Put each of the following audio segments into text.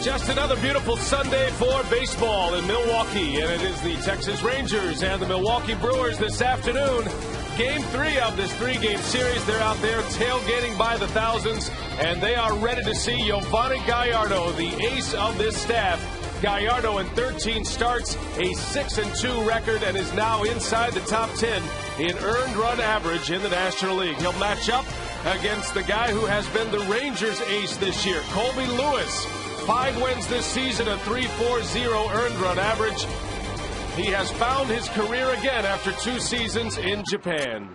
Just another beautiful Sunday for baseball in Milwaukee, and it is the Texas Rangers and the Milwaukee Brewers this afternoon. Game 3 of this 3-game series. They're out there tailgating by the thousands, and they are ready to see Yovani Gallardo, the ace of this staff. Gallardo in 13 starts, a 6-2 record, and is now inside the top 10 in earned run average in the National League. He'll match up against the guy who has been the Rangers ace this year, Colby Lewis. 5 wins this season, a 3.40 earned run average. He has found his career again after 2 seasons in Japan.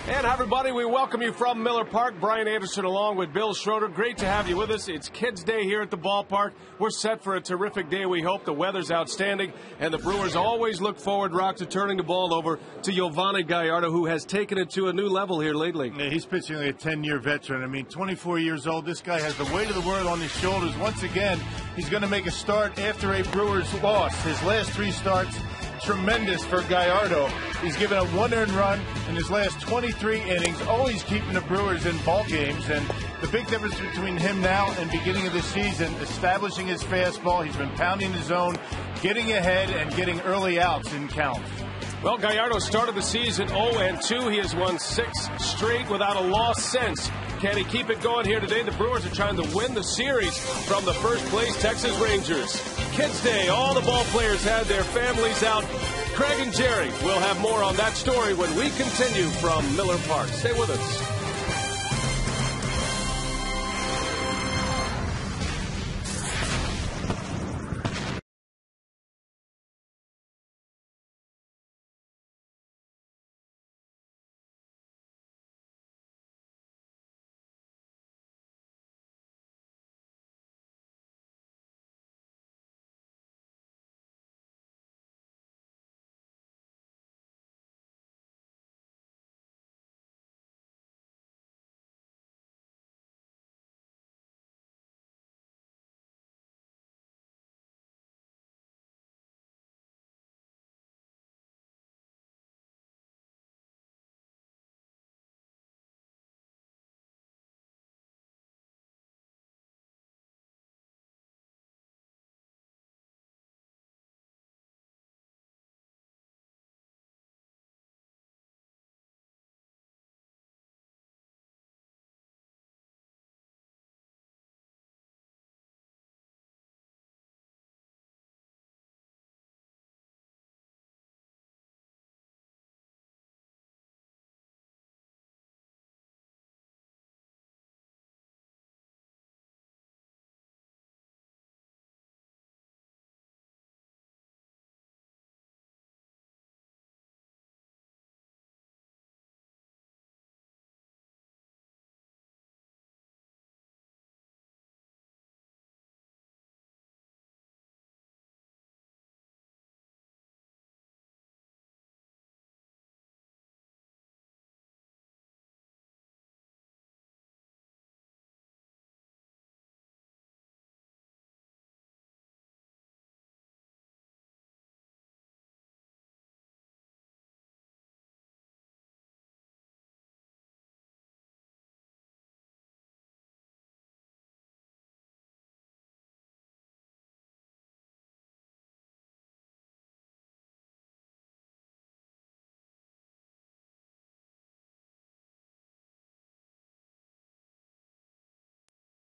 And hi, everybody. We welcome you from Miller Park. Brian Anderson along with Bill Schroeder. Great to have you with us. It's Kids Day here at the ballpark. We're set for a terrific day, we hope. The weather's outstanding, and the Brewers always look forward, Rock, to turning the ball over to Yovani Gallardo, who has taken it to a new level here lately. Yeah, he's pitching like a 10-year veteran. I mean, 24 years old. This guy has the weight of the world on his shoulders. Once again, he's going to make a start after a Brewers loss. His last 3 starts, tremendous for Gallardo. He's given up 1 earned run in his last 23 innings, always keeping the Brewers in ball games. And the big difference between him now and beginning of the season, establishing his fastball, he's been pounding the zone, getting ahead, and getting early outs in counts. Well, Gallardo started the season 0-2. He has won 6 straight without a loss since. Can he keep it going here today? The Brewers are trying to win the series from the first place Texas Rangers. Kids Day, all the ball players had their families out. Craig and Jerry will have more on that story when we continue from Miller Park. Stay with us.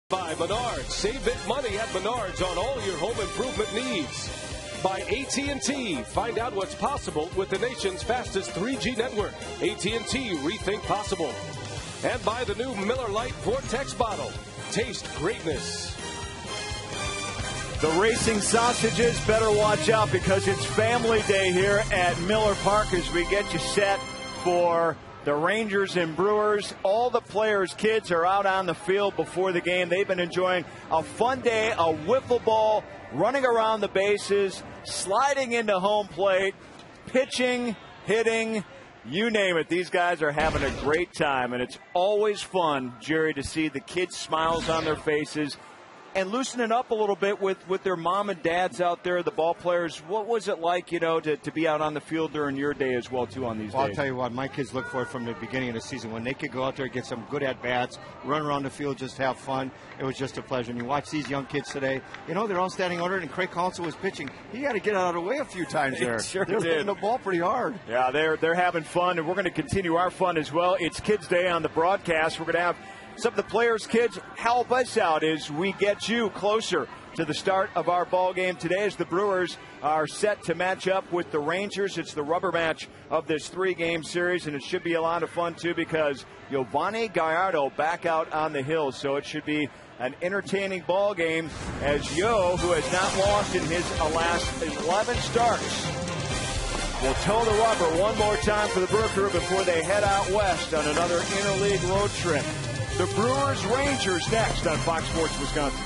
By Menards. Save big money at Menards on all your home improvement needs. By AT&T. Find out what's possible with the nation's fastest 3G network. AT&T. Rethink possible. And by the new Miller Lite Vortex bottle. Taste greatness. The racing sausages better watch out because it's family day here at Miller Park as we get you set for the Rangers and Brewers. All the players' kids are out on the field before the game. They've been enjoying a fun day, a wiffle ball, running around the bases, sliding into home plate, pitching, hitting, you name it. These guys are having a great time, and it's always fun, Jerry, to see the kids' smiles on their faces. and loosening up a little bit with their mom and dads out there, the ball players. What was it like, to be out on the field during your day as well, too, on these days? I'll tell you what, my kids look for it from the beginning of the season. When they could go out there, get some good at-bats, run around the field, just have fun, it was just a pleasure. And you watch these young kids today, they're all standing order, and Craig Collins was pitching. He got to get out of the way a few times there. Sure they're hitting the ball pretty hard. Yeah, they're having fun, and we're going to continue our fun as well. It's Kids Day on the broadcast. We're going to have some of the players' kids help us out as we get you closer to the start of our ball game today as the Brewers are set to match up with the Rangers. It's the rubber match of this 3-game series, and it should be a lot of fun, too, because Yovani Gallardo back out on the hill. So it should be an entertaining ball game as Yo, who has not lost in his last 11 starts, will toe the rubber one more time for the Brewer crew before they head out west on another interleague road trip. The Brewers Rangers next on Fox Sports Wisconsin.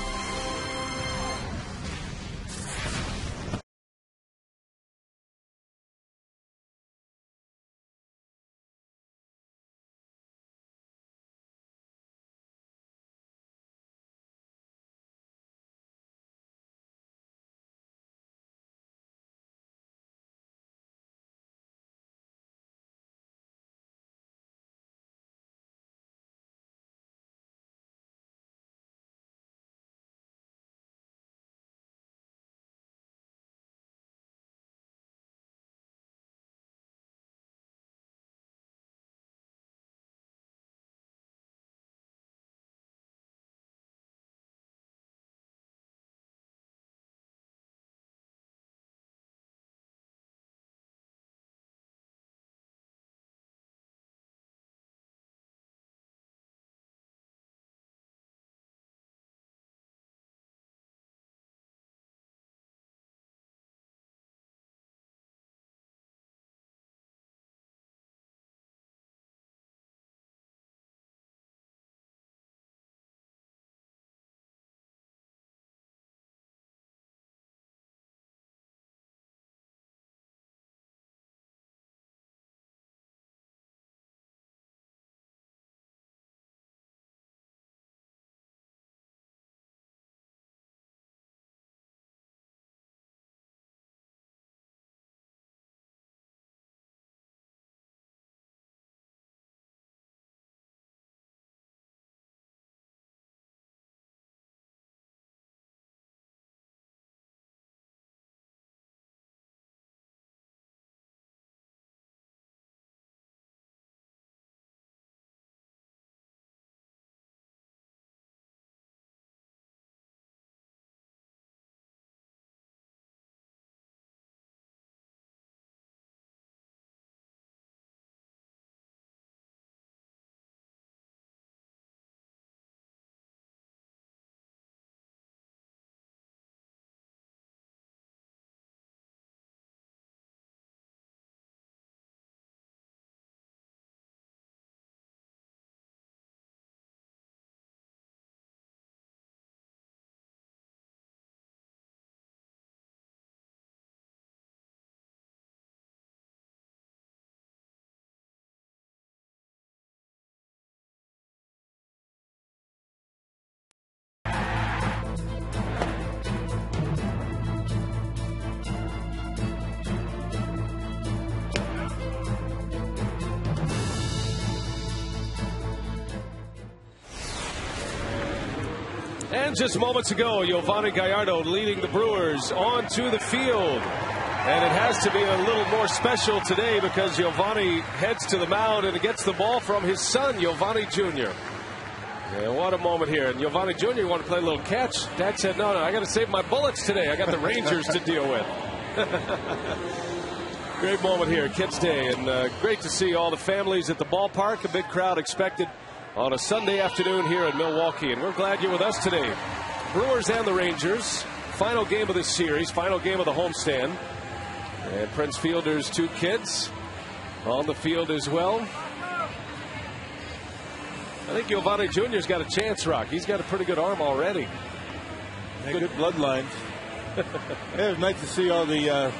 And just moments ago, Yovani Gallardo leading the Brewers onto the field. And it has to be a little more special today because Yovani heads to the mound and gets the ball from his son, Yovani Jr. Yeah, what a moment here. And Yovani Jr. wanted to play a little catch. Dad said, no, I got to save my bullets today. I got the Rangers to deal with. Great moment here, Kids Day. And great to see all the families at the ballpark. A big crowd expected on a Sunday afternoon here in Milwaukee. And we're glad you're with us today. Brewers and the Rangers. Final game of this series. Final game of the homestand. And Prince Fielder's two kids on the field as well. I think Yovani Jr.'s got a chance, Rock. He's got a pretty good arm already. Good bloodlines. Yeah, it was nice to see all the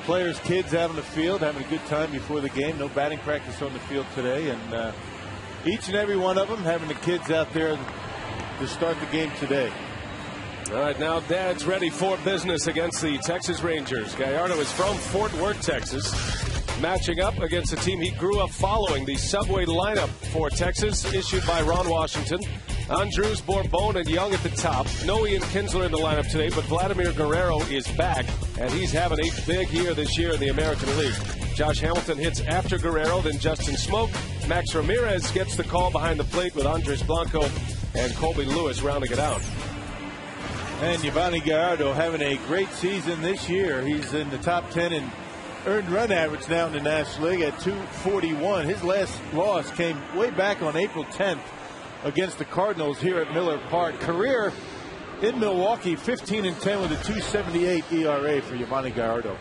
players' kids out on the field, having a good time before the game. No batting practice on the field today. And each and every one of them having the kids out there to start the game today. All right, now Dad's ready for business against the Texas Rangers. Gallardo is from Fort Worth, Texas, matching up against a team he grew up following. The Subway lineup for Texas, issued by Ron Washington. Andrews, Bourbon, and Young at the top. No Ian Kinsler in the lineup today, but Vladimir Guerrero is back, and he's having a big year this year in the American League. Josh Hamilton hits after Guerrero, then Justin Smoke. Max Ramirez gets the call behind the plate with Andres Blanco and Colby Lewis rounding it out. And Yovani Gallardo having a great season this year. He's in the top 10 in earned run average now in the National League at 241. His last loss came way back on April 10th against the Cardinals here at Miller Park. Career in Milwaukee, 15-10 with a 2.78 ERA for Yovani Gallardo.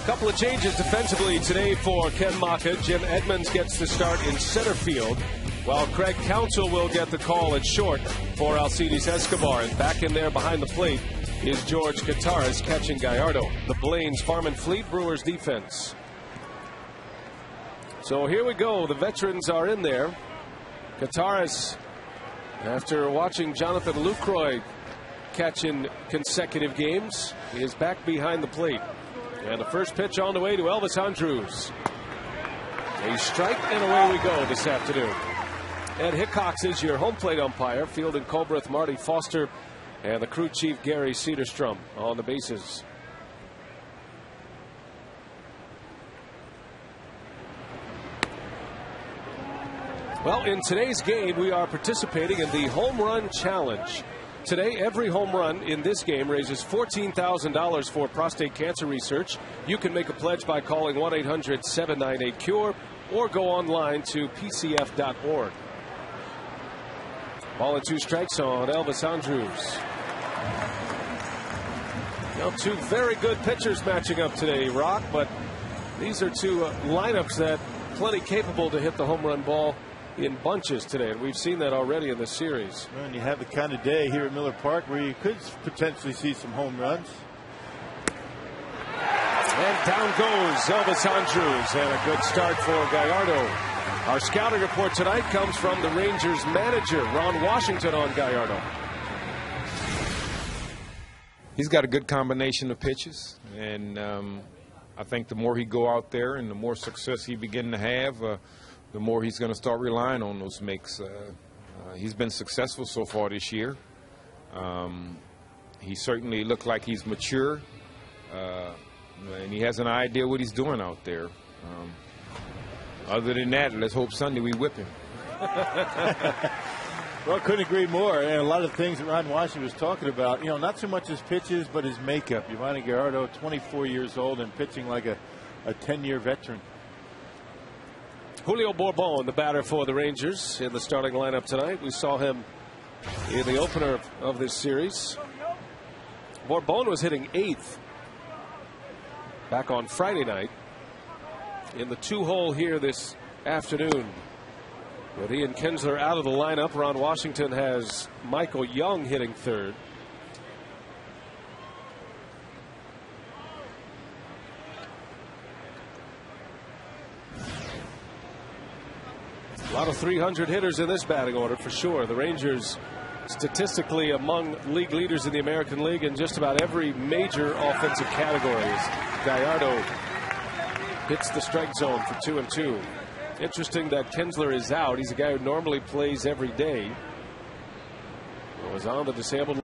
Couple of changes defensively today for Ken Maka. Jim Edmonds gets the start in center field, while Craig Counsell will get the call at short for Alcides Escobar. And back in there behind the plate is George Kataris catching Gallardo. The Blaines Farm and Fleet Brewers defense. So here we go. The veterans are in there. Kataris, after watching Jonathan Lucroy catch in consecutive games, is back behind the plate. And the first pitch on the way to Elvis Andrews. A strike, and away we go this afternoon. Ed Hickox is your home plate umpire. Field and Colbreth, Marty Foster, and the crew chief Gary Cedarstrom on the bases. Well, in today's game, we are participating in the Home Run Challenge. Today, every home run in this game raises $14,000 for prostate cancer research. You can make a pledge by calling 1-800-798-CURE or go online to pcf.org. Ball and 2 strikes on Elvis Andrews. Now, two very good pitchers matching up today, Rock, but these are two lineups that plenty capable to hit the home run ball in bunches today, and we've seen that already in the series. Well, and you have the kind of day here at Miller Park where you could potentially see some home runs. And down goes Elvis Andrews, and a good start for Gallardo. Our scouting report tonight comes from the Rangers manager, Ron Washington, on Gallardo. He's got a good combination of pitches, and I think the more he go out there and the more success he begin to have, the more he's going to start relying on those makes. He's been successful so far this year. He certainly looked like he's mature, and he has an idea what he's doing out there. Other than that, let's hope Sunday we whip him. Well, couldn't agree more. And a lot of things that Ron Washington was talking about, you know, not so much his pitches, but his makeup. Yovani Gallardo, 24 years old and pitching like a 10-year veteran. Julio Bourbon, the batter for the Rangers, in the starting lineup tonight. We saw him in the opener of this series. Bourbon was hitting 8th back on Friday night. In the 2-hole here this afternoon, with Ian Kinsler out of the lineup, Ron Washington has Michael Young hitting 3rd. A lot of 300 hitters in this batting order for sure. The Rangers statistically among league leaders in the American League in just about every major offensive category. Gallardo hits the strike zone for 2-2. Interesting that Kinsler is out. He's a guy who normally plays every day. Was on the disabled.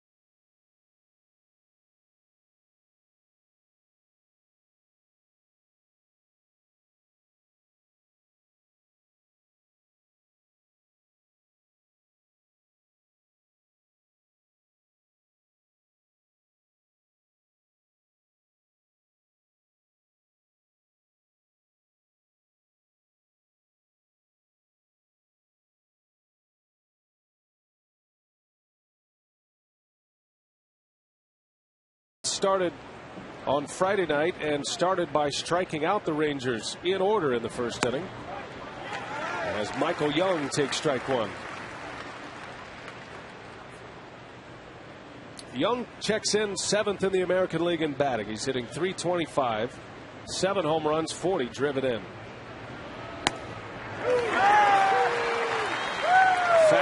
Started on Friday night and started by striking out the Rangers in order in the first inning, as Michael Young takes strike 1. Young checks in 7th in the American League in batting. He's hitting .325, 7 home runs, 40 driven in.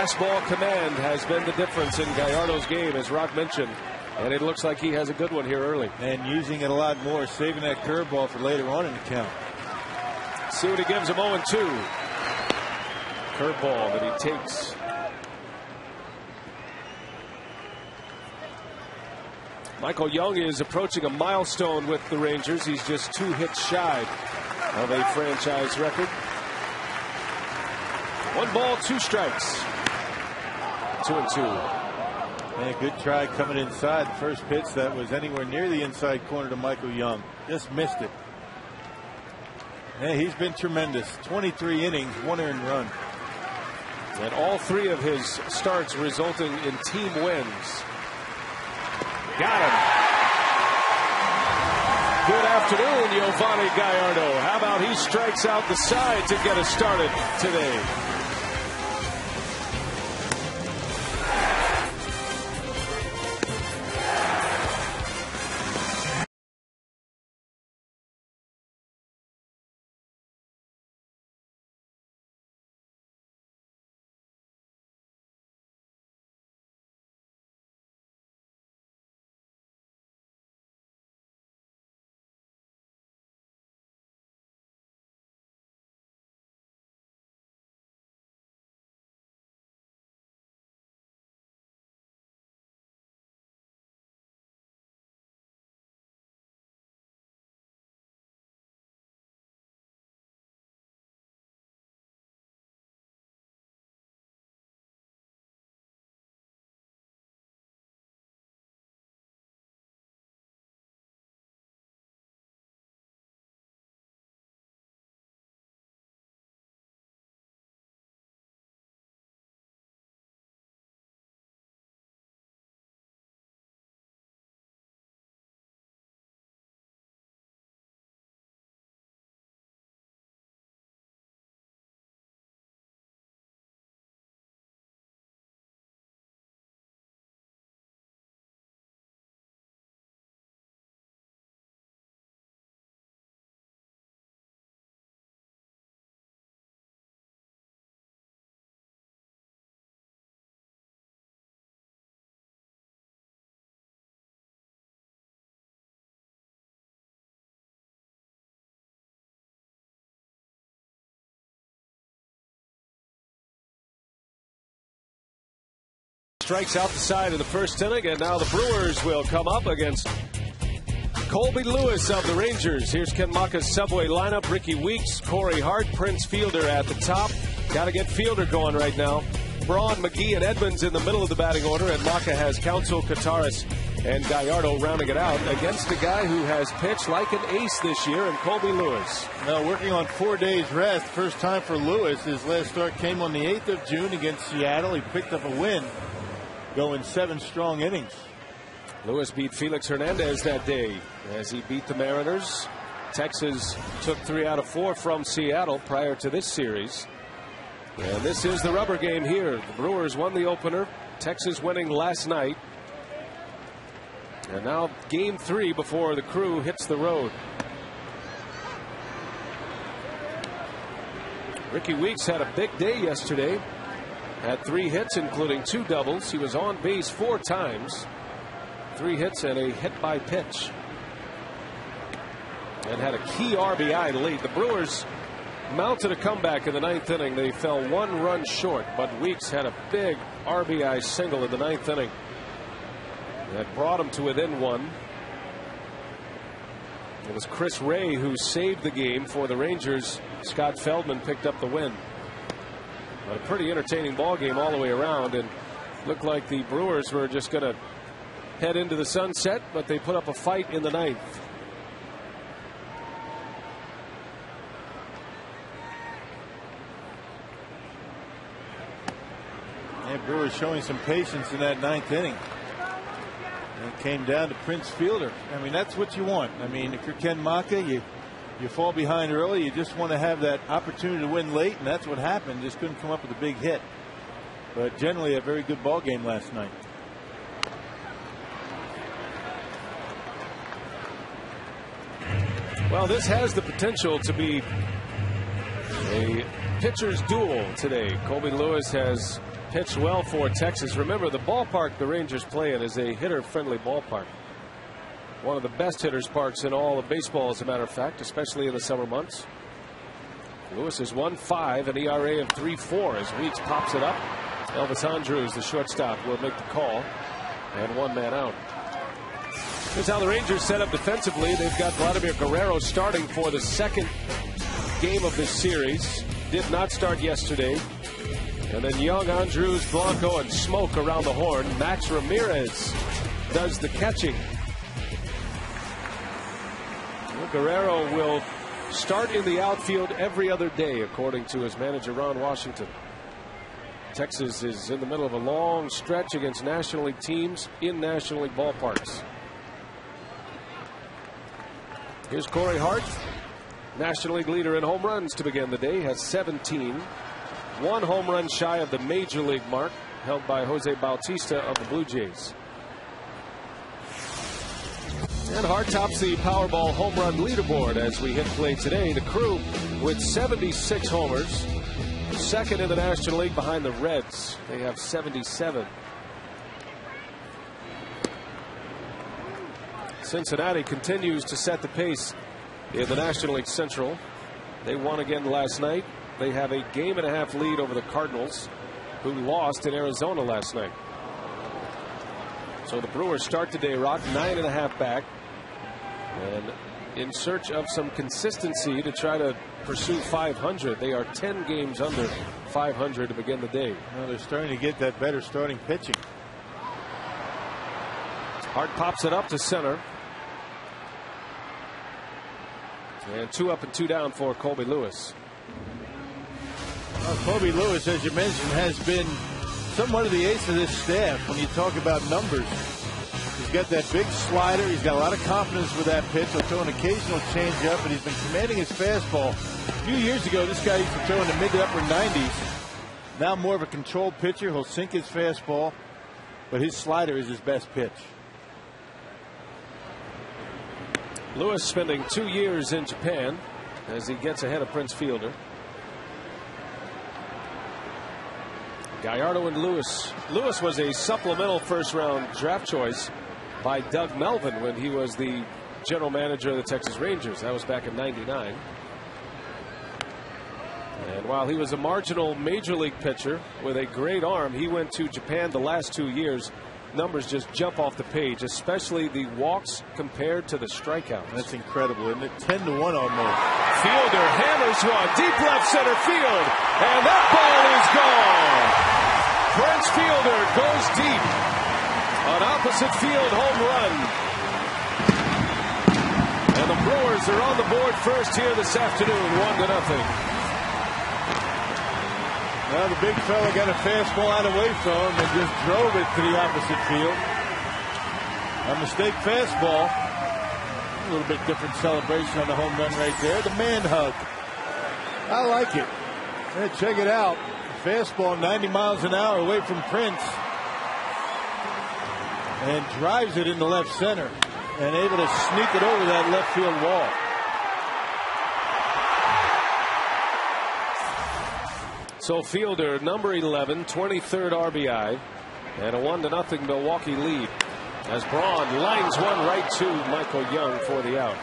fastball command has been the difference in Gallardo's game, as Rock mentioned. And it looks like he has a good one here early. And using it a lot more, saving that curveball for later on in the count. See what he gives him. 0-2. Curveball that he takes. Michael Young is approaching a milestone with the Rangers. He's just 2 hits shy of a franchise record. 1 ball, 2 strikes. 2-2. And a good try coming inside. The first pitch that was anywhere near the inside corner to Michael Young. Just missed it. And he's been tremendous. 23 innings, 1 earned run. And all 3 of his starts resulting in team wins. Got him. Good afternoon, Giovanni Gallardo. How about he strikes out the side to get us started today? Strikes out the side of the first inning, and now the Brewers will come up against Colby Lewis of the Rangers. Here's Ken Maka's Subway lineup. Ricky Weeks, Corey Hart, Prince Fielder at the top. Got to get Fielder going right now. Braun, McGee, and Edmonds in the middle of the batting order, and Maka has Counsell, Kataris, and Gallardo rounding it out against a guy who has pitched like an ace this year, and Colby Lewis. Now working on 4 days rest. First time for Lewis. His last start came on the 8th of June against Seattle. He picked up a win, going 7 strong innings. Lewis beat Felix Hernandez that day as he beat the Mariners. Texas took 3 out of 4 from Seattle prior to this series. And this is the rubber game here. The Brewers won the opener. Texas winning last night. And now game 3 before the Crew hits the road. Ricky Weeks had a big day yesterday. Had 3 hits, including 2 doubles. He was on base 4 times. 3 hits and a hit by pitch. And had a key RBI late. The Brewers mounted a comeback in the 9th inning. They fell 1 run short, but Weeks had a big RBI single in the 9th inning. That brought him to within 1. It was Chris Ray who saved the game for the Rangers. Scott Feldman picked up the win. But a pretty entertaining ball game all the way around, and looked like the Brewers were just going to head into the sunset, but they put up a fight in the 9th. And Brewers showing some patience in that 9th inning. And it came down to Prince Fielder. I mean, that's what you want. I mean, if you're Ken Maka, you fall behind early. You just want to have that opportunity to win late, and that's what happened. Just couldn't come up with a big hit. But generally a very good ball game last night. Well, this has the potential to be a pitcher's duel today. Colby Lewis has pitched well for Texas. Remember, the ballpark the Rangers play in is a hitter-friendly ballpark. One of the best hitters parks in all of baseball, as a matter of fact, especially in the summer months. Lewis has won 5, an ERA of 3.4 as Weeks pops it up. Elvis Andrews, the shortstop, will make the call, and 1 man out. Here's how the Rangers set up defensively. They've got Vladimir Guerrero starting for the second game of this series. Did not start yesterday. And then Young, Andrews, Blanco, and Smoke around the horn. Max Ramirez does the catching. Guerrero will start in the outfield every other day, according to his manager, Ron Washington. Texas is in the middle of a long stretch against National League teams in National League ballparks. Here's Corey Hart, National League leader in home runs to begin the day, has 17. 1 home run shy of the Major League mark held by Jose Bautista of the Blue Jays. And Hart tops the Powerball home run leaderboard as we hit play today. The Crew with 76 homers. Second in the National League behind the Reds. They have 77. Cincinnati continues to set the pace in the National League Central. They won again last night. They have a 1.5 game lead over the Cardinals, who lost in Arizona last night. So the Brewers start today, Rock, 9.5 back, and in search of some consistency to try to pursue 500. They are 10 games under 500 to begin the day. Well, they're starting to get that better starting pitching. Hart pops it up to center. And 2 up and 2 down for Colby Lewis. Well, Colby Lewis, as you mentioned, has been somewhat of the ace of this staff when you talk about numbers. He's got that big slider. He's got a lot of confidence with that pitch. He'll throw an occasional changeup, but he's been commanding his fastball. A few years ago, this guy used to throw in the mid to upper 90s. Now more of a controlled pitcher. He'll sink his fastball, but his slider is his best pitch. Lewis spending 2 years in Japan as he gets ahead of Prince Fielder. Gallardo and Lewis. Lewis was a supplemental first-round draft choice by Doug Melvin when he was the general manager of the Texas Rangers. That was back in '99. And while he was a marginal major league pitcher with a great arm, he went to Japan the last 2 years. Numbers just jump off the page, especially the walks compared to the strikeouts. That's incredible, isn't it? 10-1 almost. Fielder hammers one deep left center field, and that ball is gone. Prince Fielder goes deep. An opposite field home run. And the Brewers are on the board first here this afternoon, 1-0. Well, the big fella got a fastball out away from him and just drove it to the opposite field. A mistake fastball. A little bit different celebration on the home run right there. The man hug. I like it. Yeah, check it out. Fastball 90 miles an hour away from Prince. And drives it into left center. And able to sneak it over that left field wall. So Fielder, number 11, 23rd RBI, and a 1-0 Milwaukee lead as Braun lines one right to Michael Young for the out.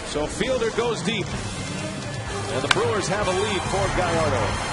So Fielder goes deep, and the Brewers have a lead for Gallardo.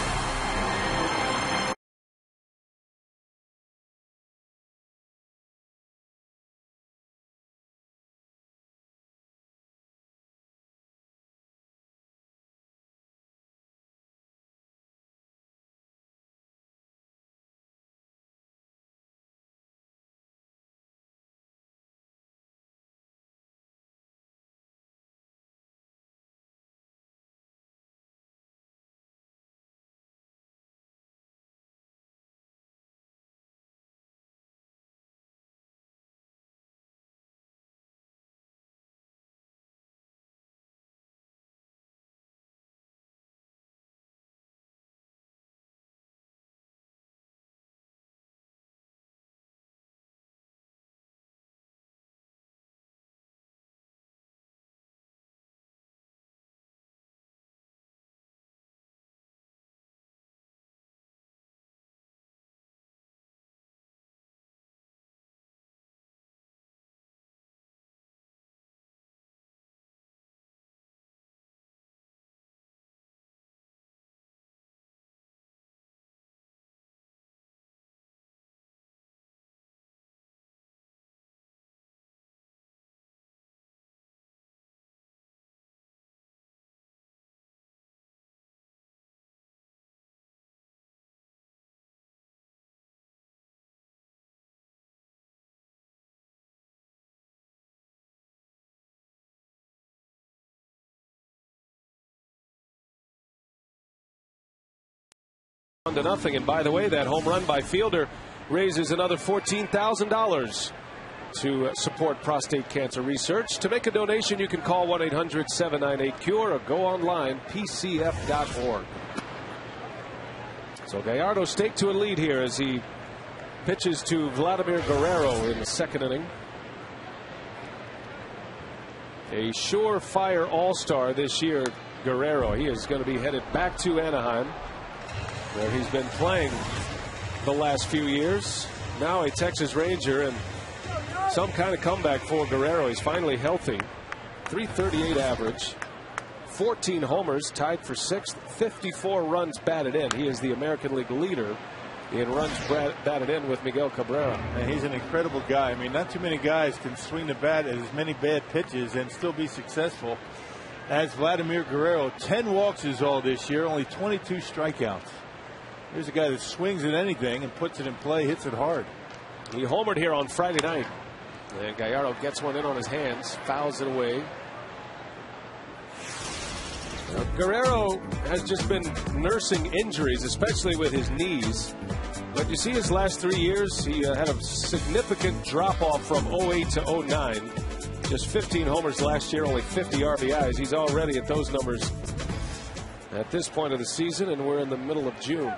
1-0. And by the way, that home run by Fielder raises another $14,000 to support prostate cancer research. To make a donation, you can call 1-800-798-CURE or go online, pcf.org. So Gallardo staked to a lead here as he pitches to Vladimir Guerrero in the second inning. A surefire all-star this year, Guerrero. He is going to be headed back to Anaheim, where he's been playing the last few years. Now a Texas Ranger, and some kind of comeback for Guerrero. He's finally healthy. .338 average, 14 homers, tied for 6th, 54 runs batted in. He is the American League leader in runs batted in with Miguel Cabrera. And he's an incredible guy. I mean, not too many guys can swing the bat at as many bad pitches and still be successful as Vladimir Guerrero. 10 walks is all this year, only 22 strikeouts. Here's a guy that swings at anything and puts it in play, hits it hard. He homered here on Friday night. And Gallardo gets one in on his hands, fouls it away. Guerrero has just been nursing injuries, especially with his knees. But you see his last 3 years, he had a significant drop-off from 08 to 09. Just 15 homers last year, only 50 RBIs. He's already at those numbers at this point of the season, and we're in the middle of June.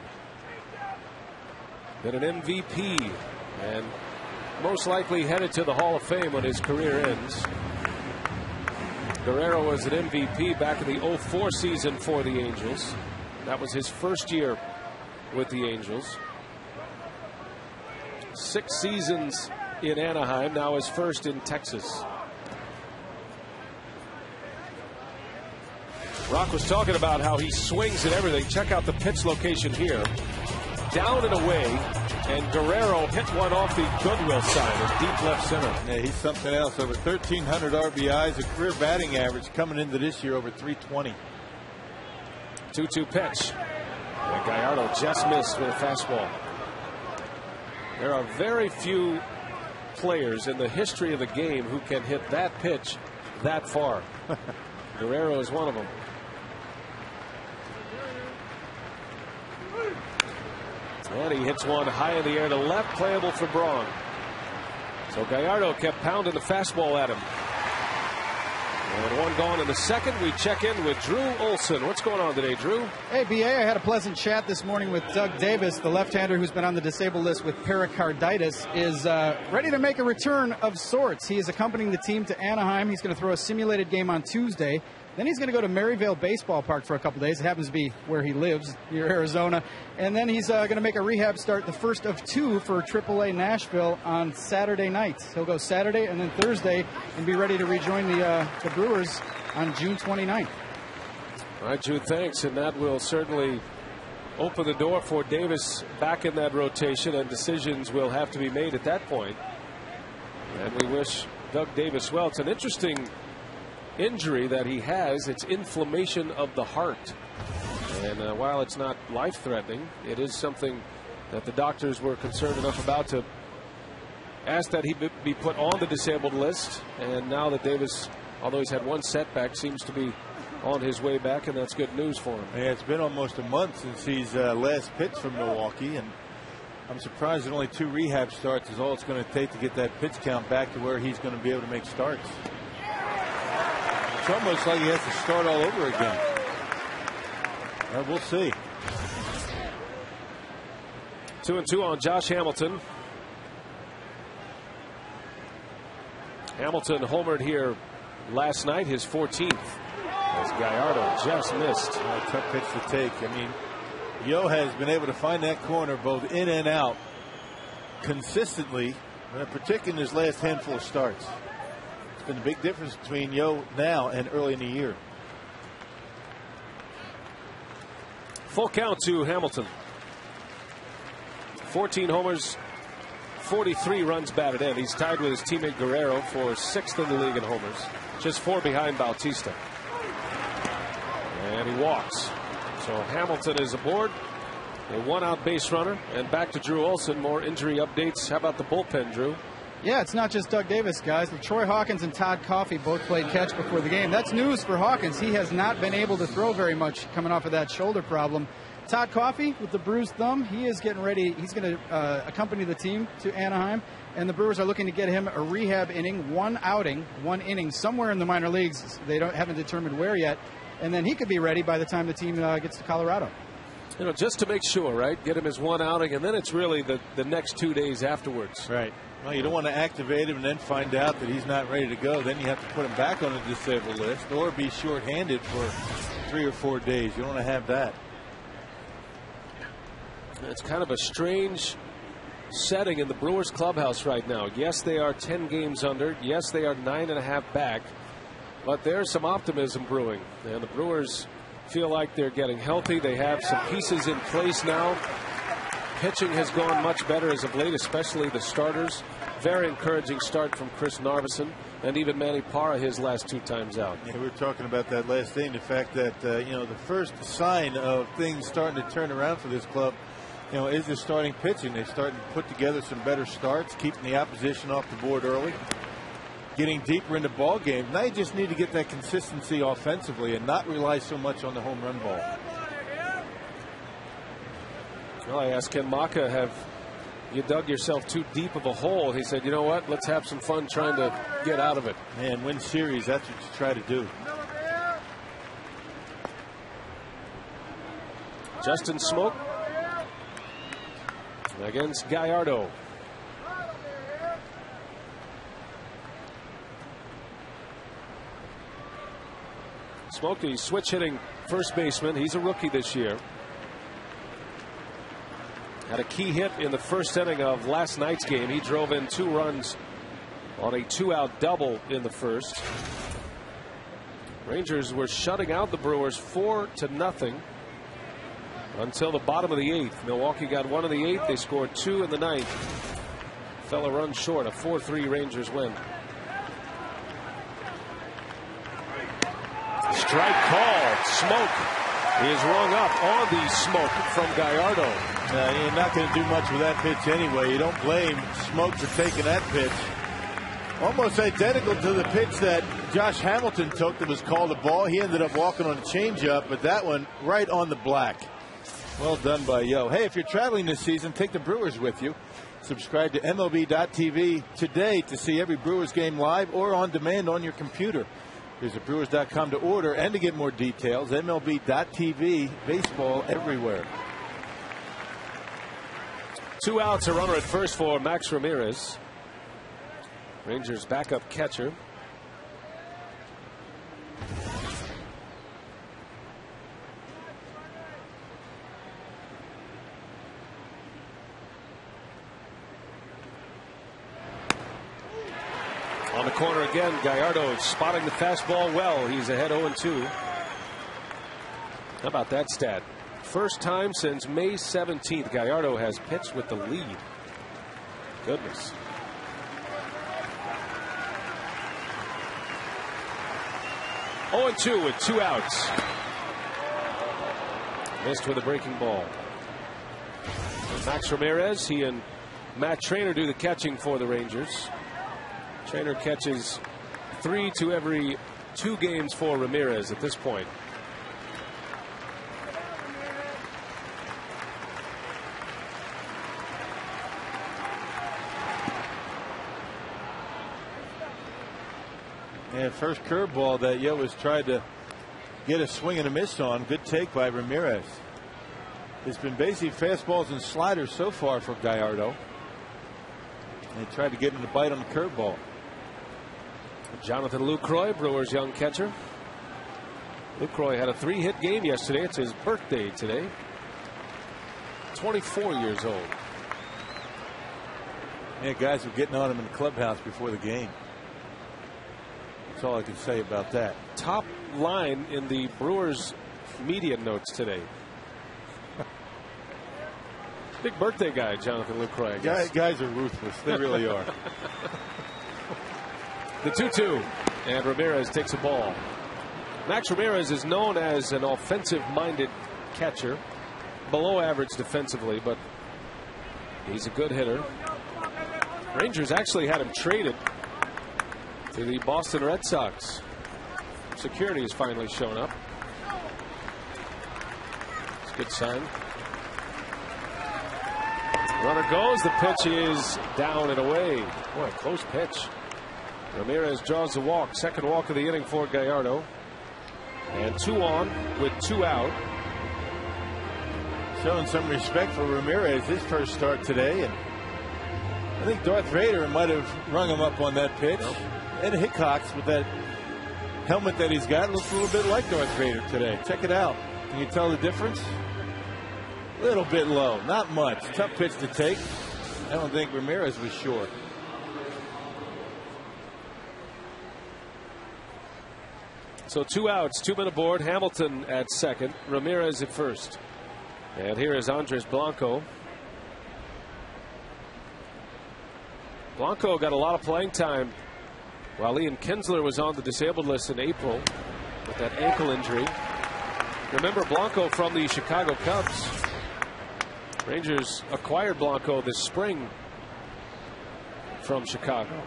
Been an MVP, and most likely headed to the Hall of Fame when his career ends. Guerrero was an MVP back in the 04 season for the Angels. That was his first year with the Angels. 6 seasons in Anaheim, now his first in Texas. Rock was talking about how he swings at everything. Check out the pitch location here. Down and away, and Guerrero hit one off the Goodwill side of deep left center. Yeah, he's something else. Over 1,300 RBIs, a career batting average coming into this year over 320. 2-2 pitch. And Gallardo just missed with a fastball. There are very few players in the history of the game who can hit that pitch that far. Guerrero is one of them. And he hits one high in the air to left, playable for Braun. So Gallardo kept pounding the fastball at him. And one gone in the second. We check in with Drew Olson. What's going on today, Drew? Hey, B.A., I had a pleasant chat this morning with Doug Davis, the left-hander who's been on the disabled list with pericarditis, is ready to make a return of sorts. He is accompanying the team to Anaheim. He's going to throw a simulated game on Tuesday. Then he's going to go to Maryvale Baseball Park for a couple days. It happens to be where he lives, near Arizona. And then he's going to make a rehab start, the first of 2 for AAA Nashville on Saturday night. He'll go Saturday and then Thursday and be ready to rejoin the Brewers on June 29th. All right, Drew, thanks. And that will certainly open the door for Davis back in that rotation, and decisions will have to be made at that point. And we wish Doug Davis well. It's an interesting injury that he has. It's inflammation of the heart, and while it's not life-threatening, it is something that the doctors were concerned enough about to ask that he be put on the disabled list. And now that Davis, although he's had one setback, seems to be on his way back, and that's good news for him. Yeah, it's been almost a month since he's last pitched from Milwaukee, and I'm surprised that only 2 rehab starts is all it's going to take to get that pitch count back to where he's going to be able to make starts. It's almost like he has to start all over again. Well, we'll see. 2-2 on Josh Hamilton. Hamilton homered here last night, his 14th. As Gallardo just missed. A tough pitch to take. I mean, Yo has been able to find that corner both in and out consistently, particularly in his last handful of starts. It's been a big difference between Yo now and early in the year. Full count to Hamilton. 14 homers, 43 runs batted in. He's tied with his teammate Guerrero for 6th in the league in homers, just 4 behind Bautista. And he walks. So Hamilton is aboard. A 1-out base runner. And back to Drew Olson. More injury updates. How about the bullpen, Drew? Yeah, it's not just Doug Davis, guys. Troy Hawkins and Todd Coffey both played catch before the game. That's news for Hawkins. He has not been able to throw very much coming off of that shoulder problem. Todd Coffey with the bruised thumb. He is getting ready. He's going to accompany the team to Anaheim. And the Brewers are looking to get him a rehab inning, one inning, somewhere in the minor leagues. They haven't determined where yet. And then he could be ready by the time the team gets to Colorado. You know, just to make sure, right? Get him his one outing, and then it's really the next 2 days afterwards. Right. Well, you don't want to activate him and then find out that he's not ready to go. Then you have to put him back on the disabled list or be shorthanded for 3 or 4 days. You don't want to have that. It's kind of a strange setting in the Brewers clubhouse right now. Yes, they are 10 games under. Yes, they are 9.5 back. But there's some optimism brewing. And the Brewers feel like they're getting healthy. They have some pieces in place now. Pitching has gone much better as of late, especially the starters. Very encouraging start from Chris Narveson and even Manny Parra his last 2 times out. Yeah, we were talking about that last thing, the fact that the first sign of things starting to turn around for this club, is the starting pitching. They're starting to put together some better starts, keeping the opposition off the board early, getting deeper into ball games. Now you just need to get that consistency offensively and not rely so much on the home run ball. Well, I asked Ken Maka, have you dug yourself too deep of a hole? He said, you know what, let's have some fun trying to get out of it. And win series, that's what you try to do. Justin Smoke against Gallardo. Smokey, switch hitting first baseman. He's a rookie this year. Had a key hit in the first inning of last night's game. He drove in 2 runs on a 2-out double in the first. Rangers were shutting out the Brewers 4-0 until the bottom of the 8th. Milwaukee got 1 in the 8th. They scored 2 in the 9th. Fell a run short. A 4-3 Rangers win. Strike call. Smoke is rung up on the smoke from Gallardo. You're not going to do much with that pitch anyway. You don't blame Smoke for taking that pitch. Almost identical to the pitch that Josh Hamilton took that was called a ball. He ended up walking on a changeup, but that one right on the black. Well done by Yo. Hey, if you're traveling this season, take the Brewers with you. Subscribe to MLB.tv today to see every Brewers game live or on demand on your computer. Visit Brewers.com to order and to get more details. MLB.tv, baseball everywhere. 2 outs, a runner at first for Max Ramirez. Rangers backup catcher. On the corner again, Gallardo spotting the fastball well. He's ahead 0-2. How about that stat? First time since May 17th, Gallardo has pitched with the lead. Goodness. Oh, 2 with 2 outs. Missed with a breaking ball. Max Ramirez, he and Matt Trainer do the catching for the Rangers. Trainer catches 3 to every 2 games for Ramirez at this point. And first curveball that Yo has tried to get a swing and a miss on. Good take by Ramirez. It's been basically fastballs and sliders so far for Gallardo. And he tried to get him to bite on the curveball. Jonathan Lucroy, Brewers' young catcher. Lucroy had a 3-hit game yesterday. It's his birthday today. 24 years old. Yeah, guys were getting on him in the clubhouse before the game. That's all I can say about that. Top line in the Brewers media notes today. Big birthday guy, Jonathan Lucroy, I guess. Guys are ruthless. They really are. The 2-2, and Ramirez takes a ball. Max Ramirez is known as an offensive-minded catcher, below average defensively, but he's a good hitter. Rangers actually had him traded to the Boston Red Sox. Security has finally shown up. It's a good sign. Runner goes. The pitch is down and away. Boy, close pitch. Ramirez draws the walk. Second walk of the inning for Gallardo. And 2 on with 2 out. Showing some respect for Ramirez, his first start today. And I think Darth Vader might have rung him up on that pitch. Nope. And Hickox, with that helmet that he's got, looks a little bit like Darth Vader today. Check it out. Can you tell the difference? A little bit low, not much. Tough pitch to take. I don't think Ramirez was sure. So 2 outs, 2 men aboard. Hamilton at second, Ramirez at first. And here is Andres Blanco. Blanco got a lot of playing time while Ian Kinsler was on the disabled list in April with that ankle injury. Remember Blanco from the Chicago Cubs. Rangers acquired Blanco this spring from Chicago.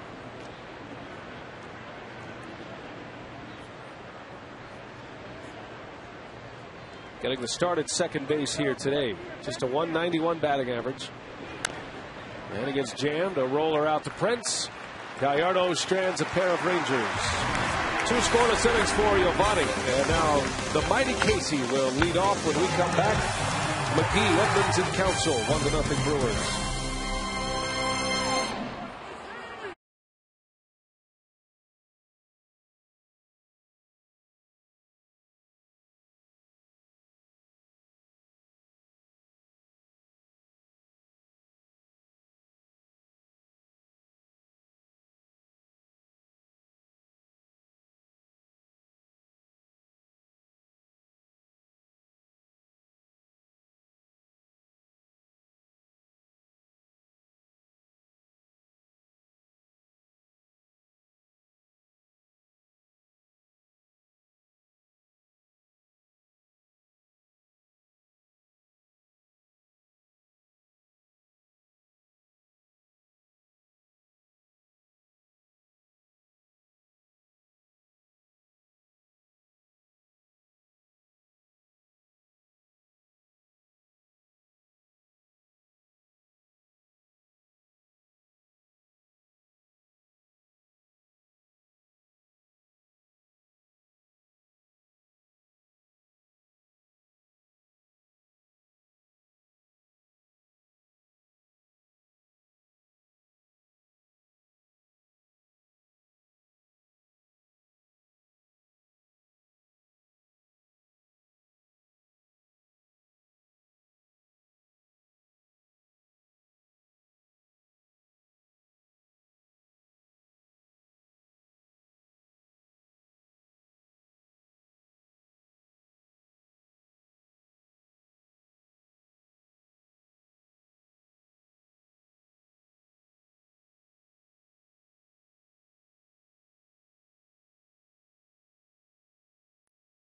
Getting the start at second base here today. Just a 191 batting average. And he gets jammed. A roller out to Prince. Gallardo strands a pair of Rangers. 2 scoreless innings for Giovanni. And now the mighty Casey will lead off when we come back. McGee, Edmonds, and Council 1-0 Brewers.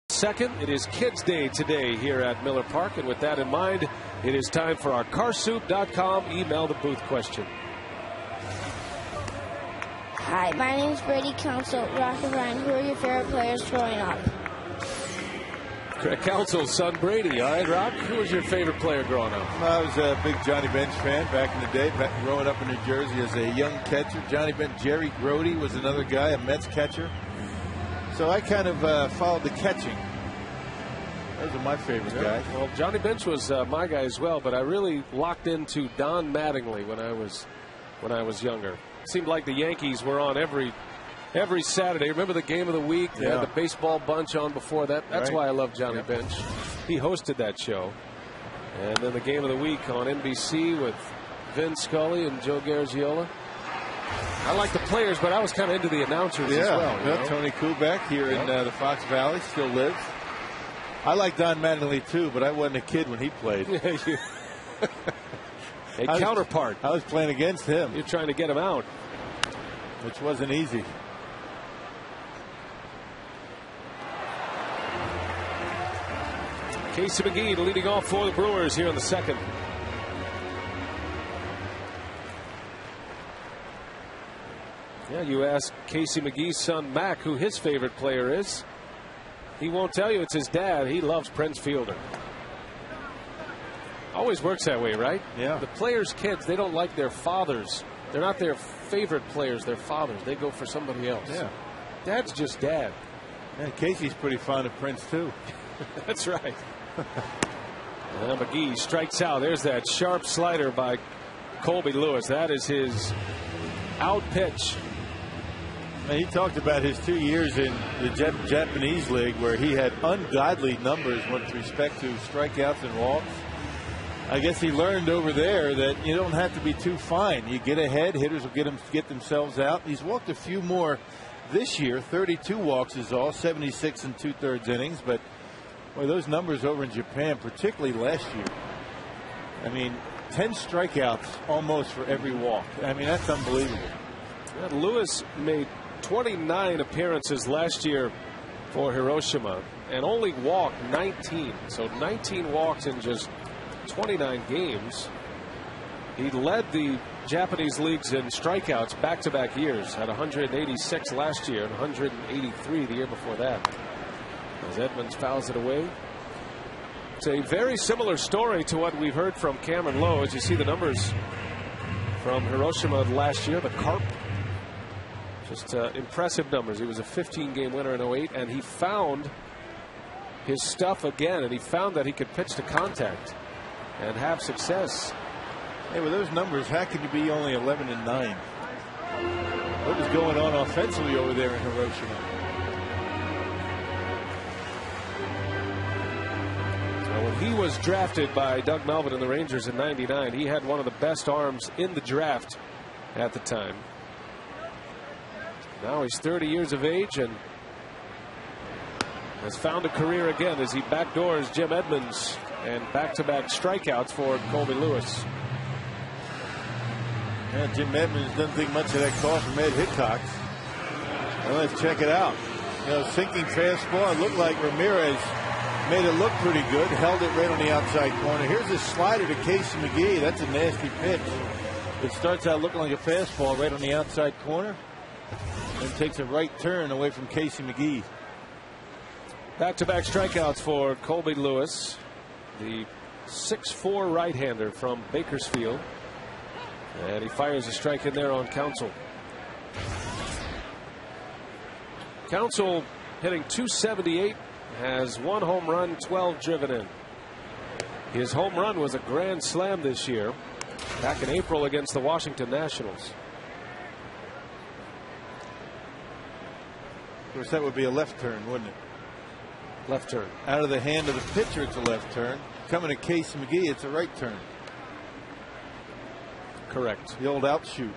Second, it is Kids Day today here at Miller Park, and with that in mind, it is time for our carsoup.com email the booth question. Hi, my name is Brady Council, Rock and Ryan. Who are your favorite players growing up? Craig Council's son Brady. All right, Rock, who was your favorite player growing up? I was a big Johnny Bench fan back in the day, growing up in New Jersey as a young catcher. Johnny Bench, Jerry Grody was another guy, a Mets catcher. So I kind of followed the catching. Those are my favorite guys. Well, Johnny Bench was my guy as well, but I really locked into Don Mattingly when I was younger. It seemed like the Yankees were on every Saturday. Remember the game of the week? They had the baseball bunch on before that. That's why I love Johnny Bench. He hosted that show. And then the game of the week on NBC with Vin Scully and Joe Garagiola. I like the players, but I was kind of into the announcers as well. You know? Tony Kubek here in the Fox Valley still lives. I like Don Mattingly too, but I wasn't a kid when he played. Counterpart. I was playing against him. You're trying to get him out. Which wasn't easy. Casey McGee leading off for the Brewers here in the second. Yeah, you ask Casey McGee's son Mac who his favorite player is. He won't tell you it's his dad. He loves Prince Fielder. Always works that way, right? Yeah. The players' kids, they don't like their fathers. They're not their favorite players, their fathers. They go for somebody else. Yeah. Dad's just dad. And Casey's pretty fond of Prince, too. That's right. McGee strikes out. There's that sharp slider by Colby Lewis. That is his out pitch. And he talked about his 2 years in the Japanese league where he had ungodly numbers with respect to strikeouts and walks. I guess he learned over there that you don't have to be too fine. You get ahead, hitters will get themselves out. He's walked a few more this year. 32 walks is all, 76 and 2/3 innings. But boy, those numbers over in Japan, particularly last year. I mean, 10 strikeouts almost for every walk. I mean, that's unbelievable. Lewis made 29 appearances last year for Hiroshima and only walked 19. So 19 walks in just 29 games. He led the Japanese leagues in strikeouts back-to-back years. Had 186 last year and 183 the year before that. As Edmonds fouls it away. It's a very similar story to what we've heard from Cameron Lowe. As you see the numbers from Hiroshima last year, the Carp. Just impressive numbers. He was a 15-game winner in 08, and he found his stuff again, and he found that he could pitch to contact and have success. Hey, with those numbers, how can you be only 11 and 9? What was going on offensively over there in Hiroshima? When he was drafted by Doug Melvin and the Rangers in '99, he had one of the best arms in the draft at the time. Now he's 30 years of age and has found a career again as he backdoors Jim Edmonds, and back-to-back strikeouts for Colby Lewis. Yeah, Jim Edmonds doesn't think much of that call from Ed Hickox. Well, let's check it out. You know, sinking fastball. It looked like Ramirez made it look pretty good. Held it right on the outside corner. Here's a slider to Casey McGee. That's a nasty pitch. It starts out looking like a fastball right on the outside corner. And takes a right turn away from Casey McGee. Back-to-back strikeouts for Colby Lewis, the 6'4" right-hander from Bakersfield. And he fires a strike in there on Counsell. Counsell hitting .278, has 1 home run, 12 driven in. His home run was a grand slam this year, back in April against the Washington Nationals. Of course, that would be a left turn, wouldn't it? Left turn. Out of the hand of the pitcher, it's a left turn. Coming to Casey McGee, it's a right turn. Correct. The old outshoot,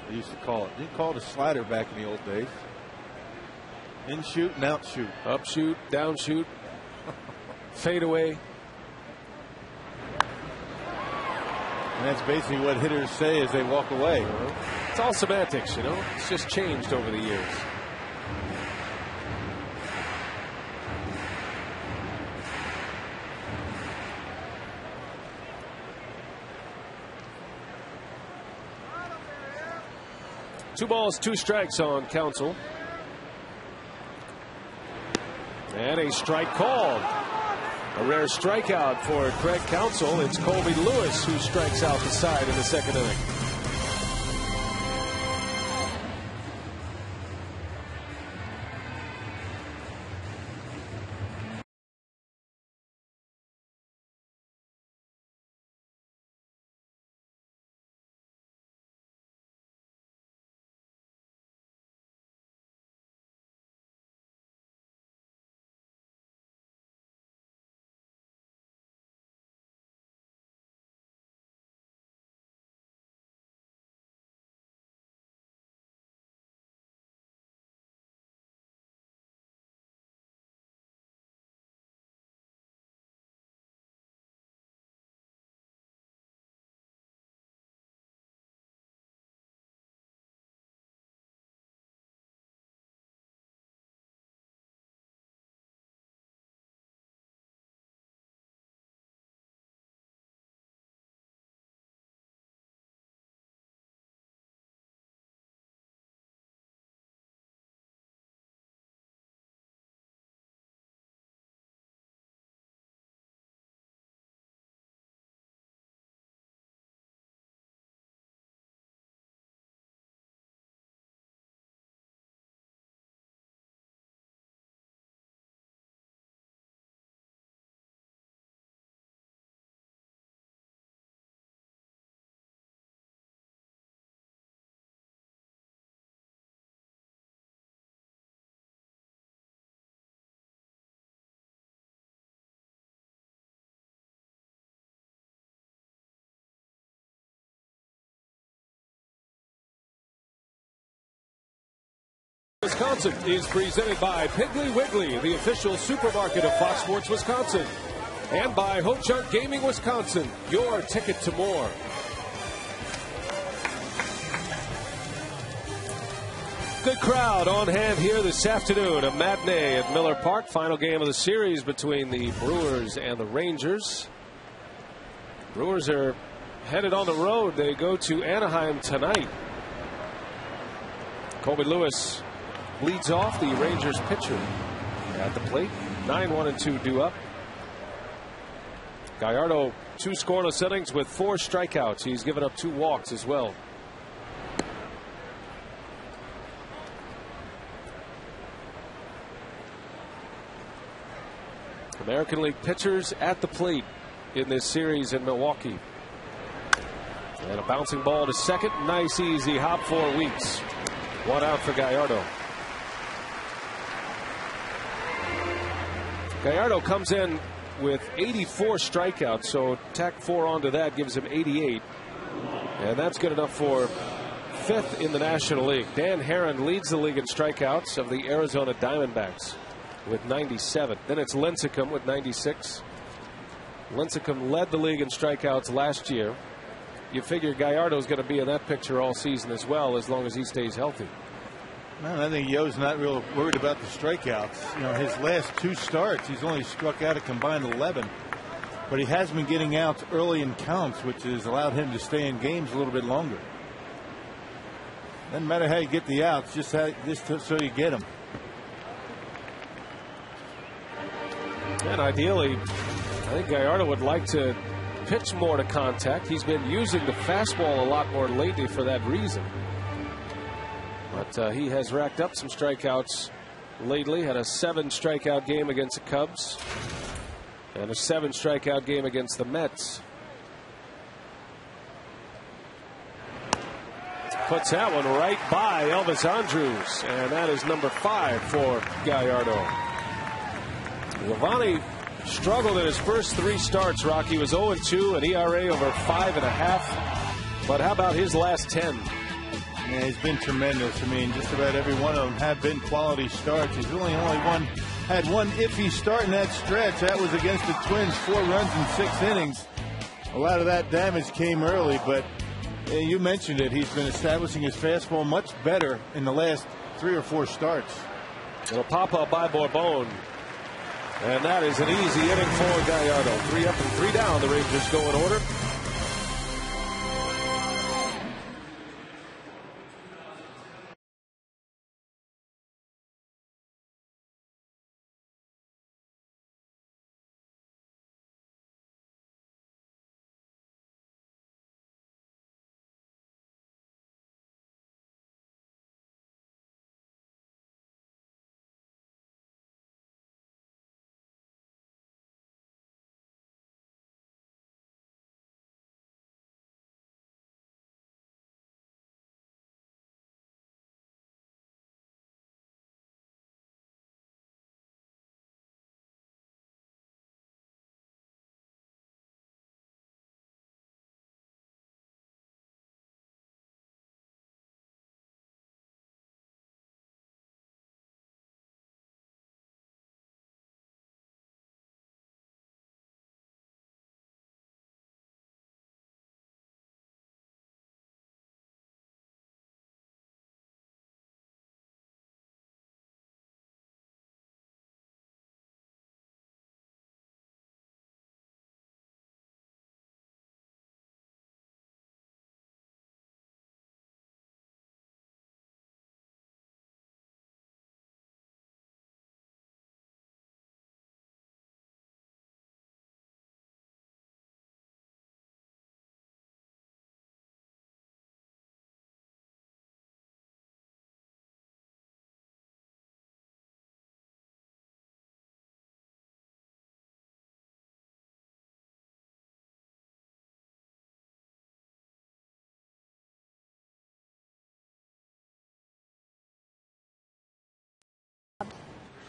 they used to call it. They called it a slider back in the old days. In shoot and out shoot. Up shoot, down shoot, fade away. And that's basically what hitters say as they walk away. It's all semantics, you know. It's just changed over the years. Two balls, 2 strikes on Counsell. And a strike called. A rare strikeout for Craig Counsell. It's Colby Lewis who strikes out the side in the second inning. Wisconsin is presented by Piggly Wiggly, the official supermarket of Fox Sports Wisconsin, and by Ho Chunk Gaming Wisconsin, your ticket to more. Good crowd on hand here this afternoon. A matinee at Miller Park. Final game of the series between the Brewers and the Rangers. Brewers are headed on the road. They go to Anaheim tonight. Colby Lewis leads off, the Rangers pitcher at the plate. 9-1-2 due up. Gallardo 2 scoreless innings with 4 strikeouts. He's given up 2 walks as well. American League pitchers at the plate in this series in Milwaukee. And a bouncing ball to second. Nice easy hop for Weeks. 1 out for Gallardo. Gallardo comes in with 84 strikeouts, so tack 4 onto that gives him 88. And that's good enough for 5th in the National League. Dan Herron leads the league in strikeouts of the Arizona Diamondbacks with 97. Then it's Lincecum with 96. Lincecum led the league in strikeouts last year. You figure Gallardo's going to be in that picture all season as well, as long as he stays healthy. Man, I think Yo's not real worried about the strikeouts. You know, his last 2 starts, he's only struck out a combined 11. But he has been getting outs early in counts, which has allowed him to stay in games a little bit longer. Doesn't matter how you get the outs, just so you get them. And ideally, I think Gallardo would like to pitch more to contact. He's been using the fastball a lot more lately for that reason. But he has racked up some strikeouts lately. Had a 7 strikeout game against the Cubs and a 7 strikeout game against the Mets. Puts that one right by Elvis Andrus, and that is number 5 for Gallardo. Lavani struggled in his first 3 starts. Rocky was 0-2, an ERA over 5.5. But how about his last 10? Yeah, he's been tremendous. I mean, just about every one of them have been quality starts. He's only had one iffy start in that stretch. That was against the Twins, 4 runs in 6 innings. A lot of that damage came early, but you mentioned it. He's been establishing his fastball much better in the last 3 or 4 starts. It'll pop up by Bourbon. And that is an easy inning for Gallardo. 3 up and 3 down. The Rangers go in order.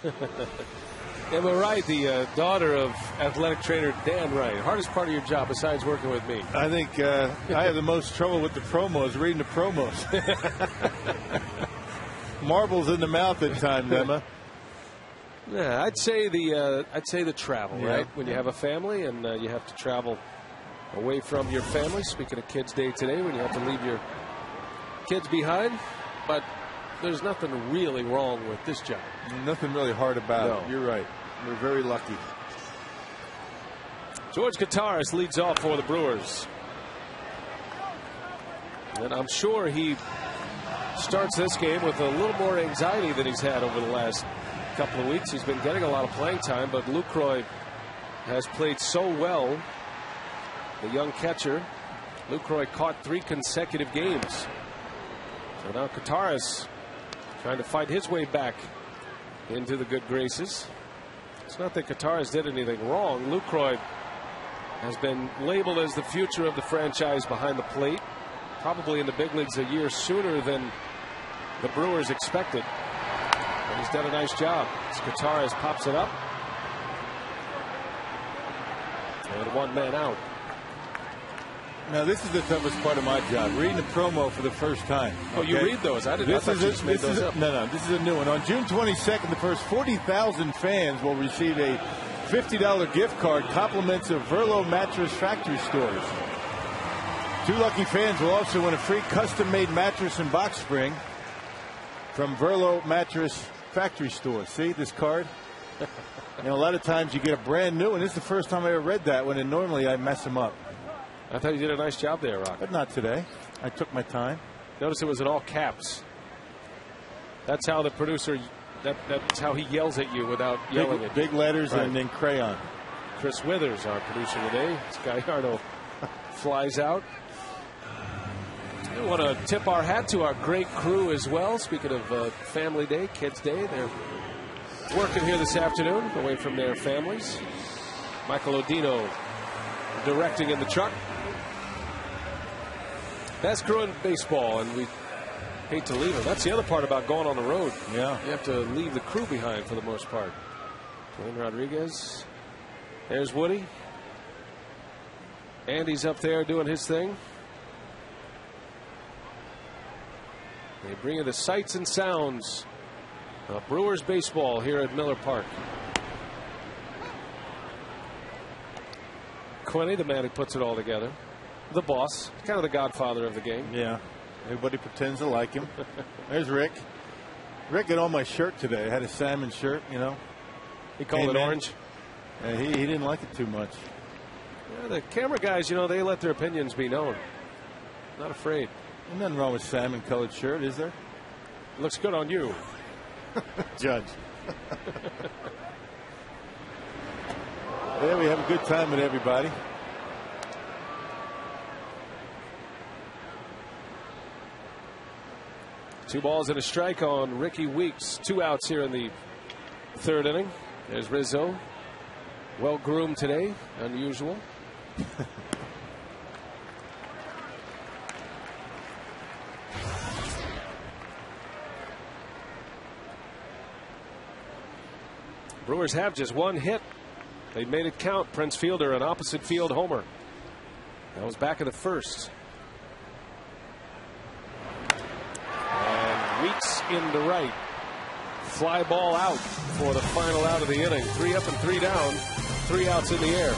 Yeah, but Wright, the daughter of athletic trainer Dan Wright. Hardest part of your job besides working with me? I think I have the most trouble with the promos, reading the promos. marbles in the mouth at times, Emma. Yeah, I'd say the travel, right? When you have a family and you have to travel away from your family. Speaking of Kids Day today, when you have to leave your kids behind, but there's nothing really wrong with this job. Nothing really hard about it. You're right. We're very lucky. George Kottaras leads off for the Brewers. And I'm sure he starts this game with a little more anxiety than he's had over the last couple of weeks. He's been getting a lot of playing time, but Lucroy has played so well. The young catcher, Lucroy, caught 3 consecutive games. So now Kottaras trying to fight his way back into the good graces. It's not that Kottaras did anything wrong. Lucroy has been labeled as the future of the franchise behind the plate. Probably in the big leagues a year sooner than the Brewers expected. And he's done a nice job. As Kottaras pops it up. And 1 man out. Now this is the toughest part of my job, reading the promo for the first time. Oh, you read those? I didn't. I thought you just made those up. No, this is a new one. On June 22nd, the first 40,000 fans will receive a $50 gift card, compliments of Verlo Mattress Factory Stores. 2 lucky fans will also win a free custom-made mattress and box spring from Verlo Mattress Factory Store. See this card? You know, a lot of times you get a brand new, and this is the first time I ever read that one, and normally I mess them up. I thought you did a nice job there, Rock. But not today. I took my time. Notice it was in all caps. That's how the producer, that's how he yells at you without yelling at you. Big letters and in crayon. Chris Withers, our producer today. Gallardo flies out. We want to tip our hat to our great crew as well. Speaking of Family Day, Kids Day, they're working here this afternoon away from their families. Michael Odino directing in the truck. Best crew in baseball, and we hate to leave them. That's the other part about going on the road. Yeah. You have to leave the crew behind for the most part. Dwayne Rodriguez. There's Woody. Andy's up there doing his thing. They bring you the sights and sounds of Brewers baseball here at Miller Park. Quinney, the man who puts it all together. The boss, kind of the godfather of the game. Yeah. Everybody pretends to like him. There's Rick. Rick got on my shirt today. I had a salmon shirt, you know. He called it orange. And he didn't like it too much. Yeah, the camera guys, you know, they let their opinions be known. Not afraid. There's nothing wrong with salmon colored shirt, is there? Looks good on you. Judge. Yeah, we have a good time with everybody. Two balls and a strike on Ricky Weeks. 2 outs here in the 3rd inning. There's Rizzo. Well groomed today. Unusual. Brewers have just 1 hit. They made it count. Prince Fielder, an opposite field homer. That was back in the 1st. And Weeks in the right. Fly ball out for the final out of the inning. 3 up and 3 down. 3 outs in the air.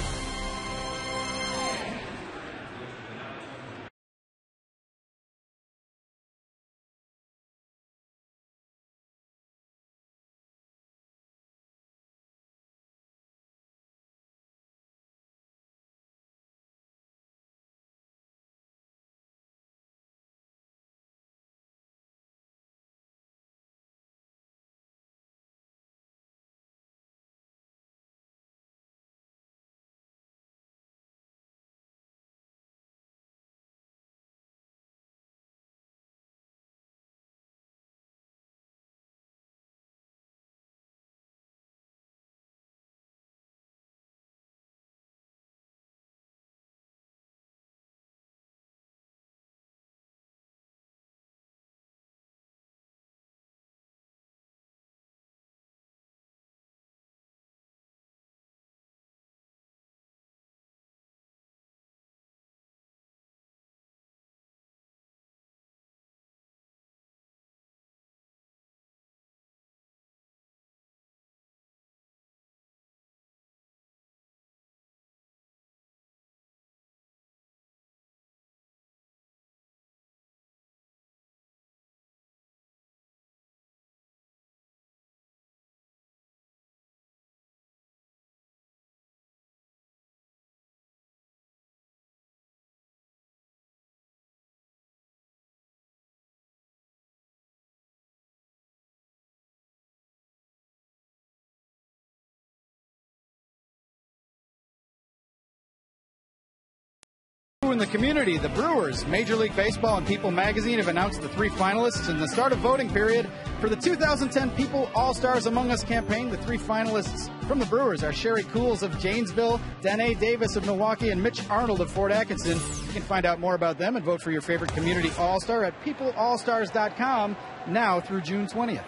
the community. The Brewers, Major League Baseball, and People Magazine have announced the 3 finalists in the start of voting period for the 2010 People All-Stars Among Us campaign. The 3 finalists from the Brewers are Sherry Cools of Janesville, Danae Davis of Milwaukee, and Mitch Arnold of Fort Atkinson. You can find out more about them and vote for your favorite community all-star at peopleallstars.com now through June 20th.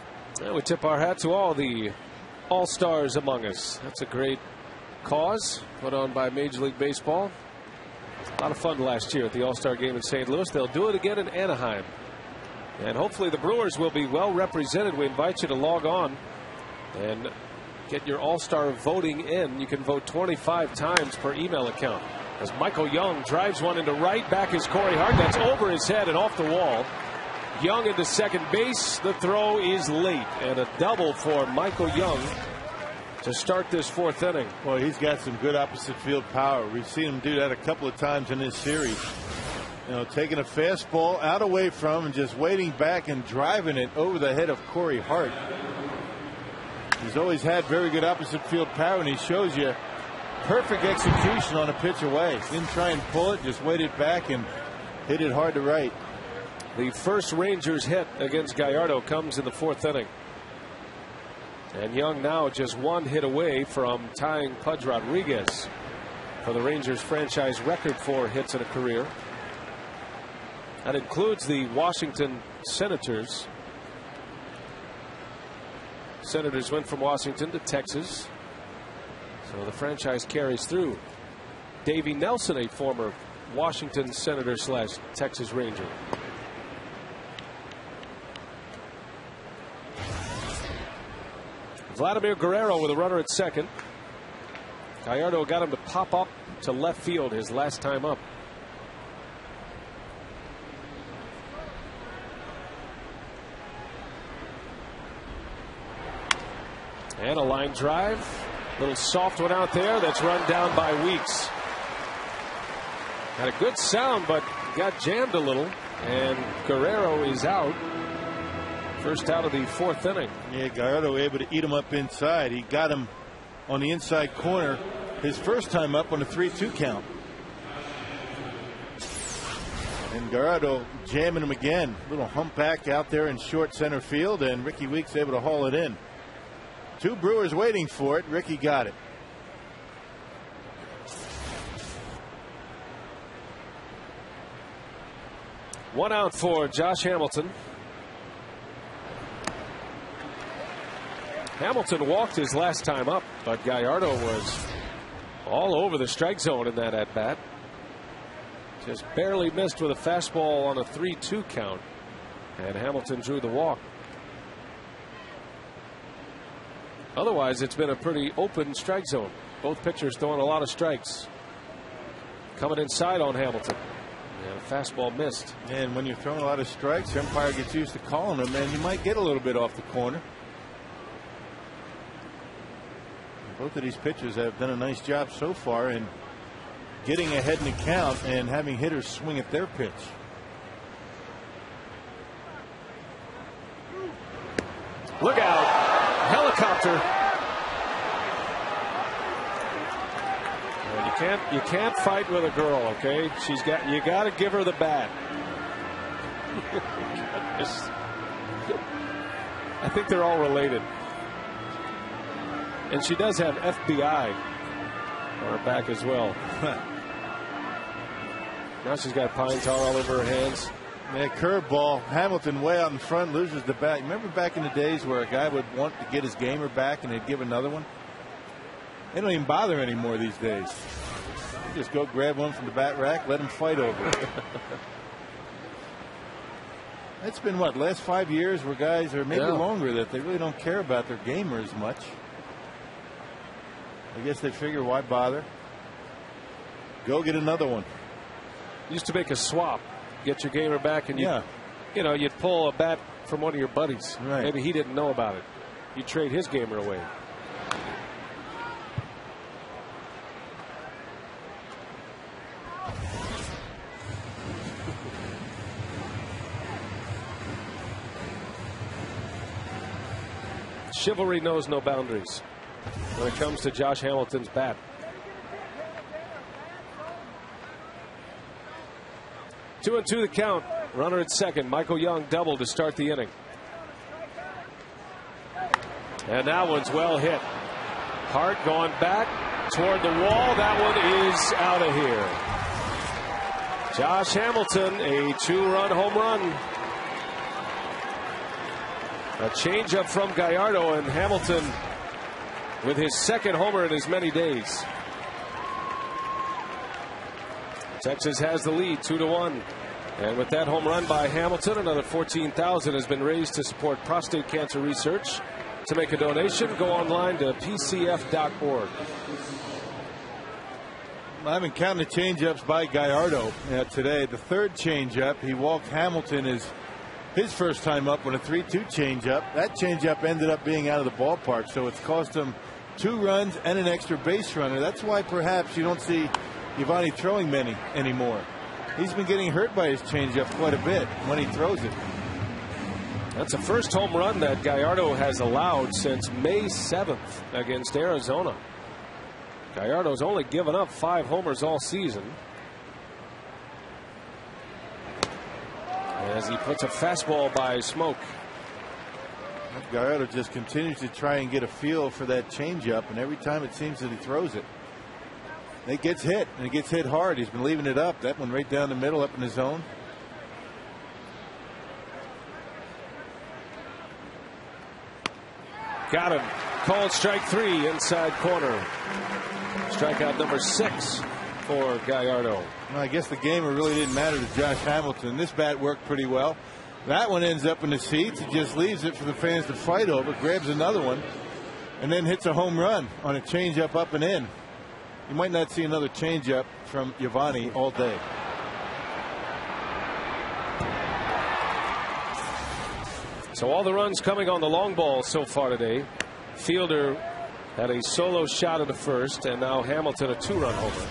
We tip our hat to all the All-Stars Among Us. That's a great cause put on by Major League Baseball. A lot of fun last year at the All-Star game in St. Louis. They'll do it again in Anaheim. And hopefully the Brewers will be well represented. We invite you to log on and get your All-Star voting in. You can vote 25 times per email account. As Michael Young drives one into right, back is Corey Hart. That's over his head and off the wall. Young into second base. The throw is late, and a double for Michael Young to start this 4th inning. Well, he's got some good opposite field power. We've seen him do that a couple of times in this series. You know, taking a fastball out away from and just waiting back and driving it over the head of Corey Hart. He's always had very good opposite field power, and he shows you perfect execution on a pitch away. Didn't try and pull it, just waited back and hit it hard to right. The first Rangers hit against Gallardo comes in the 4th inning. And Young now just 1 hit away from tying Pudge Rodriguez for the Rangers franchise record for hits in a career. That includes the Washington Senators. Senators went from Washington to Texas. So the franchise carries through. Davey Nelson, a former Washington Senator / Texas Ranger. Vladimir Guerrero with a runner at second. Gallardo got him to pop up to left field his last time up. And a line drive. Little soft one out there that's run down by Weeks. Had a good sound, but got jammed a little. And Guerrero is out. First out of the 4th inning. Yeah, Gallardo able to eat him up inside. He got him on the inside corner his first time up on a 3-2 count. And Gallardo jamming him again. Little humpback out there in short center field, and Ricky Weeks able to haul it in. 2 Brewers waiting for it. Ricky got it. One out for Josh Hamilton. Hamilton walked his last time up, but Gallardo was all over the strike zone in that at bat. Just barely missed with a fastball on a 3-2 count, and Hamilton drew the walk. Otherwise, it's been a pretty open strike zone. Both pitchers throwing a lot of strikes. Coming inside on Hamilton. And a fastball missed. And when you're throwing a lot of strikes, the umpire gets used to calling them, and you might get a little bit off the corner. Both of these pitchers have done a nice job so far in getting ahead in the count and having hitters swing at their pitch. Look out. Helicopter. Well, you can't fight with a girl, okay? You got to give her the bat. I think they're all related. And she does have FBI on her back as well. Now she's got pine tar all over her hands. Man, curveball. Hamilton way out in front, loses the bat. Remember back in the days where a guy would want to get his gamer back and they'd give another one? They don't even bother anymore these days. You just go grab one from the bat rack, let him fight over it. It's been what, last 5 years where guys, or maybe longer, that they really don't care about their gamer as much. I guess they figure, why bother? Go get another one. Used to make a swap, get your gamer back, and you'd pull a bat from one of your buddies. Right. Maybe he didn't know about it. You trade his gamer away. Chivalry knows no boundaries when it comes to Josh Hamilton's bat. 2-2 the count. Runner at second. Michael Young double to start the inning. And that one's well hit. Hart going back toward the wall. That one is out of here. Josh Hamilton, a 2-run home run. A changeup from Gallardo, and Hamilton with his second homer in as many days. Texas has the lead 2-1. And with that home run by Hamilton, another $14,000 has been raised to support prostate cancer research. To make a donation, go online to pcf.org. I haven't counted the changeups by Gallardo today. The third changeup, he walked Hamilton his first time up on a 3-2 changeup. That changeup ended up being out of the ballpark, so it's cost him 2 runs and an extra base runner. That's why perhaps you don't see Giovanni throwing many anymore. He's been getting hurt by his changeup quite a bit when he throws it. That's the first home run that Gallardo has allowed since May 7th against Arizona. Gallardo's only given up 5 homers all season. As he puts a fastball by Smoke. Gallardo just continues to try and get a feel for that changeup, and every time it seems that he throws it, it gets hit, and it gets hit hard. He's been leaving it up. That one right down the middle, up in the zone. Got him. Called strike 3, inside corner. Strikeout number 6 for Gallardo. Well, I guess the gamer really didn't matter to Josh Hamilton. This bat worked pretty well. That one ends up in the seats. He just leaves it for the fans to fight over, grabs another one, and then hits a home run on a changeup up and in. You might not see another changeup from Giovanni all day. So all the runs coming on the long ball so far today. Fielder had a solo shot at the first, and now Hamilton a 2-run homer.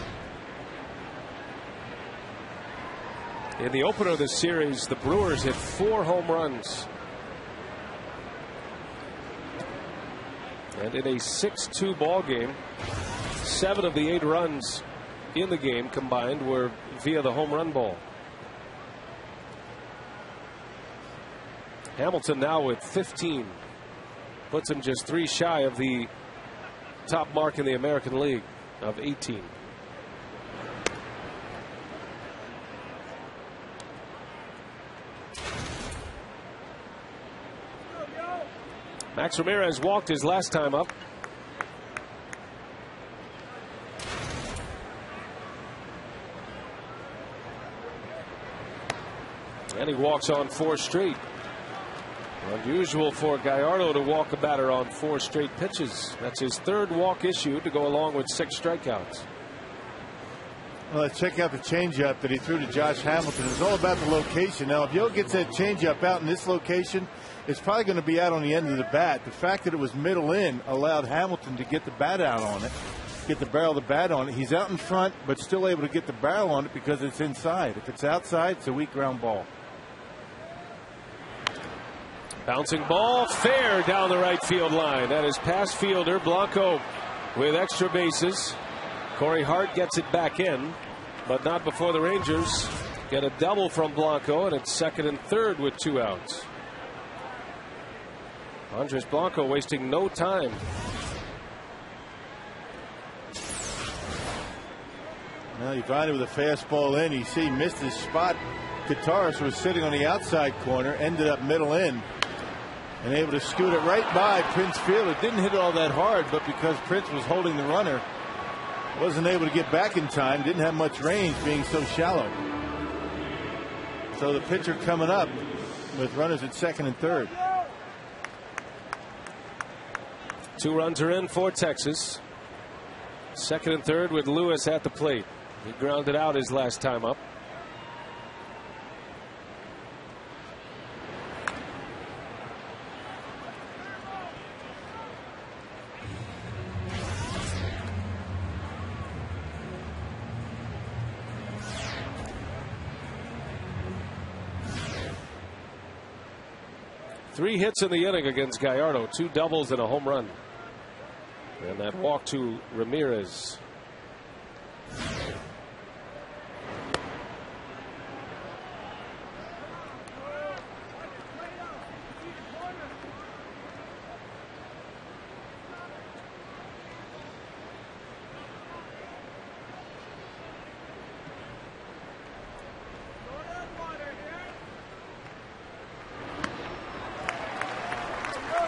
In the opener of this series, the Brewers hit 4 home runs. And in a 6-2 ball game, 7 of the 8 runs in the game combined were via the home run ball. Hamilton now with 15. Puts him just 3 shy of the top mark in the American League of 18. Max Ramirez walked his last time up. And he walks on 4 straight. Unusual for Gallardo to walk a batter on 4 straight pitches. That's his 3rd walk issued to go along with 6 strikeouts. Well, let's check out the changeup that he threw to Josh Hamilton. It's all about the location. Now, if Yo gets that changeup out in this location, it's probably going to be out on the end of the bat. The fact that it was middle in allowed Hamilton to get the bat out on it, get the barrel of the bat on it. He's out in front, but still able to get the barrel on it because it's inside. If it's outside, it's a weak ground ball. Bouncing ball fair down the right field line. That is past fielder Blanco with extra bases. Corey Hart gets it back in, but not before the Rangers get a double from Blanco, and it's 2nd and 3rd with 2 outs. Andres Blanco wasting no time. Now Giovanni with a fastball in. You see, missed his spot. Kataris was sitting on the outside corner, ended up middle in, and able to scoot it right by Prince Fielder. Didn't hit it all that hard, but because Prince was holding the runner, wasn't able to get back in time. Didn't have much range being so shallow. So the pitcher coming up with runners at 2nd and 3rd. 2 runs are in for Texas. 2nd and 3rd with Lewis at the plate. He grounded out his last time up. Three hits in the inning against Gallardo, 2 doubles and a home run. And that walk to Ramirez.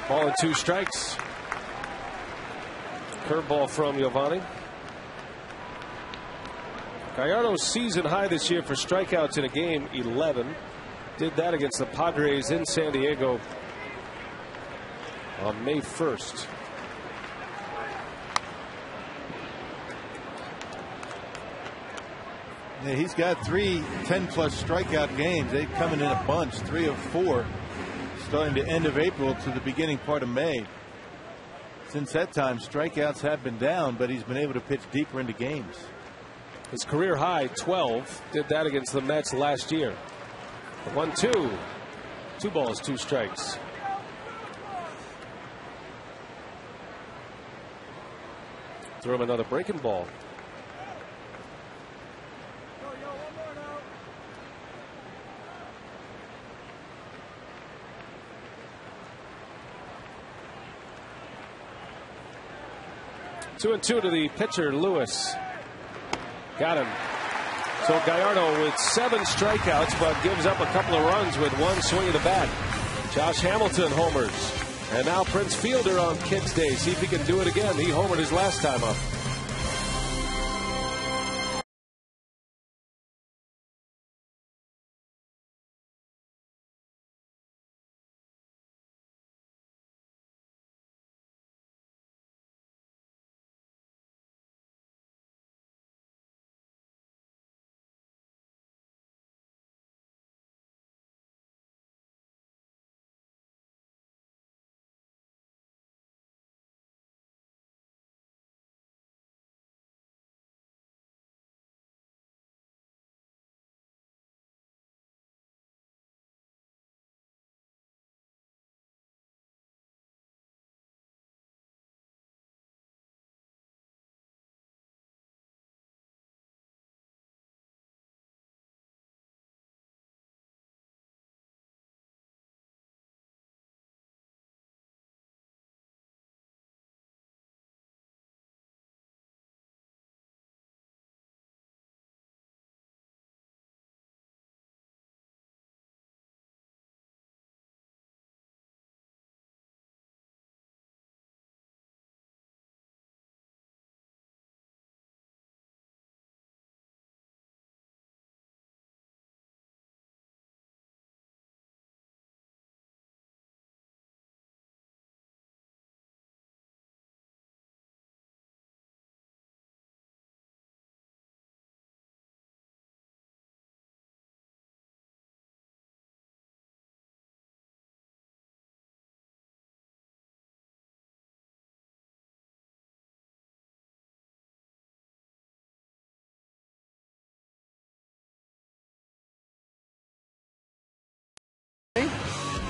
Ball and 2 strikes. Curveball from Giovanni. Gallardo's season high this year for strikeouts in a game, 11. Did that against the Padres in San Diego on May 1st. Yeah, he's got 3 10-plus strikeout games. They're coming in a bunch, 3 of 4, starting the end of April to the beginning part of May. Since that time, strikeouts have been down, but he's been able to pitch deeper into games. His career high, 12. Did that against the Mets last year. 1-2. 2 balls, 2 strikes. Throw him another breaking ball. Two and 2 to the pitcher, Lewis. Got him. So Gallardo with 7 strikeouts, but gives up a couple of runs with 1 swing of the bat. Josh Hamilton homers. And now Prince Fielder on Kids Day. See if he can do it again. He homered his last time up.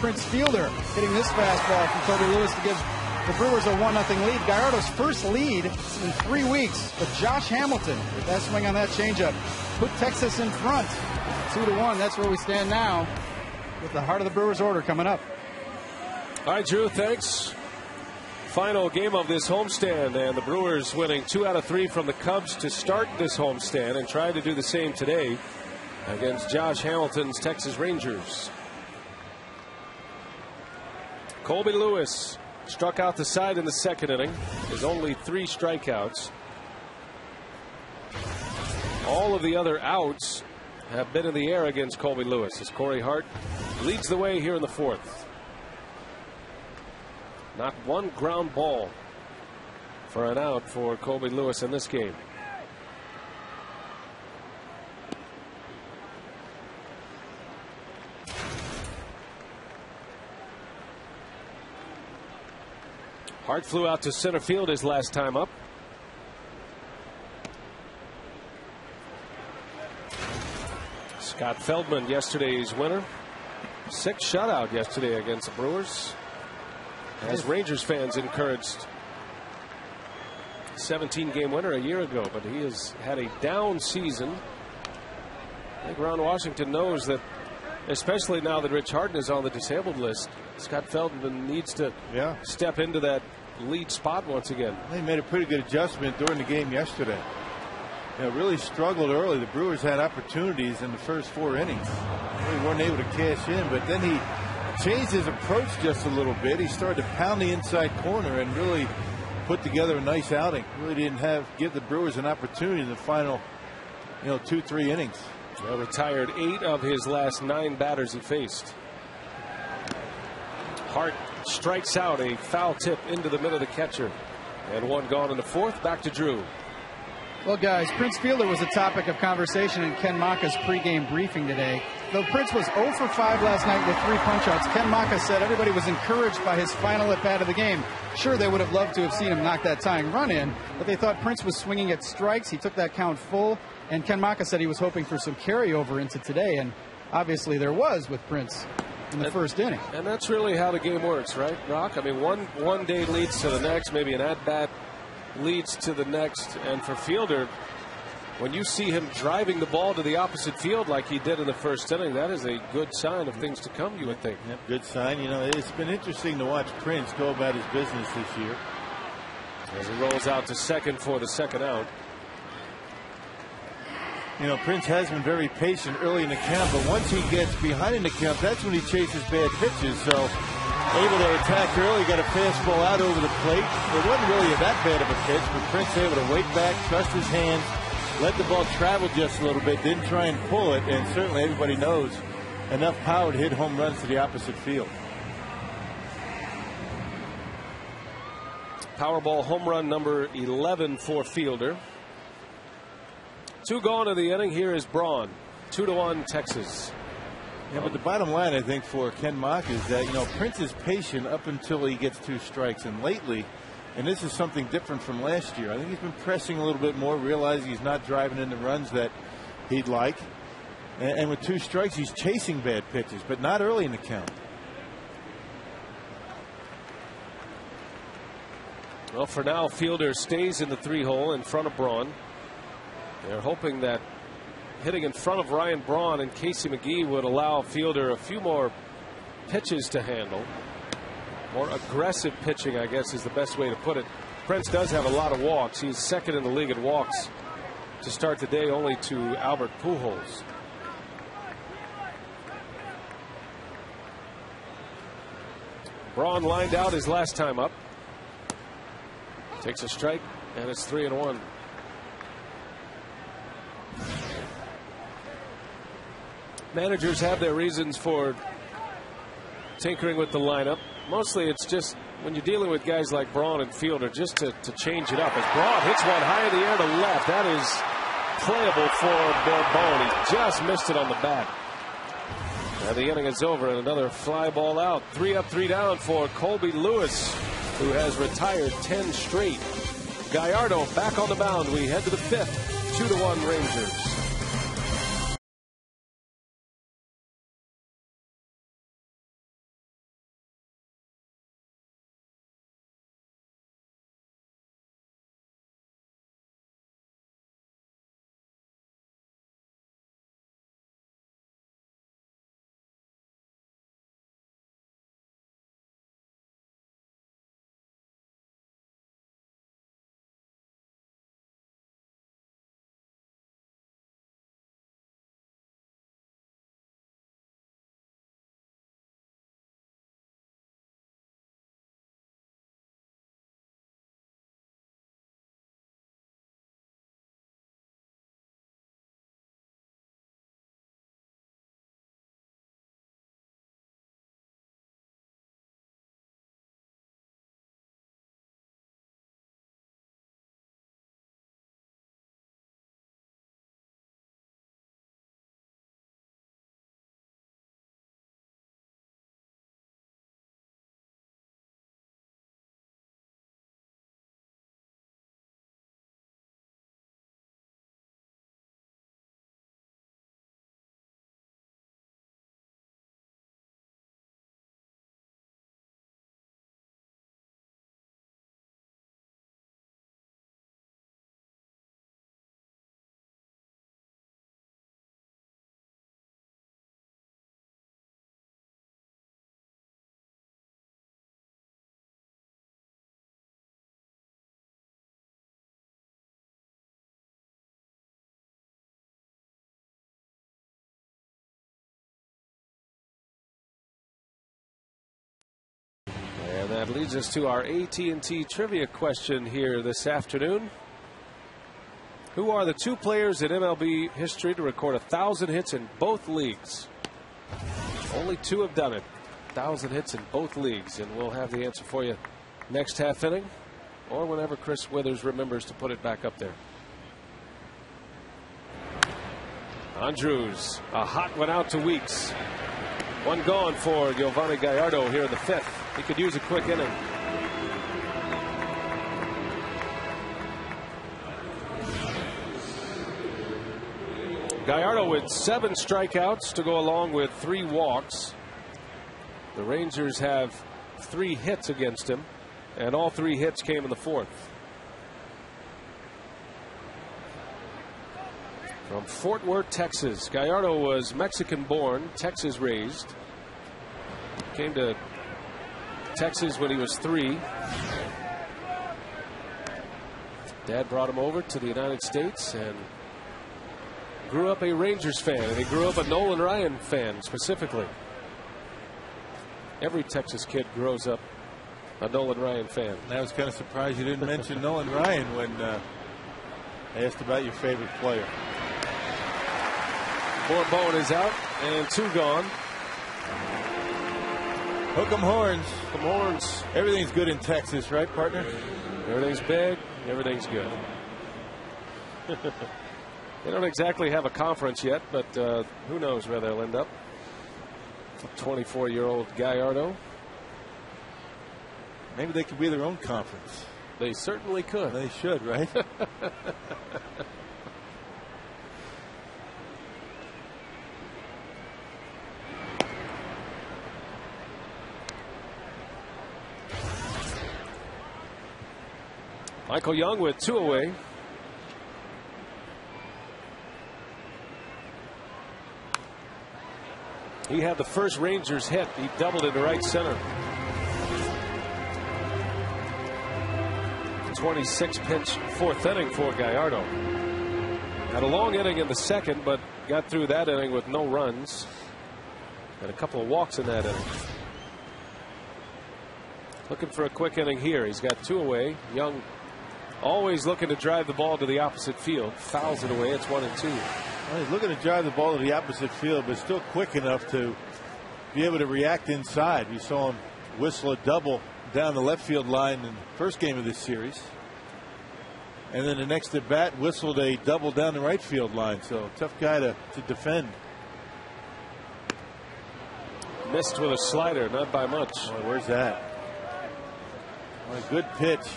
Prince Fielder hitting this fastball from Colby Lewis to give the Brewers a 1-0 lead. Gallardo's first lead in 3 weeks, but Josh Hamilton with that swing on that changeup put Texas in front 2-1. That's where we stand now with the heart of the Brewers order coming up. All right, Drew, thanks. Final game of this homestand, and the Brewers winning 2 out of 3 from the Cubs to start this homestand and trying to do the same today against Josh Hamilton's Texas Rangers. Colby Lewis struck out the side in the second inning. There's only 3 strikeouts. All of the other outs have been in the air against Colby Lewis as Corey Hart leads the way here in the 4th. Not one ground ball for an out for Colby Lewis in this game. Hart flew out to center field his last time up. Scott Feldman, yesterday's winner. 6 shutout yesterday against the Brewers. As Rangers fans encouraged. 17-game winner a year ago, but he has had a down season. I think Ron Washington knows that, especially now that Rich Harden is on the disabled list, Scott Feldman needs to step into that lead spot once again. They made a pretty good adjustment during the game yesterday. Really struggled early. The Brewers had opportunities in the first 4 innings. They weren't able to cash in, but then he changed his approach just a little bit. He started to pound the inside corner and really put together a nice outing. Really didn't give the Brewers an opportunity in the final, 2-3 innings. Retired 8 of his last 9 batters he faced. Hart strikes out a foul tip into the middle of the catcher. And 1 gone in the 4th. Back to Drew. Well, guys, Prince Fielder was a topic of conversation in Ken Maka's pregame briefing today. Though Prince was 0 for 5 last night with 3 punch-outs, Ken Maka said everybody was encouraged by his final at-bat of the game. Sure, they would have loved to have seen him knock that tying run in, but they thought Prince was swinging at strikes. He took that count full, and Ken Maka said he was hoping for some carryover into today, and obviously there was with Prince in the first inning. And that's really how the game works, right, Rock? I mean, one day leads to the next, maybe an at-bat leads to the next, and for Fielder, when you see him driving the ball to the opposite field like he did in the first inning, that is a good sign of things to come, you would think. Yep, good sign. It's been interesting to watch Prince go about his business this year. As he rolls out to second for the second out. Prince has been very patient early in the count, but once he gets behind in the count, that's when he chases bad pitches. So able to attack early, got a fastball out over the plate. It wasn't really that bad of a pitch, but Prince able to wait back, trust his hands, let the ball travel just a little bit, didn't try and pull it, and certainly everybody knows enough power to hit home runs to the opposite field. Powerball home run number 11 for Fielder. 2 gone in the inning. Here is Braun. 2-1 Texas. Yeah, but the bottom line, I think, for Ken Maka is that, Prince is patient up until he gets 2 strikes. And lately, and this is something different from last year, I think he's been pressing a little bit more, realizing he's not driving in the runs that he'd like. And with 2 strikes, he's chasing bad pitches, but not early in the count. Well, for now, Fielder stays in the 3-hole in front of Braun. They're hoping that hitting in front of Ryan Braun and Casey McGee would allow Fielder a few more pitches to handle. More aggressive pitching, I guess, is the best way to put it. Prince does have a lot of walks. He's second in the league in walks to start the day, only to Albert Pujols. Braun lined out his last time up. Takes a strike, and it's 3-1. Managers have their reasons for tinkering with the lineup. Mostly it's just when you're dealing with guys like Braun and Fielder, just to change it up. As Braun hits one high in the air to left, that is playable for Bourbon. He just missed it on the bat. And the inning is over, and another fly ball out. 3 up, 3 down for Colby Lewis, who has retired 10 straight. Gallardo back on the mound. We head to the 5th. 2-1 Rangers. That leads us to our AT&T trivia question here this afternoon. Who are the 2 players in MLB history to record 1,000 hits in both leagues? Only 2 have done it. 1,000 hits in both leagues, and we'll have the answer for you next half inning or whenever Chris Withers remembers to put it back up there. Andrews, a hot one out to Weeks. One gone for Giovanni Gallardo here in the 5th. He could use a quick inning. Gallardo with 7 strikeouts to go along with 3 walks. The Rangers have 3 hits against him, and all 3 hits came in the 4th. From Fort Worth, Texas. Gallardo was Mexican born, Texas raised. Came to Texas when he was 3. Dad brought him over to the United States and grew up a Rangers fan, and he grew up a Nolan Ryan fan specifically. Every Texas kid grows up a Nolan Ryan fan. I was kind of surprised you didn't mention Nolan Ryan when I asked about your favorite player. Bowen is out and 2 gone. Hook 'em horns. Hook 'em horns. Everything's good in Texas, right, partner? Everything's big. Everything's good. They don't exactly have a conference yet, but who knows where they'll end up. 24-year-old Gallardo. Maybe they could be their own conference. They certainly could. They should, right? Michael Young with 2 away. He had the first Rangers hit. He doubled into right center. 26 pitch 4th inning for Gallardo. Had a long inning in the 2nd, but got through that inning with no runs. Had a couple of walks in that inning. Looking for a quick inning here. He's got 2 away. Young always looking to drive the ball to the opposite field. Fouls it away. It's 1-2. Well, he's looking to drive the ball to the opposite field, but still quick enough to be able to react inside. We saw him whistle a double down the left field line in the first game of this series. And then the next at bat whistled a double down the right field line. So tough guy to defend. Missed with a slider, not by much. Boy, where's that? Well, a good pitch.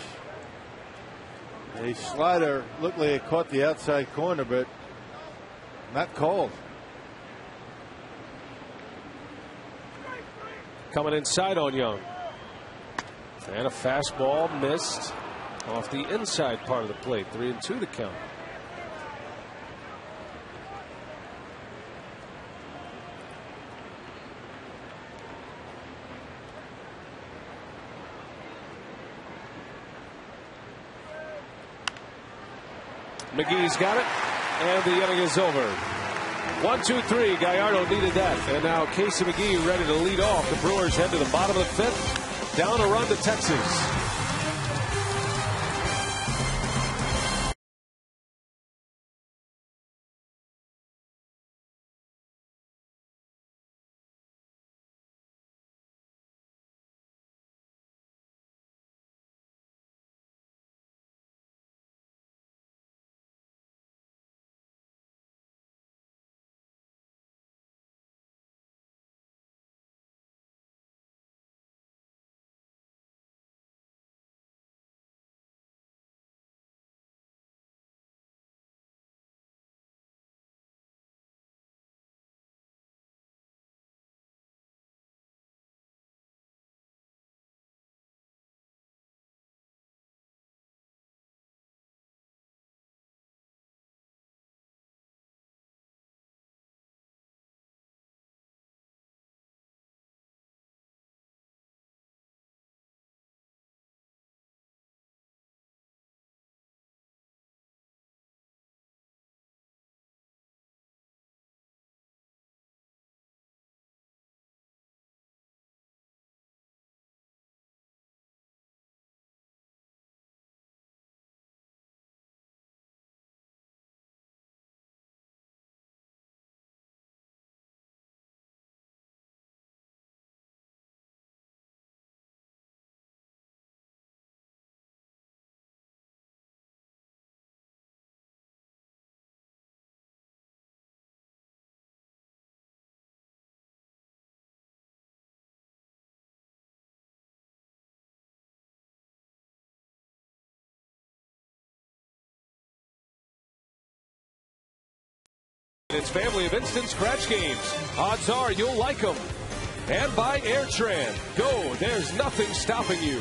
A slider looked like it caught the outside corner, but not called. Coming inside on Young. And a fastball missed off the inside part of the plate. 3-2 to count. McGee's got it, and the inning is over. 1-2-3. Gallardo needed that, and now Casey McGee ready to lead off. The Brewers head to the bottom of the 5th, down a run to Texas. It's family of instant scratch games. Odds are you'll like them. And by Airtran. Go, there's nothing stopping you.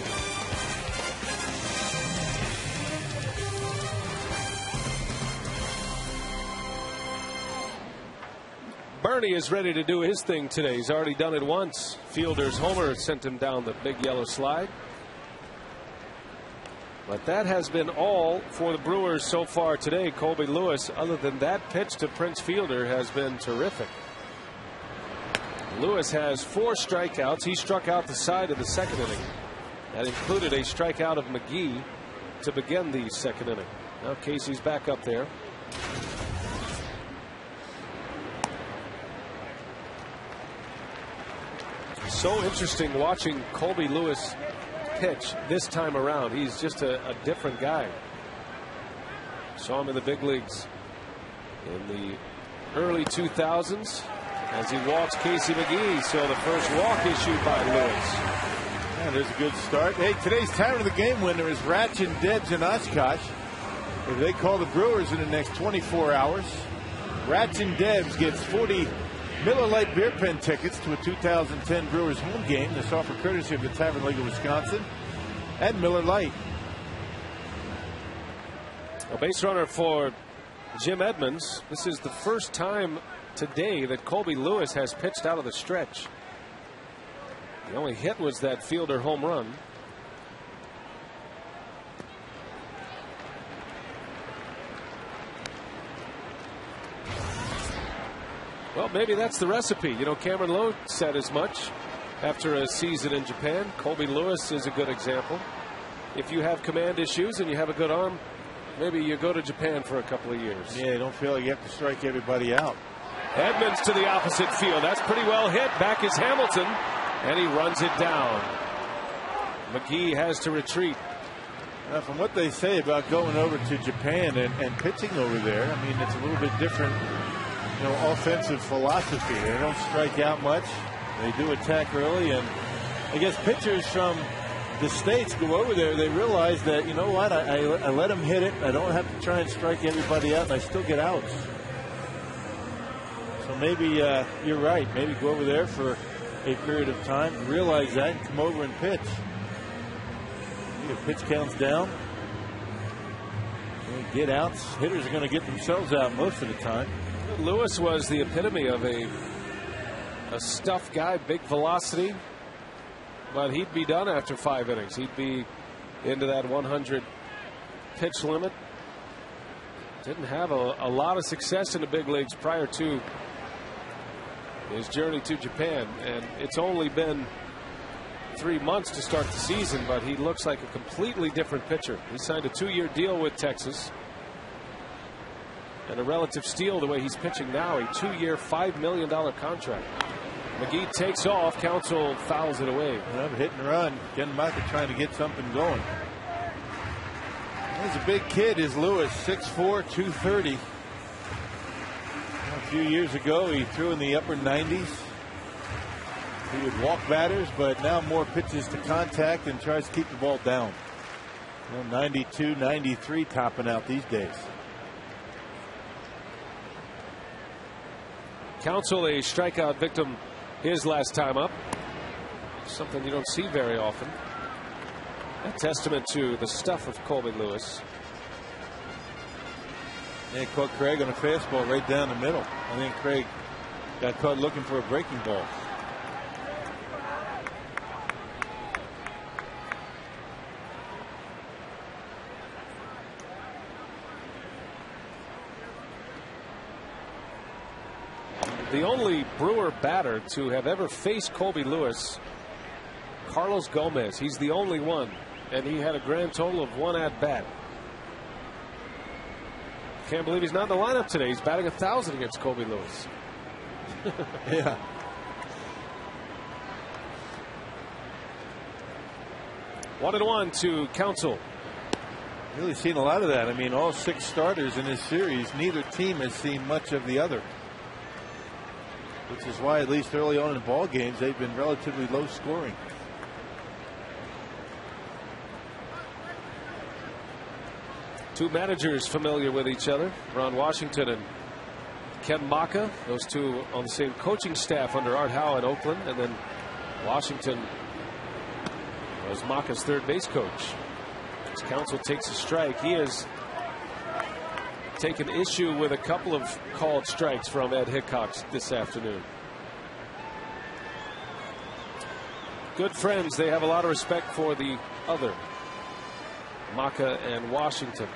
Bernie is ready to do his thing today. He's already done it once. Fielder's homer sent him down the big yellow slide. But that has been all for the Brewers so far today. Colby Lewis, other than that pitch to Prince Fielder, has been terrific. Lewis has 4 strikeouts. He struck out the side of the second inning. That included a strikeout of McGee to begin the second inning. Now Casey's back up there. So interesting watching Colby Lewis pitch this time around. He's just a different guy. Saw him in the big leagues in the early 2000s as he walks Casey McGee. So the first walk issued by Lewis. Yeah, there's a good start. Hey, today's time of the game winner is Ratch and Debs in Oshkosh. If they call the Brewers in the next 24 hours, Ratch and Debs gets 40 Miller Lite beer pen tickets to a 2010 Brewers home game. This offer courtesy of the Tavern League of Wisconsin and Miller Lite. A base runner for Jim Edmonds. This is the first time today that Colby Lewis has pitched out of the stretch. The only hit was that Fielder home run. Well, maybe that's the recipe. You know, Cameron Lowe said as much after a season in Japan. Colby Lewis is a good example. If you have command issues and you have a good arm, maybe you go to Japan for a couple of years. Yeah, you don't feel like you have to strike everybody out. Edmonds to the opposite field. That's pretty well hit. Back is Hamilton, and he runs it down. McGee has to retreat. Now, from what they say about going over to Japan and pitching over there, I mean, it's a little bit different, you know, offensive philosophy. They don't strike out much. They do attack early, and I guess pitchers from the States go over there. They realize that, you know what, I let them hit it. I don't have to try and strike everybody out, and I still get outs. So maybe you're right. Maybe go over there for a period of time, realize that, and come over and pitch. Your pitch counts down. Get outs. Hitters are going to get themselves out most of the time. Lewis was the epitome of a stuff guy, big velocity, but he'd be done after 5 innings. He'd be into that 100 pitch limit. Didn't have a lot of success in the big leagues prior to his journey to Japan, and it's only been 3 months to start the season, but he looks like a completely different pitcher. He signed a 2-year deal with Texas. And a relative steal the way he's pitching now, a 2-year, $5 million contract. McGee takes off. Counsell fouls it away. Hit and run. Genmacher trying to get something going. He's a big kid, is Lewis, 6'4", 230. A few years ago, he threw in the upper 90s. He would walk batters, but now more pitches to contact and tries to keep the ball down. 92, 93 topping out these days. Counsell, a strikeout victim his last time up. Something you don't see very often. A testament to the stuff of Colby Lewis. They caught Craig on a fastball right down the middle. I think Craig got caught looking for a breaking ball. The only Brewer batter to have ever faced Colby Lewis, Carlos Gomez. He's the only one, and he had a grand total of 1 at bat. Can't believe he's not in the lineup today. He's batting 1,000 against Colby Lewis. Yeah. 1-1 to Counsell. Really seen a lot of that. I mean, all 6 starters in this series, neither team has seen much of the other. Which is why, at least early on in ball games, they've been relatively low scoring. Two managers familiar with each other, Ron Washington and Ken Maka. Those two on the same coaching staff under Art Howe in Oakland. And then Washington was Maka's third base coach. As Counsell takes a strike, he has taken issue with a couple of called strikes from Ed Hickox this afternoon. Good friends. They have a lot of respect for the other, Maka and Washington.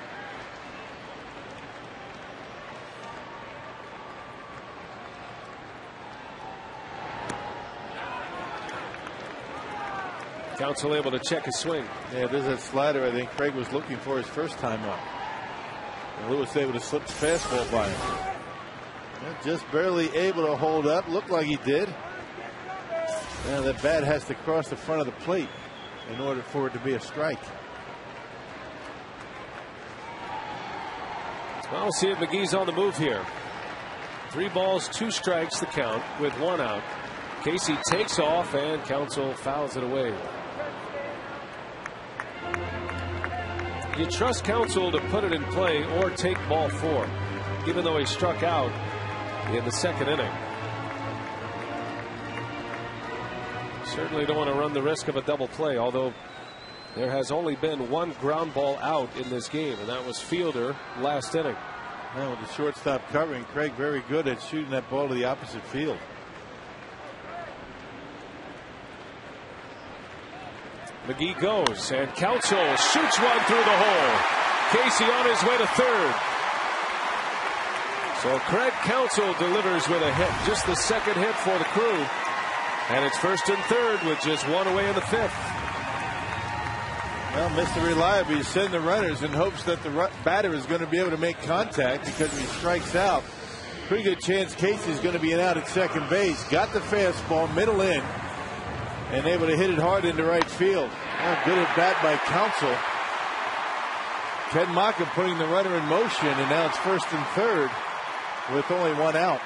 Counsell able to check his swing. Yeah, there's that slider I think Craig was looking for his first time up. And Lewis able to slip the fastball by him. Just barely able to hold up. Looked like he did. Now that bat has to cross the front of the plate in order for it to be a strike. Well, we'll see if McGee's on the move here. 3 balls, 2 strikes the count with 1 out. Casey takes off and Counsell fouls it away. You trust Counsell to put it in play or take ball 4, even though he struck out in the 2nd inning. Certainly don't want to run the risk of a double play, although there has only been 1 ground ball out in this game, and that was Fielder last inning. Now with the shortstop covering, Craig very good at shooting that ball to the opposite field. McGee goes, and Counsell shoots one through the hole. Casey on his way to third. So Craig Counsell delivers with a hit, just the 2nd hit for the Crew. And it's 1st and 3rd with just 1 away in the 5th. Well, Mr. Reliable, you send the runners in hopes that the batter is going to be able to make contact, because if he strikes out, pretty good chance Casey's going to be an out at second base. Got the fastball, middle in, and able to hit it hard into right field. Well, good at bat by Counsell. Ken Maka putting the runner in motion, and now it's 1st and 3rd with only 1 out.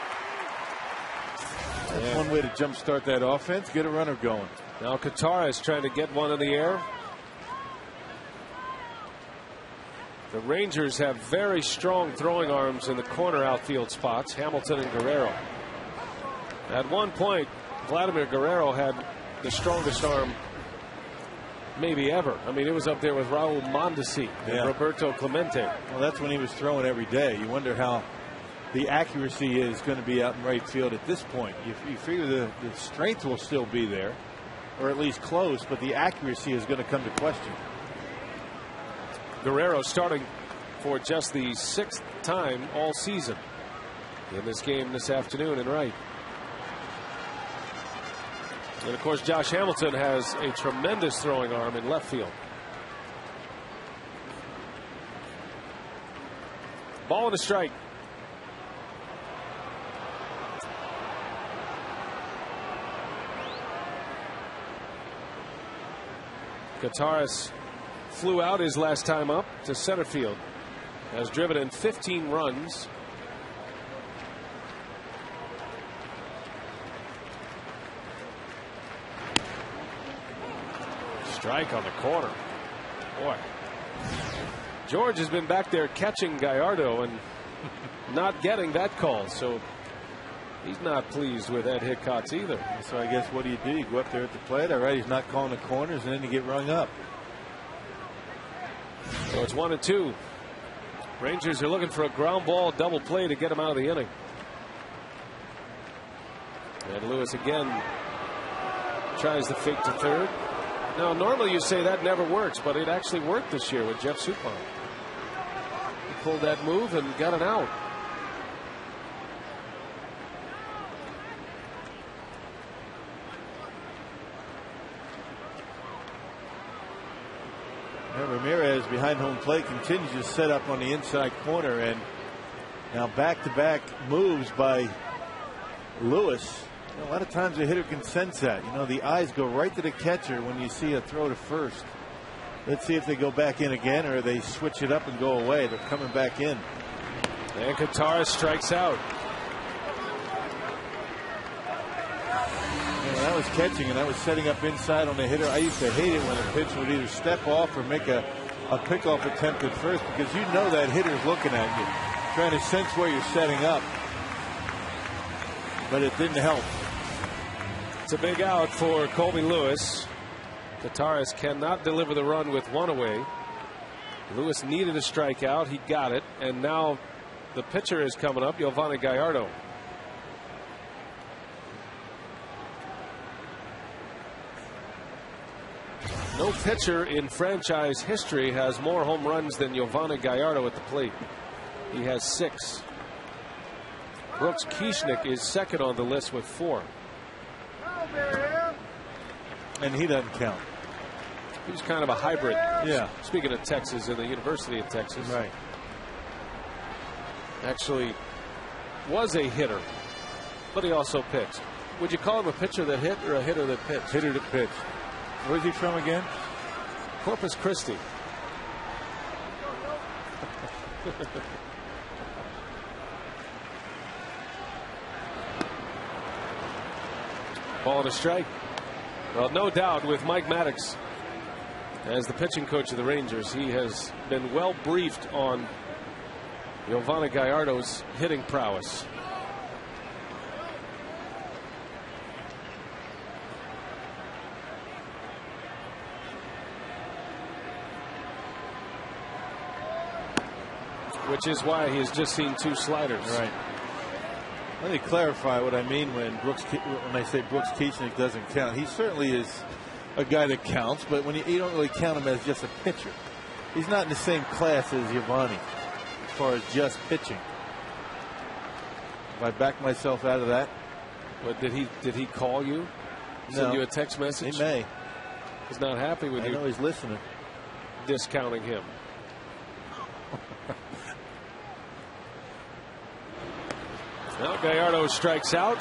That's one way to jumpstart that offense, get a runner going. Now Katara is trying to get one in the air. The Rangers have very strong throwing arms in the corner outfield spots, Hamilton and Guerrero. At one point, Vladimir Guerrero had the strongest arm maybe ever. I mean, it was up there with Raul Mondesi and Roberto Clemente. Well, that's when he was throwing every day. You wonder how the accuracy is going to be out in right field at this point. You figure the strength will still be there, or at least close, but the accuracy is going to come to question. Guerrero starting for just the 6th time all season in this game this afternoon in right. And of course, Josh Hamilton has a tremendous throwing arm in left field. Ball and a strike. Gataris flew out his last time up to center field. Has driven in 15 runs. Strike on the corner. Boy. George has been back there catching Gallardo and not getting that call. So he's not pleased with Ed Hickox either. So I guess what do? You go up there at the plate. All right, he's not calling the corners, and then you get rung up. So it's 1-2. Rangers are looking for a ground ball double play to get him out of the inning. And Lewis again tries the fake to third. Now normally you say that never works, but it actually worked this year with Jeff Suppan. He pulled that move and got an out. Ramirez behind home plate continues to set up on the inside corner, and now back-to-back moves by Lewis. You know, a lot of times a hitter can sense that. You know, the eyes go right to the catcher when you see a throw to first. Let's see if they go back in again, or they switch it up and go away. They're coming back in. And Katara strikes out. That was catching, and that was setting up inside on the hitter. I used to hate it when a pitcher would either step off or make a pickoff attempt at first, because you know that hitter's looking at you, trying to sense where you're setting up. but it didn't help. It's a big out for Colby Lewis. Kataris cannot deliver the run with one away. Lewis needed a strikeout. He got it. And now the pitcher is coming up, Yovani Gallardo. No pitcher in franchise history has more home runs than Yovani Gallardo at the plate. He has 6. Brooks Kieschnick is second on the list with 4. And he doesn't count. He's kind of a hybrid. Yeah. Speaking of Texas, in the University of Texas. Right. Actually was a hitter, but he also pitched. Would you call him a pitcher that hit or a hitter that pitched? Hitter that pitched. Where's he from again? Corpus Christi. Ball and a strike. Well, no doubt with Mike Maddox as the pitching coach of the Rangers, he has been well briefed on Yovani Gallardo's hitting prowess. Which is why he has just seen 2 sliders. Right. Let me clarify what I mean when I say Brooks Kieschnick doesn't count. He certainly is a guy that counts, but when you don't really count him as just a pitcher. He's not in the same class as Yovani as far as just pitching. If I back myself out of that. But did he call you? No. Send you a text message? He may. He's not happy with you. I know he's listening. Discounting him. Now Gallardo strikes out,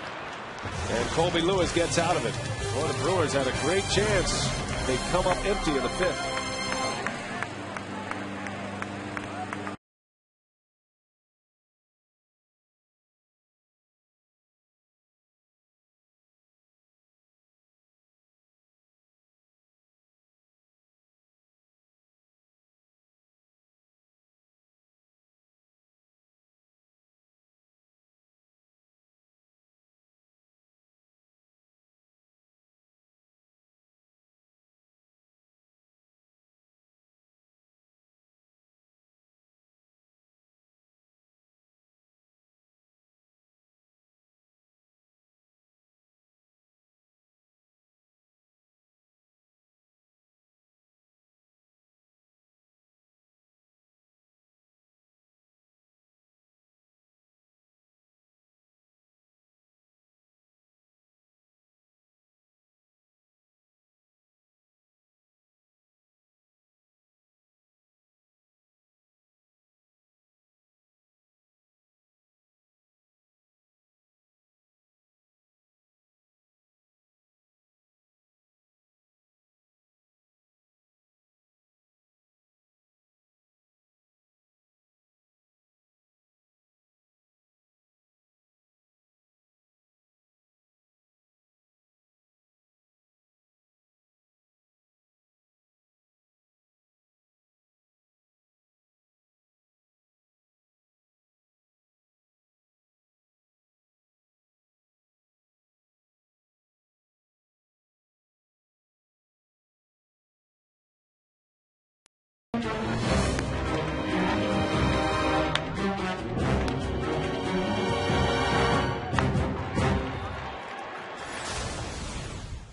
and Colby Lewis gets out of it. Well, the Brewers had a great chance. They come up empty in the 5th.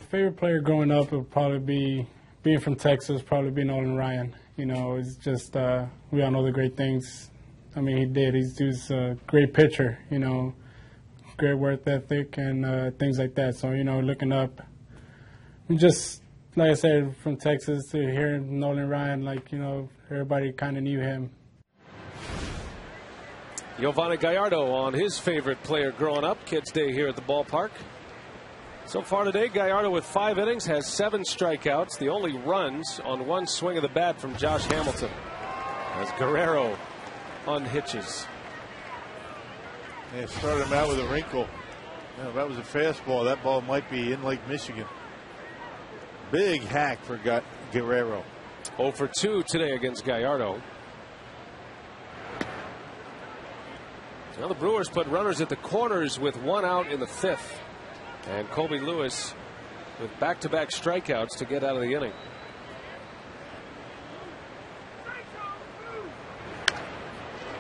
Favorite player growing up would probably be, being from Texas, probably be Nolan Ryan. You know, it's just, we all know the great things. I mean, he did. He's a great pitcher, you know, great work ethic and things like that. So, you know, looking up, just, like I said, from Texas to hearing Nolan Ryan, like, you know, everybody kind of knew him. Yovani Gallardo on his favorite player growing up. Kids Day here at the ballpark. So far today, Gallardo with 5 innings has 7 strikeouts. The only runs on 1 swing of the bat from Josh Hamilton as Guerrero unhitches. They started him out with a wrinkle. You know, that was a fastball. That ball might be in Lake Michigan. Big hack for Guerrero. 0 for 2 today against Gallardo. Now the Brewers put runners at the corners with 1 out in the 5th. And Colby Lewis with back-to-back strikeouts to get out of the inning.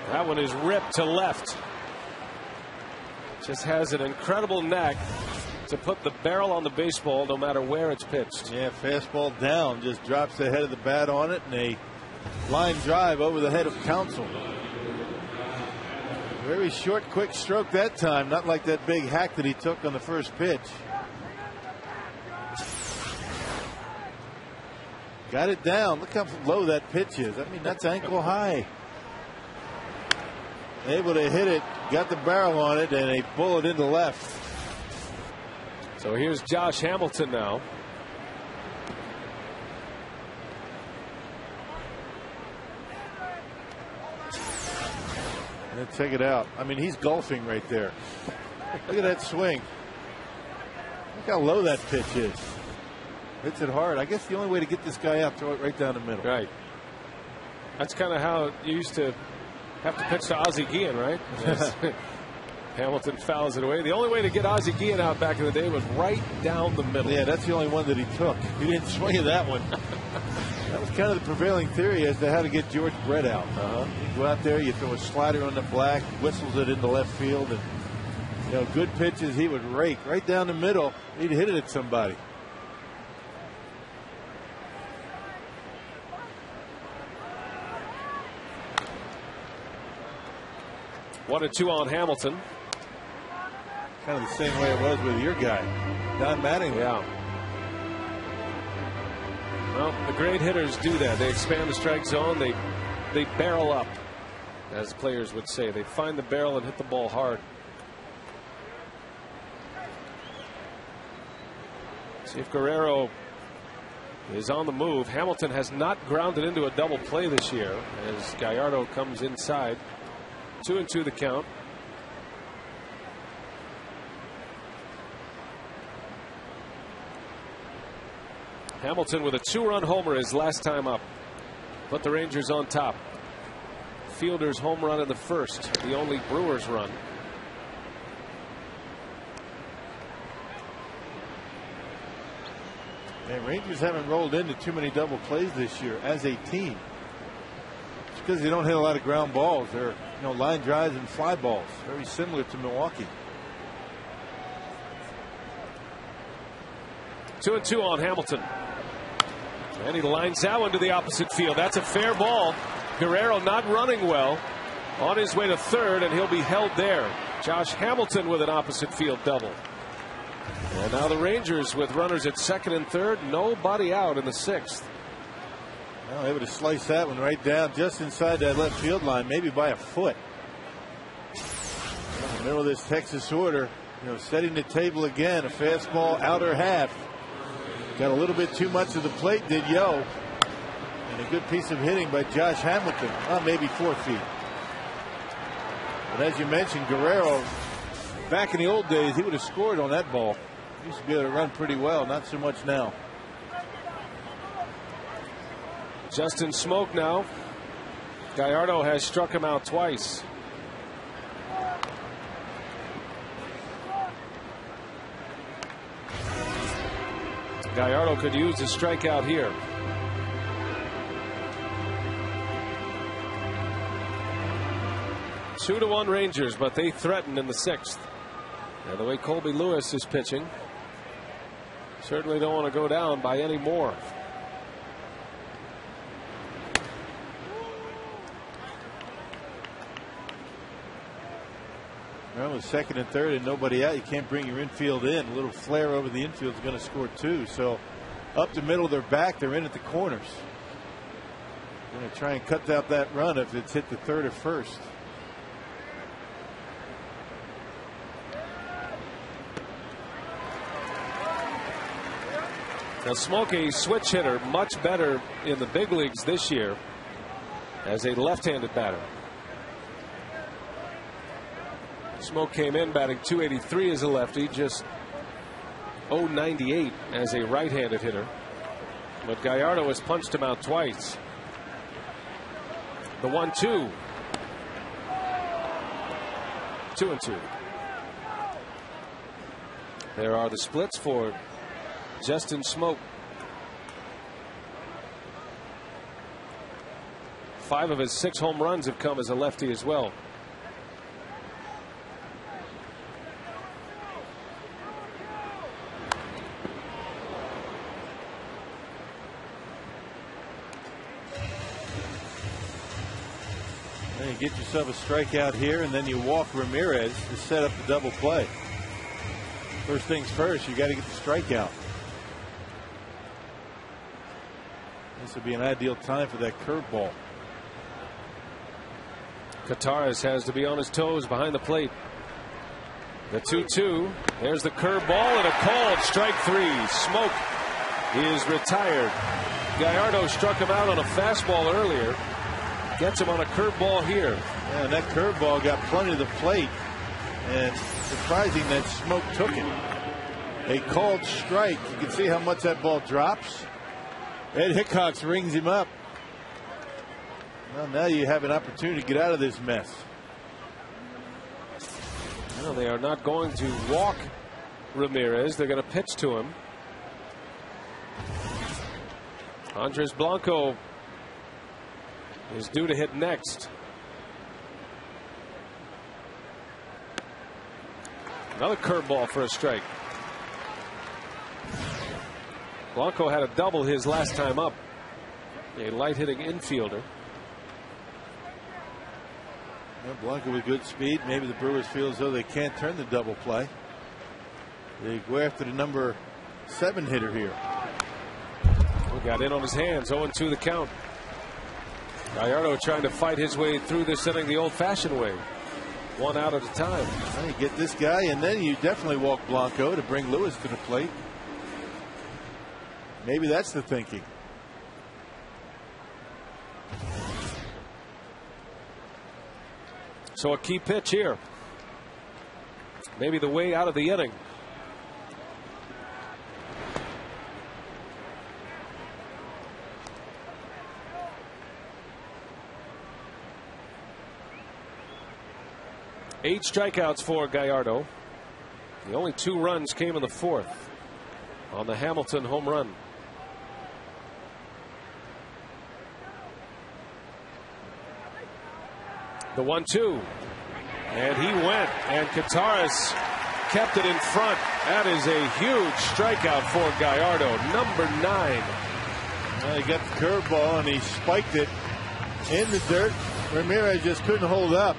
That one is ripped to left. Just has an incredible knack to put the barrel on the baseball no matter where it's pitched. Yeah, fastball down, just drops the head of the bat on it, and a line drive over the head of Counsell. Very short, quick stroke that time, not like that big hack that he took on the first pitch. Got it down. Look how low that pitch is. I mean, that's ankle high. Able to hit it, got the barrel on it, and a bullet into left. So here's Josh Hamilton now. And check it out. I mean, he's golfing right there. Look at that swing. Look how low that pitch is. Hits it hard. I guess the only way to get this guy out, throw it right down the middle. Right. That's kind of how you used to have to pitch to Ozzie Guillen, right? Hamilton fouls it away. The only way to get Ozzie Guillen out back in the day was right down the middle. Yeah, that's the only one that he took. He didn't swing at that one. That was kind of the prevailing theory as to how to get George Brett out. You go out there, you throw a slider on the black, whistles it into left field, and you know, good pitches he would rake right down the middle. He'd hit it at somebody. One and two on Hamilton. Kind of the same way it was with your guy, Don Mattingly. Yeah. Well, the great hitters do that. They expand the strike zone. They barrel up, as players would say. They find the barrel and hit the ball hard. See if Guerrero is on the move. Hamilton has not grounded into a double play this year as Gallardo comes inside. 2-2 the count. Hamilton with a 2-run homer his last time up. Put the Rangers on top. Fielder's home run in the first, the only Brewers run. And Rangers haven't rolled into too many double plays this year as a team. It's because they don't hit a lot of ground balls. They're line drives and fly balls, very similar to Milwaukee. 2-2 on Hamilton. And he lines that one to the opposite field. That's a fair ball. Guerrero not running well. On his way to third, and he'll be held there. Josh Hamilton with an opposite field double. And now the Rangers with runners at second and third. Nobody out in the sixth. Well, able to slice that one right down just inside that left field line, maybe by a foot. In the middle of this Texas order, setting the table again. A fastball outer half. Got a little bit too much of the plate, did Yo. And a good piece of hitting by Josh Hamilton. Maybe 4 feet. But as you mentioned, Guerrero, back in the old days, he would have scored on that ball. He used to be able to run pretty well, not so much now. Justin Smoke now. Gallardo has struck him out twice. Gallardo could use a strikeout here. Two to 1 Rangers, but they threaten in the sixth. And the way Colby Lewis is pitching, certainly don't want to go down by any more. Well, with second and third and nobody out, you can't bring your infield in. A little flare over the infield is going to score 2. So up the middle of their back, they're in at the corners. Going to try and cut out that run if it's hit the third or first. Now Smokey, switch hitter, much better in the big leagues this year as a left-handed batter. Smoke came in batting .283 as a lefty, just .098 as a right-handed hitter. But Gallardo has punched him out twice. The 1-2. 2-2. There are the splits for Justin Smoke. 5 of his 6 home runs have come as a lefty as well. And you get yourself a strikeout here, and then you walk Ramirez to set up the double play. First things first, you got to get the strikeout. This would be an ideal time for that curveball. Kataris has to be on his toes behind the plate. The 2-2. There's the curveball and a called strike 3. Smoke is retired. Gallardo struck him out on a fastball earlier. Gets him on a curveball here. Yeah, and that curveball got plenty of the plate. And surprising that Smoke took it. A called strike. You can see how much that ball drops. Ed Hickox rings him up. Well, now you have an opportunity to get out of this mess. Well, they are not going to walk Ramirez. They're going to pitch to him. Andres Blanco is due to hit next. Another curveball for a strike. Blanco had a double his last time up. A light hitting infielder. Well, Blanco with good speed. Maybe the Brewers feel as though they can't turn the double play. They go after the number 7 hitter here. He got in on his hands. 0-2 the count. Gallardo trying to fight his way through this inning the old-fashioned way. 1 out at a time. Well, you get this guy, and then you definitely walk Blanco to bring Lewis to the plate. Maybe that's the thinking. So a key pitch here. Maybe the way out of the inning. Eight strikeouts for Gallardo. The only 2 runs came in the 4th on the Hamilton home run. The 1-2. And he went, and Kataris kept it in front. That is a huge strikeout for Gallardo, number 9. Well, he got the curveball and he spiked it in the dirt. Ramirez just couldn't hold up.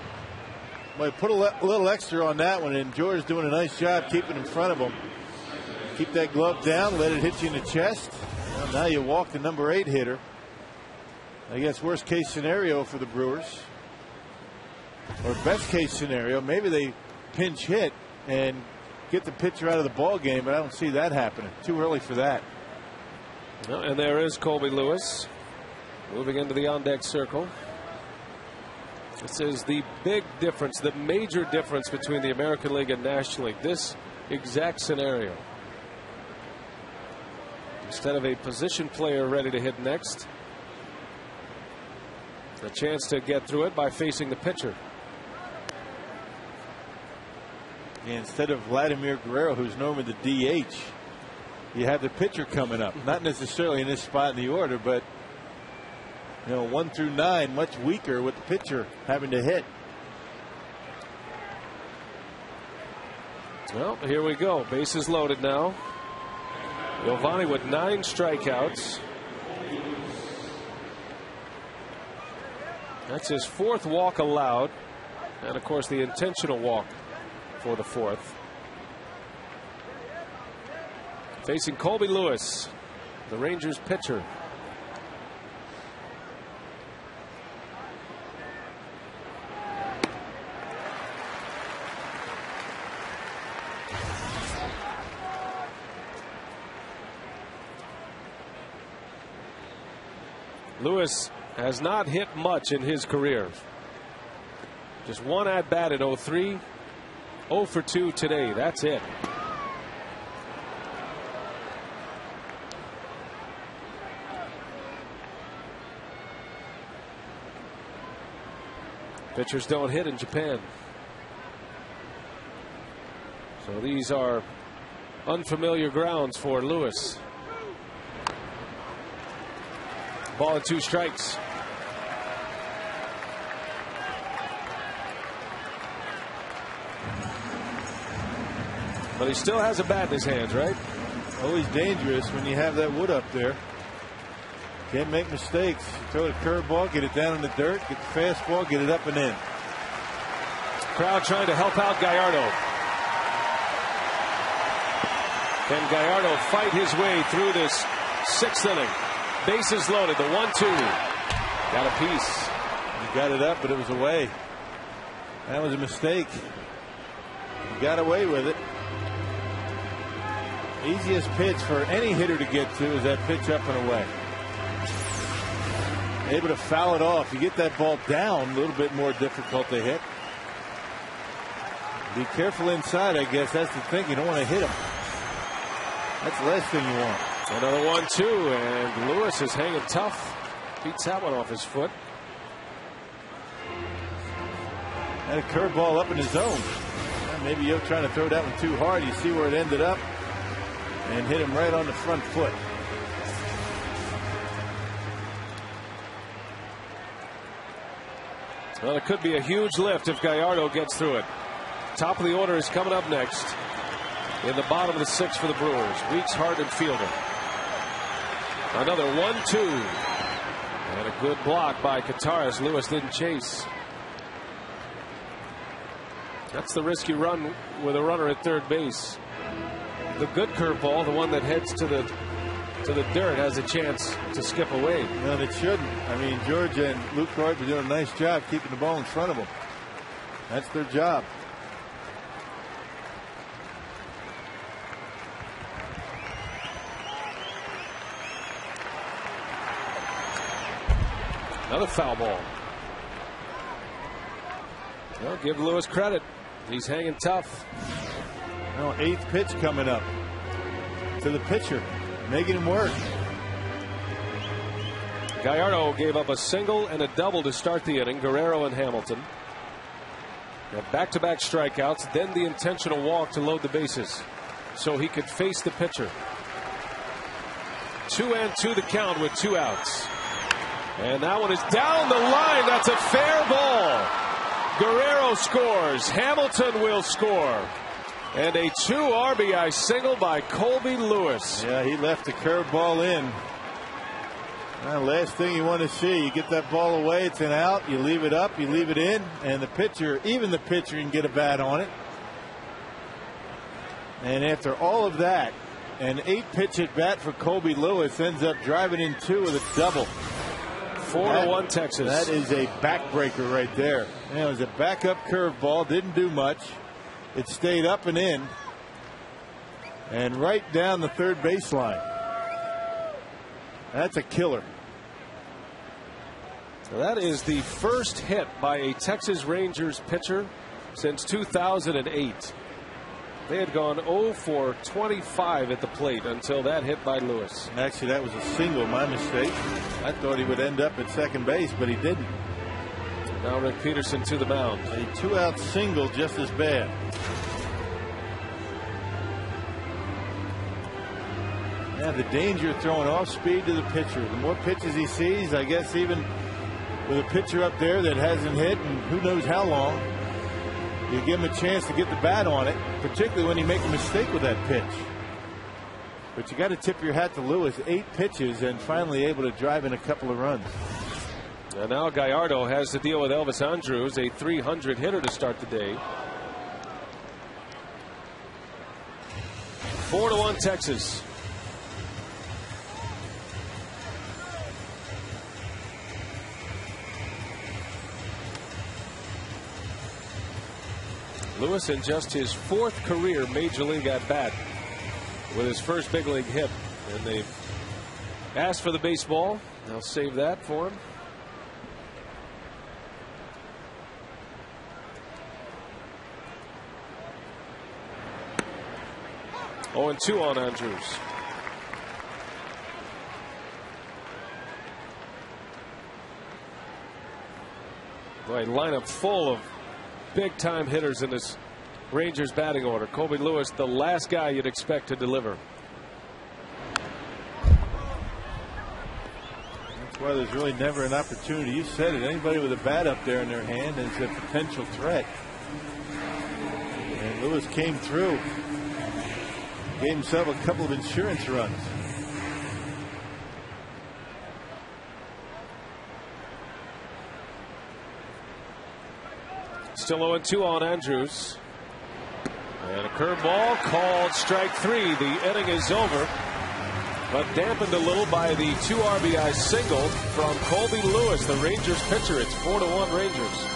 But put a little extra on that one, and George doing a nice job keeping in front of him. Keep that glove down, let it hit you in the chest. Well, now you walk the number 8 hitter. I guess worst case scenario for the Brewers, or best case scenario, maybe they pinch hit and get the pitcher out of the ball game, but I don't see that happening. Too early for that. Well, and there is Colby Lewis moving into the on-deck circle. This is the big difference, the major difference between the American League and National League. This exact scenario. Instead of a position player ready to hit next, a chance to get through it by facing the pitcher. Yeah, instead of Vladimir Guerrero, who's normally the DH, you have the pitcher coming up. Not necessarily in this spot in the order, but 1 through 9, much weaker with the pitcher having to hit. Well, here we go. Bases loaded now. Giovanni with 9 strikeouts. That's his 4th walk allowed. And, of course, the intentional walk for the 4th. Facing Colby Lewis, the Rangers pitcher. Lewis has not hit much in his career. Just 1 at bat in 03. 0 for 2 today. That's it. Pitchers don't hit in Japan. So these are unfamiliar grounds for Lewis. Ball and 2 strikes. But he still has a bat in his hands, right? Always dangerous when you have that wood up there. Can't make mistakes. Throw the curveball, get it down in the dirt, get the fastball, get it up and in. Crowd trying to help out Gallardo. Can Gallardo fight his way through this 6th inning? Bases loaded, the 1-2. Got a piece. He got it up, but it was away. That was a mistake. He got away with it. Easiest pitch for any hitter to get to is that pitch up and away. Able to foul it off. You get that ball down, a little bit more difficult to hit. Be careful inside, I guess. That's the thing. You don't want to hit him. That's the last thing you want. Another 1-2, and Lewis is hanging tough. Beats that one off his foot. Had a curveball up in his zone. Maybe you're trying to throw that one too hard. You see where it ended up, and hit him right on the front foot. Well, it could be a huge lift if Gallardo gets through it. Top of the order is coming up next. In the bottom of the 6th for the Brewers. Weeks, Hart, and Fielder. Another 1-2. And a good block by Kataris. Lewis didn't chase. That's the risk you run with a runner at third base. The good curveball, the one that heads to the dirt, has a chance to skip away. Well, it shouldn't. I mean, Georgia and Luke Roy were doing a nice job keeping the ball in front of them. That's their job. Another foul ball. Well, give Lewis credit. He's hanging tough. Now, 8th pitch coming up to the pitcher, making him work. Gallardo gave up a single and a double to start the inning. Guerrero and Hamilton. Back-to-back strikeouts, then the intentional walk to load the bases so he could face the pitcher. 2-2 the count with 2 outs. And that one is down the line. That's a fair ball. Guerrero scores. Hamilton will score. And a 2 RBI single by Colby Lewis. Yeah, he left the curveball in. Well, last thing you want to see, you get that ball away, it's an out, you leave it up, you leave it in, and the pitcher, even the pitcher, can get a bat on it. And after all of that, an 8-pitch at bat for Colby Lewis ends up driving in 2 with a double. 4-1 Texas. That is a backbreaker right there. It was a backup curveball, didn't do much. It stayed up and in, and right down the third baseline. That's a killer. So that is the first hit by a Texas Rangers pitcher since 2008. They had gone 0 for 25 at the plate until that hit by Lewis. Actually, that was a single, my mistake. I thought he would end up at second base, but he didn't. Now Rick Peterson to the mound. A 2-out single, just as bad. Yeah, the danger of throwing off speed to the pitcher. The more pitches he sees, I guess even with a pitcher up there that hasn't hit in who knows how long, you give him a chance to get the bat on it, particularly when you make a mistake with that pitch. But you got to tip your hat to Lewis. 8 pitches and finally able to drive in a couple of runs. And now Gallardo has to deal with Elvis Andrus, a 300 hitter to start the day. 4-1 Texas. Lewis in just his 4th career major league at bat with his first big league hit, and they've asked for the baseball. They'll save that for him. Oh, and 2 on Andrews. Boy, lineup full of big time hitters in this Rangers batting order. Colby Lewis, the last guy you'd expect to deliver. That's why there's really never an opportunity. You said it. Anybody with a bat up there in their hand is a potential threat. And Lewis came through. Gave himself a couple of insurance runs. Still 0-2 on Andrews. And a curveball called strike 3. The inning is over, but dampened a little by the 2 RBI single from Colby Lewis, the Rangers pitcher. It's 4-1 Rangers.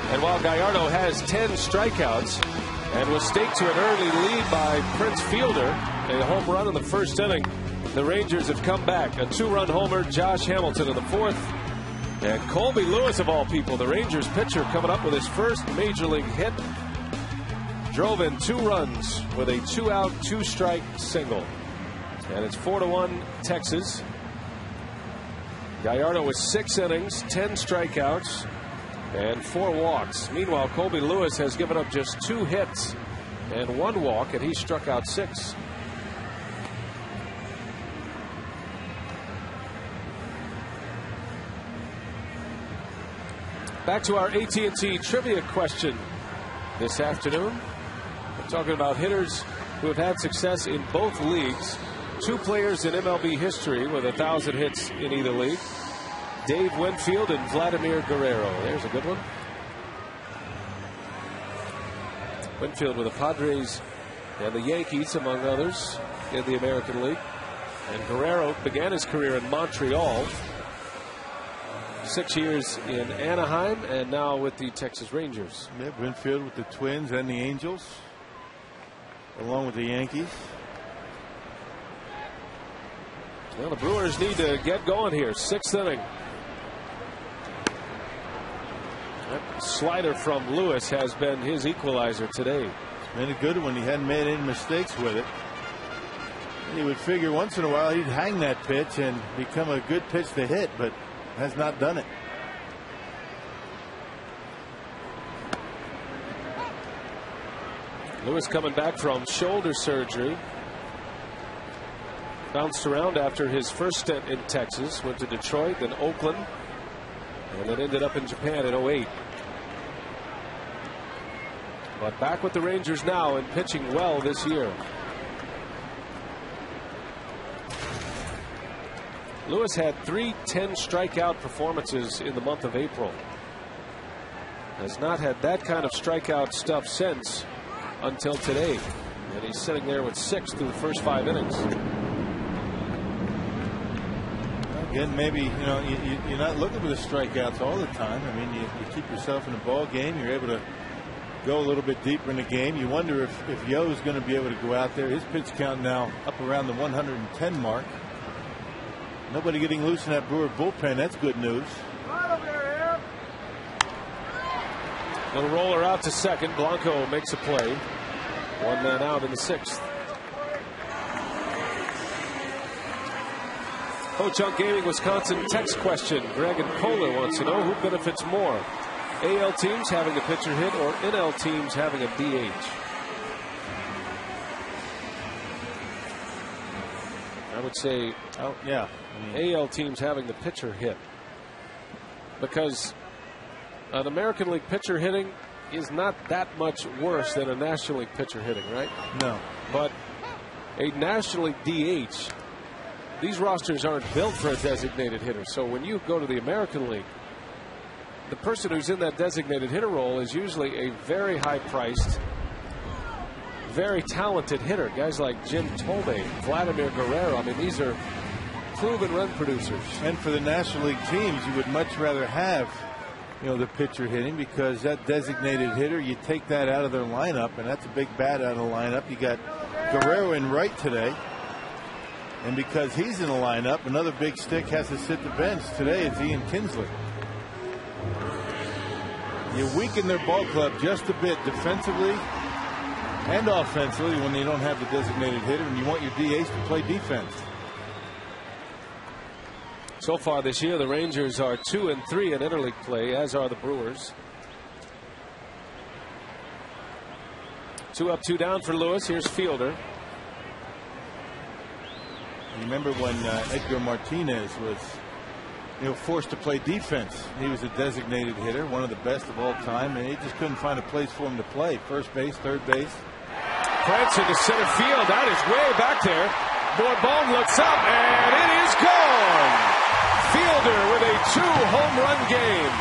And while Gallardo has 10 strikeouts and was staked to an early lead by Prince Fielder, a home run in the first inning, the Rangers have come back. A 2-run homer, Josh Hamilton in the 4th. And Colby Lewis, of all people, the Rangers pitcher, coming up with his first major league hit. Drove in 2 runs with a 2-out, 2-strike single. And it's 4-1 Texas. Gallardo with 6 innings, 10 strikeouts, and 4 walks. Meanwhile, Colby Lewis has given up just 2 hits and 1 walk, and he struck out 6. Back to our AT&T trivia question this afternoon. We're talking about hitters who have had success in both leagues. 2 players in MLB history with 1,000 hits in either league. Dave Winfield and Vladimir Guerrero. There's a good one. Winfield with the Padres and the Yankees, among others, in the American League. And Guerrero began his career in Montreal. 6 years in Anaheim, and now with the Texas Rangers. Yeah, Winfield with the Twins and the Angels, along with the Yankees. Well, the Brewers need to get going here. 6th inning. That slider from Lewis has been his equalizer today. It's been a good one. He hadn't made any mistakes with it. And you would figure once in a while he'd hang that pitch and become a good pitch to hit, but has not done it. Lewis coming back from shoulder surgery. Bounced around after his first stint in Texas. Went to Detroit, then Oakland, and then ended up in Japan in 2008. But back with the Rangers now and pitching well this year. Lewis had 3 10-strikeout performances in the month of April. Has not had that kind of strikeout stuff since until today. And he's sitting there with 6 through the first 5 innings. Again, maybe you're not looking for the strikeouts all the time. I mean, you keep yourself in a ball game. You're able to go a little bit deeper in the game. You wonder if Yo is going to be able to go out there. His pitch count now up around the 110 mark. Nobody getting loose in that Brewer bullpen. That's good news. Little roller out to second. Blanco makes a play. One man out in the sixth. Ho-Chunk Gaming Wisconsin text question. Greg and Kohler wants to know who benefits more. AL teams having a pitcher hit or NL teams having a DH? I would say AL teams having the pitcher hit. Because an American League pitcher hitting is not that much worse than a National League pitcher hitting, right? No. But a National League DH, these rosters aren't built for a designated hitter. So when you go to the American League, the person who's in that designated hitter role is usually a very high-priced, very talented hitter. Guys like Jim Tomei, Vladimir Guerrero. I mean, these are proven run producers. And for the National League teams, you would much rather have, the pitcher hitting, because that designated hitter, you take that out of their lineup, and that's a big bat out of the lineup. You got Guerrero in right today. And because he's in the lineup, another big stick has to sit the bench. Today it's Ian Kinsley. You weaken their ball club just a bit defensively and offensively when you don't have the designated hitter and you want your DAs to play defense. So far this year, the Rangers are 2-3 in interleague play, as are the Brewers. 2 up, 2 down for Lewis. Here's Fielder. Remember when Edgar Martinez was forced to play defense. He was a designated hitter, one of the best of all time, and he just couldn't find a place for him to play. First base, third base. Prince into center field. That is way back there. Bourbon looks up, and it is gone. Fielder with a 2-home run game.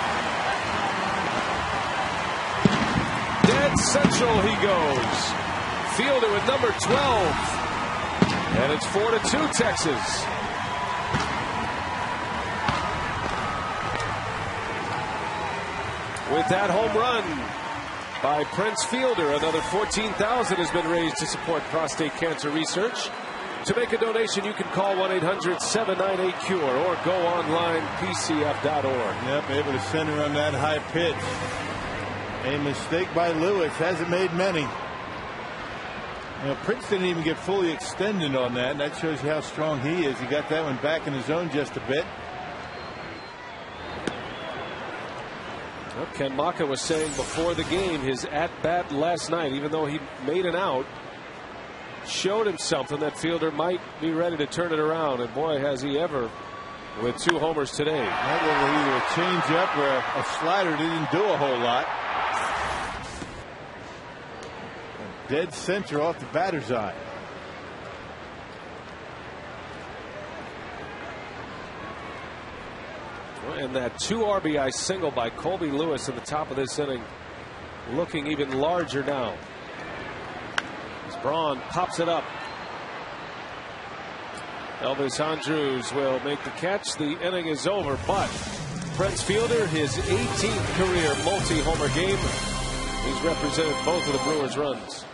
Dead central he goes. Fielder with number 12. And it's 4-2 Texas. With that home run by Prince Fielder, another $14,000 has been raised to support prostate cancer research. To make a donation, you can call 1-800-798-CURE or go online pcf.org. Yep, able to center on that high pitch. A mistake by Lewis, hasn't made many. Prince didn't even get fully extended on that, and that shows you how strong he is. He got that one back in the zone just a bit. Well, Ken Maka was saying before the game, his at-bat last night, even though he made an out, showed him something that Fielder might be ready to turn it around. And boy, has he ever with 2 homers today. That was either a change-up or a slider. Didn't do a whole lot. Dead center off the batter's eye. And that 2 RBI single by Colby Lewis in the top of this inning, looking even larger now. As Braun pops it up. Elvis Andrews will make the catch. The inning is over, but Prince Fielder, his 18th career multi-homer game. He's represented both of the Brewers' runs.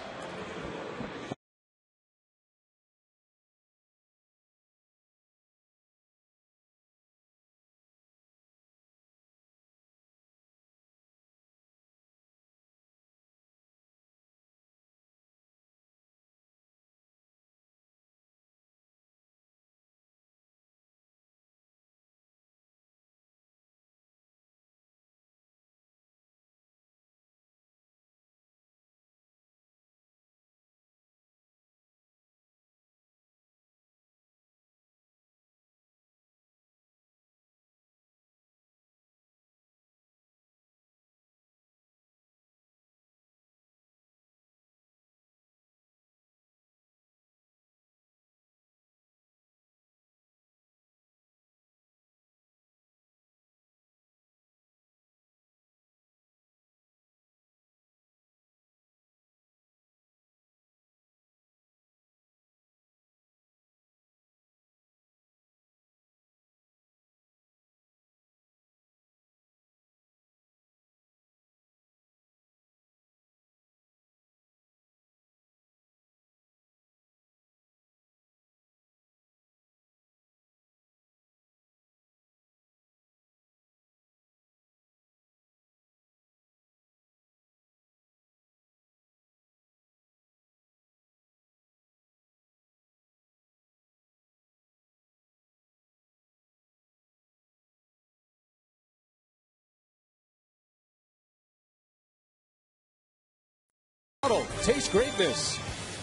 Colorado, taste greatness.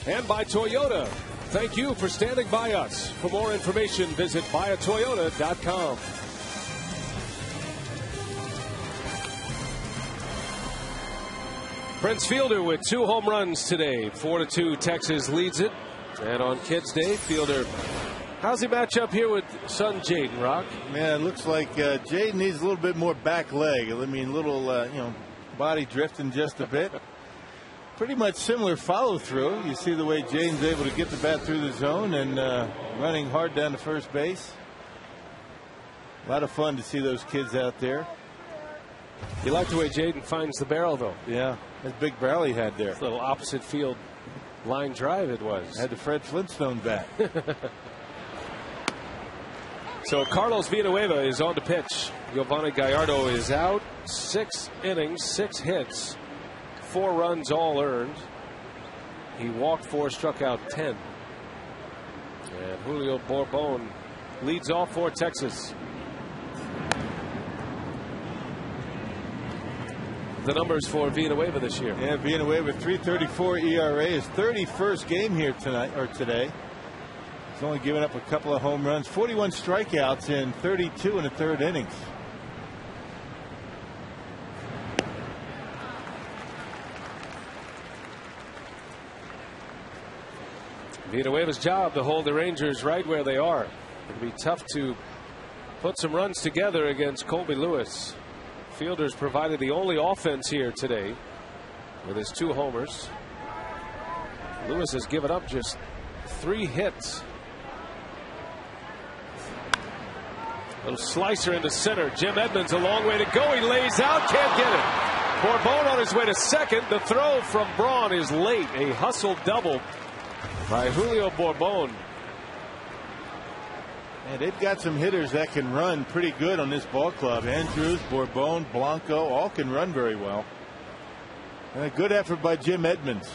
And by Toyota. Thank you for standing by us. For more information, visit buyatoyota.com. Prince Fielder with 2 home runs today. 4-2, Texas leads it. And on Kids Day, Fielder, how's he match up here with son Jaden, Rock? Man, it looks like Jaden needs a little bit more back leg. I mean, little, body drifting just a bit. Pretty much similar follow through. You see the way Jaden's able to get the bat through the zone and running hard down to first base. A lot of fun to see those kids out there. You like the way Jaden finds the barrel, though. Yeah, that big barrel he had there. Little opposite field line drive it was. Had the Fred Flintstone bat. So Carlos Villanueva is on to pitch. Giovanni Gallardo is out. 6 innings, 6 hits, 4 runs all earned. He walked 4, struck out 10. And Julio Bourbon leads off for Texas. The numbers for Villanueva this year. Yeah, Villanueva 3.34 ERA, his 31st game here today. He's only given up a couple of home runs, 41 strikeouts in 32 1/3 innings. Villanueva's job to hold the Rangers right where they are. It'll be tough to put some runs together against Colby Lewis. Fielder's provided the only offense here today with his 2 homers. Lewis has given up just 3 hits. Little slicer into center. Jim Edmonds a long way to go. He lays out, can't get it. Bourbon on his way to second. The throw from Braun is late. A hustle double by Julio Bourbon. And they've got some hitters that can run pretty good on this ball club. Andrews, Bourbon, Blanco all can run very well. And a good effort by Jim Edmonds.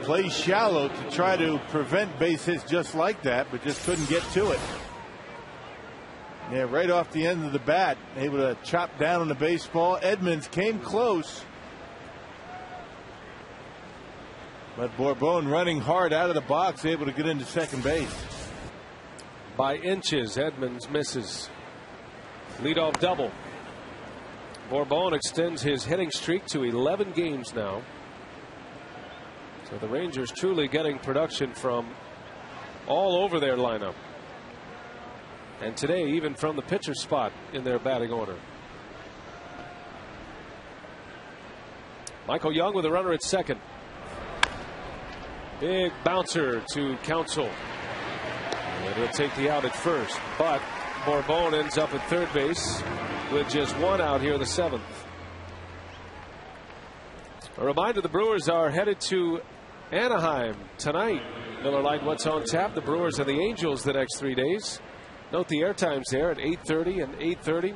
Plays shallow to try to prevent base hits just like that, but just couldn't get to it. Yeah, right off the end of the bat, able to chop down on the baseball. Edmonds came close. But Bourbon running hard out of the box, able to get into second base. By inches, Edmonds misses. Leadoff double. Bourbon extends his hitting streak to 11 games now. So the Rangers truly getting production from all over their lineup. And today, even from the pitcher spot in their batting order. Michael Young with a runner at second. Big bouncer to Counsell. And he'll take the out at first. But Bourbon ends up at third base with just 1 out here in the 7th. A reminder, the Brewers are headed to Anaheim tonight. Miller Lite, what's on tap? The Brewers and the Angels the next 3 days. Note the airtimes there at 8:30 and 8:30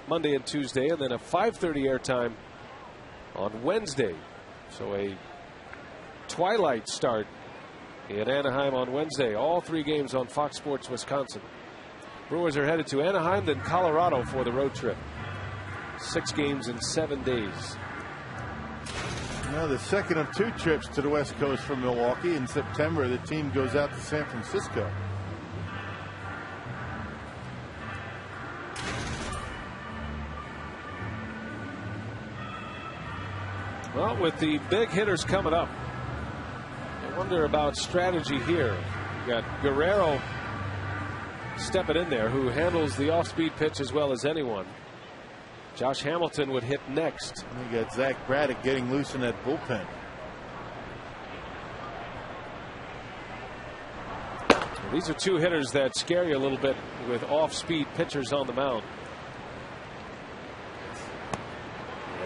Monday and Tuesday, and then a 5:30 airtime on Wednesday. So a twilight start in Anaheim on Wednesday. All 3 games on Fox Sports Wisconsin. Brewers are headed to Anaheim, then Colorado for the road trip. 6 games in 7 days. Now the second of 2 trips to the West Coast from Milwaukee. In September, the team goes out to San Francisco. Well, with the big hitters coming up, I wonder about strategy here. You got Guerrero stepping in there, who handles the off-speed pitch as well as anyone. Josh Hamilton would hit next. You got Zach Braddock getting loose in that bullpen. These are 2 hitters that scare you a little bit with off-speed pitchers on the mound.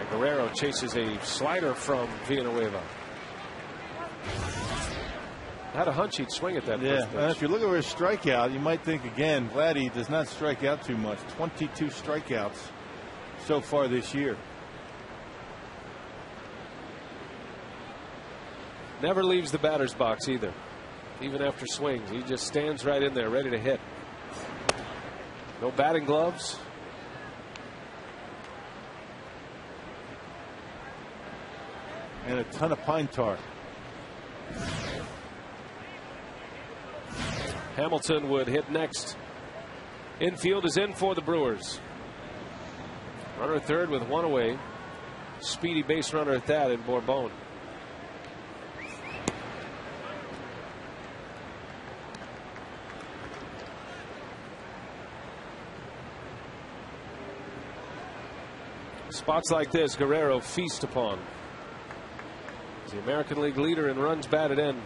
Guerrero chases a slider from Villanueva. I had a hunch he'd swing at that. Yeah, and if you look at his strikeout, you might think again, Vladdy does not strike out too much. 22 strikeouts so far this year. Never leaves the batter's box either, even after swings. He just stands right in there ready to hit. No batting gloves. and a ton of pine tar. Hamilton would hit next. Infield is in for the Brewers. Runner at third with one away. Speedy base runner at that in Bourbon. Spots like this, Guerrero feast upon. He's the American League leader in runs batted in.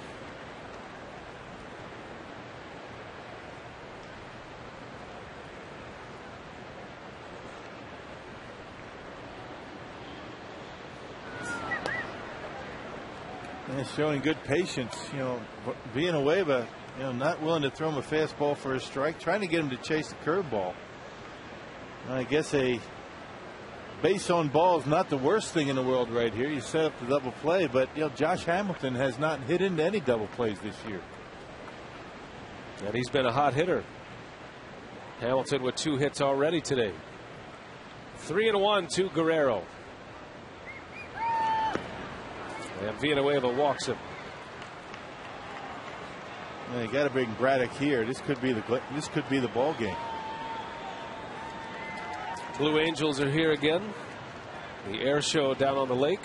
And showing good patience, Villanueva, not willing to throw him a fastball for a strike, trying to get him to chase the curveball. I guess a base on ball is not the worst thing in the world right here. You set up the double play, but Josh Hamilton has not hit into any double plays this year. And he's been a hot hitter. Hamilton with 2 hits already today. 3-1 to Guerrero. And Villanueva walks him. You got to bring Braddock here. This could be the ball game. Blue Angels are here again. The air show down on the lake.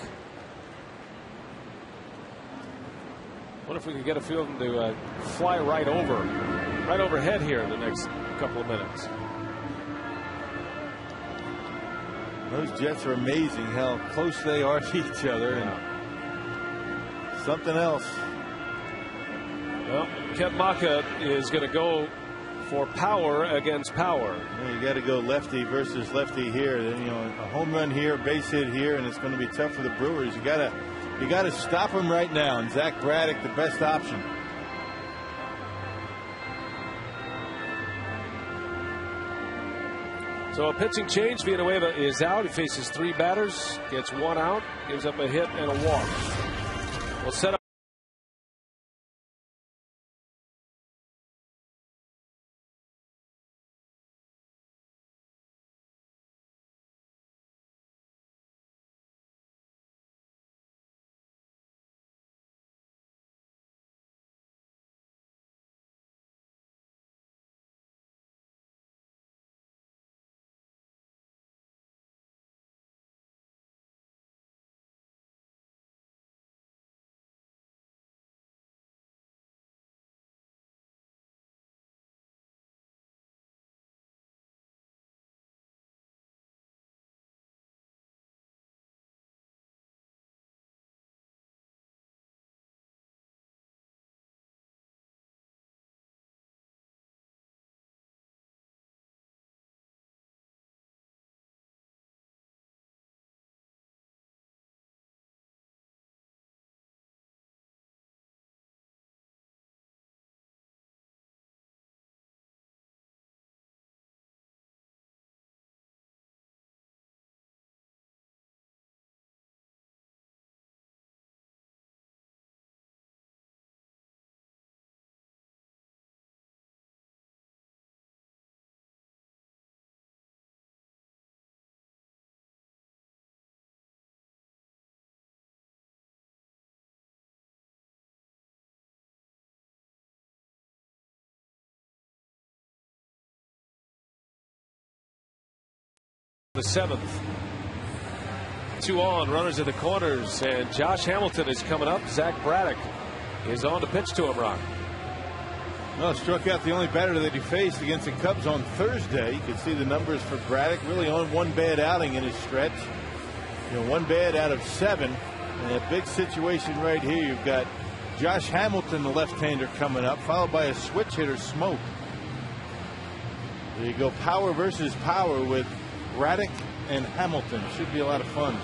What if we could get a few of them to fly right overhead here in the next couple of minutes? Those jets are amazing how close they are to each other. And something else. Well, Kent Maka is going to go for power against power. You got to go lefty versus lefty here. Then, a home run here, base hit here, and it's going to be tough for the Brewers. You got to stop him right now. And Zach Braddock, the best option. So a pitching change. Villanueva is out. He faces 3 batters, gets 1 out, gives up a hit and a walk. We'll set up. The 7th. 2 on, runners at the corners, and Josh Hamilton is coming up. Zach Braddock is on to pitch to him, Ron. Well, struck out the only batter that he faced against the Cubs on Thursday. You can see the numbers for Braddock. Really on 1 bad outing in his stretch. 1 bad out of 7. And a big situation right here. You've got Josh Hamilton, the left-hander, coming up, followed by a switch hitter, Smoke. There you go, power versus power with Braddock and Hamilton. Should be a lot of fun.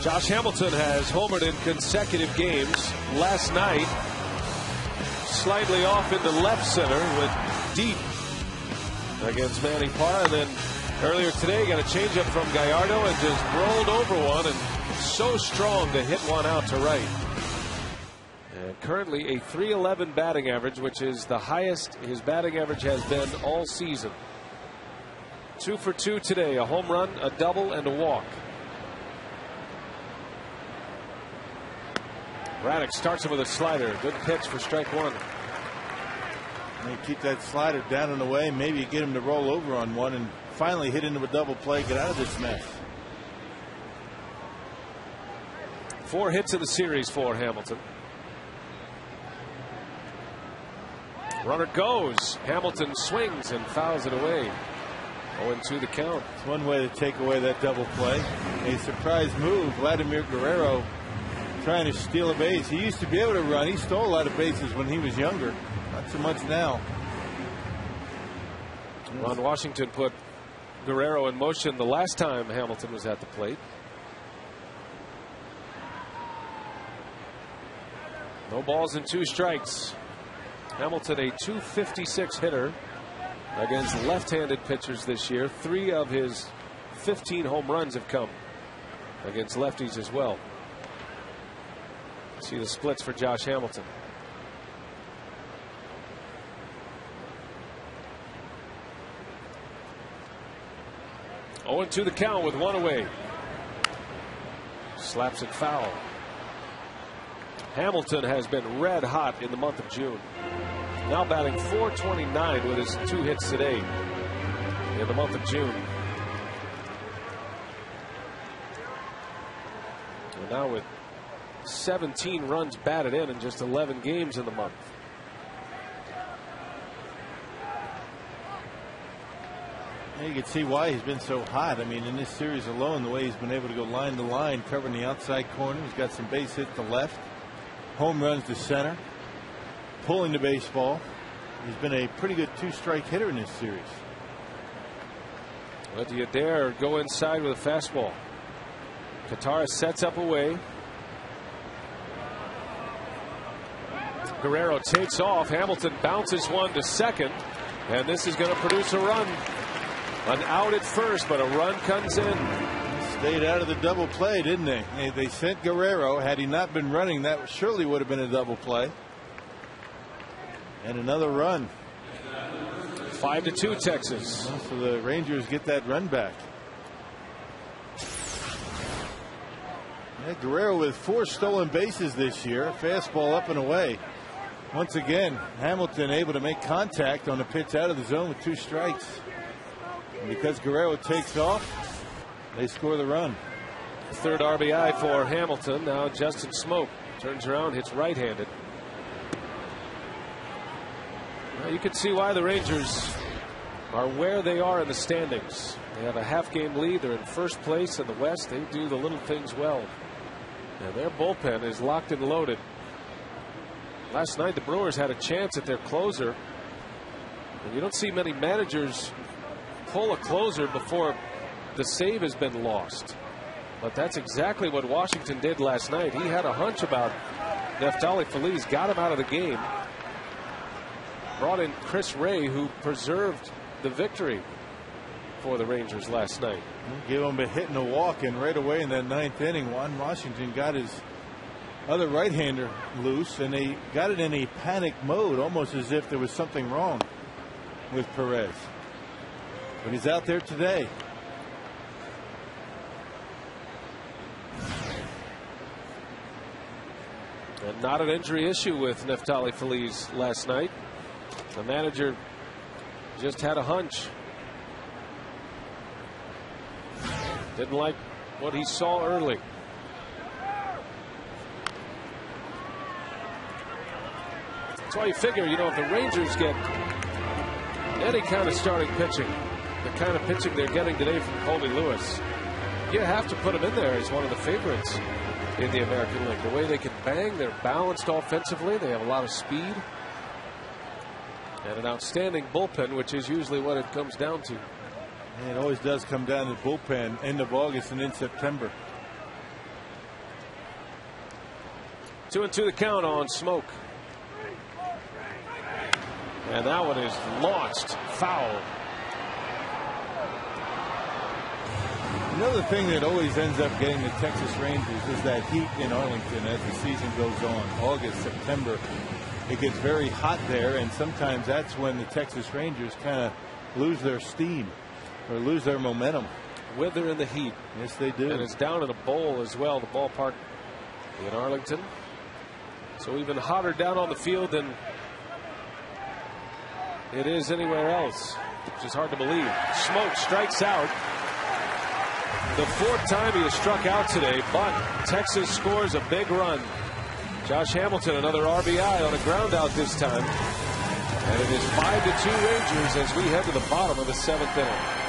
Josh Hamilton has homered in consecutive games. Last night, slightly off into left center with deep against Manny Parra. And then earlier today, got a changeup from Gallardo and just rolled over one, and so strong to hit one out to right. And currently a .311 batting average, which is the highest his batting average has been all season. 2 for 2 today, a home run, a double, and a walk. Braddock starts him with a slider. Good pitch for strike one. And you keep that slider down and away. Maybe you get him to roll over on one and finally hit into a double play. Get out of this mess. 4 hits in the series for Hamilton. Runner goes. Hamilton swings and fouls it away. 0-2 the count. It's one way to take away that double play. A surprise move. Vladimir Guerrero trying to steal a base. He used to be able to run. He stole a lot of bases when he was younger. Not so much now. Ron Washington put Guerrero in motion the last time Hamilton was at the plate. No balls and 2 strikes. Hamilton, a .256 hitter against left-handed pitchers this year. 3 of his 15 home runs have come against lefties as well. See the splits for Josh Hamilton. To the count with 1 away. Slaps it foul. Hamilton has been red hot in the month of June. Now batting .429 with his 2 hits today in the month of June. And now with 17 runs batted in just 11 games in the month. You can see why he's been so hot. I mean, in this series alone, the way he's been able to go line to line, covering the outside corner. He's got some base hits to left, home runs to center, pulling the baseball. He's been a pretty good 2-strike hitter in this series. Well, do you dare go inside with a fastball? Katara sets up away. Guerrero takes off. Hamilton bounces one to second, and this is going to produce a run. An out at first, but a run comes in. Stayed out of the double play, didn't they? They sent Guerrero. Had he not been running, that surely would have been a double play. And another run. 5-2 Texas. Well, so the Rangers get that run back. Yeah, Guerrero with 4 stolen bases this year. Fastball up and away. Once again, Hamilton able to make contact on the pitch out of the zone with 2 strikes. And because Guerrero takes off, they score the run. 3rd RBI for Hamilton. Now Justin Smoke turns around, hits right-handed. Well, you can see why the Rangers are where they are in the standings. They have a half-game lead. They're in first place in the West. They do the little things well. And their bullpen is locked and loaded. Last night the Brewers had a chance at their closer. And you don't see many managers pull a closer before the save has been lost. But that's exactly what Washington did last night. He had a hunch about Neftali Feliz, got him out of the game. Brought in Chris Ray, who preserved the victory for the Rangers last night. Give him a hit and a walk, and right away in that 9th inning, Juan Washington got his other right-hander loose, and they got it in a panic mode, almost as if there was something wrong with Perez. But he's out there today. And not an injury issue with Neftali Feliz last night. The manager just had a hunch. Didn't like what he saw early. That's why you figure, you know, if the Rangers get any kind of starting pitching, the kind of pitching they're getting today from Colby Lewis, you have to put him in there as one of the favorites in the American League. The way they can bang, they're balanced offensively, they have a lot of speed, and an outstanding bullpen, which is usually what it comes down to. And it always does come down to the bullpen, end of August and in September. 2-2 the count on Smoke. And that one is launched foul. Another thing that always ends up getting the Texas Rangers is that heat in Arlington as the season goes on. August, September, it gets very hot there, and sometimes that's when the Texas Rangers kind of lose their steam or lose their momentum. Wither in the heat. Yes, they do. And it's down in a bowl as well, the ballpark in Arlington. So even hotter down on the field than it is anywhere else, which is hard to believe. Smoke strikes out. The fourth time he has struck out today, but Texas scores a big run. Josh Hamilton, another RBI on a ground out this time. And it is 5-2 Rangers as we head to the bottom of the 7th inning.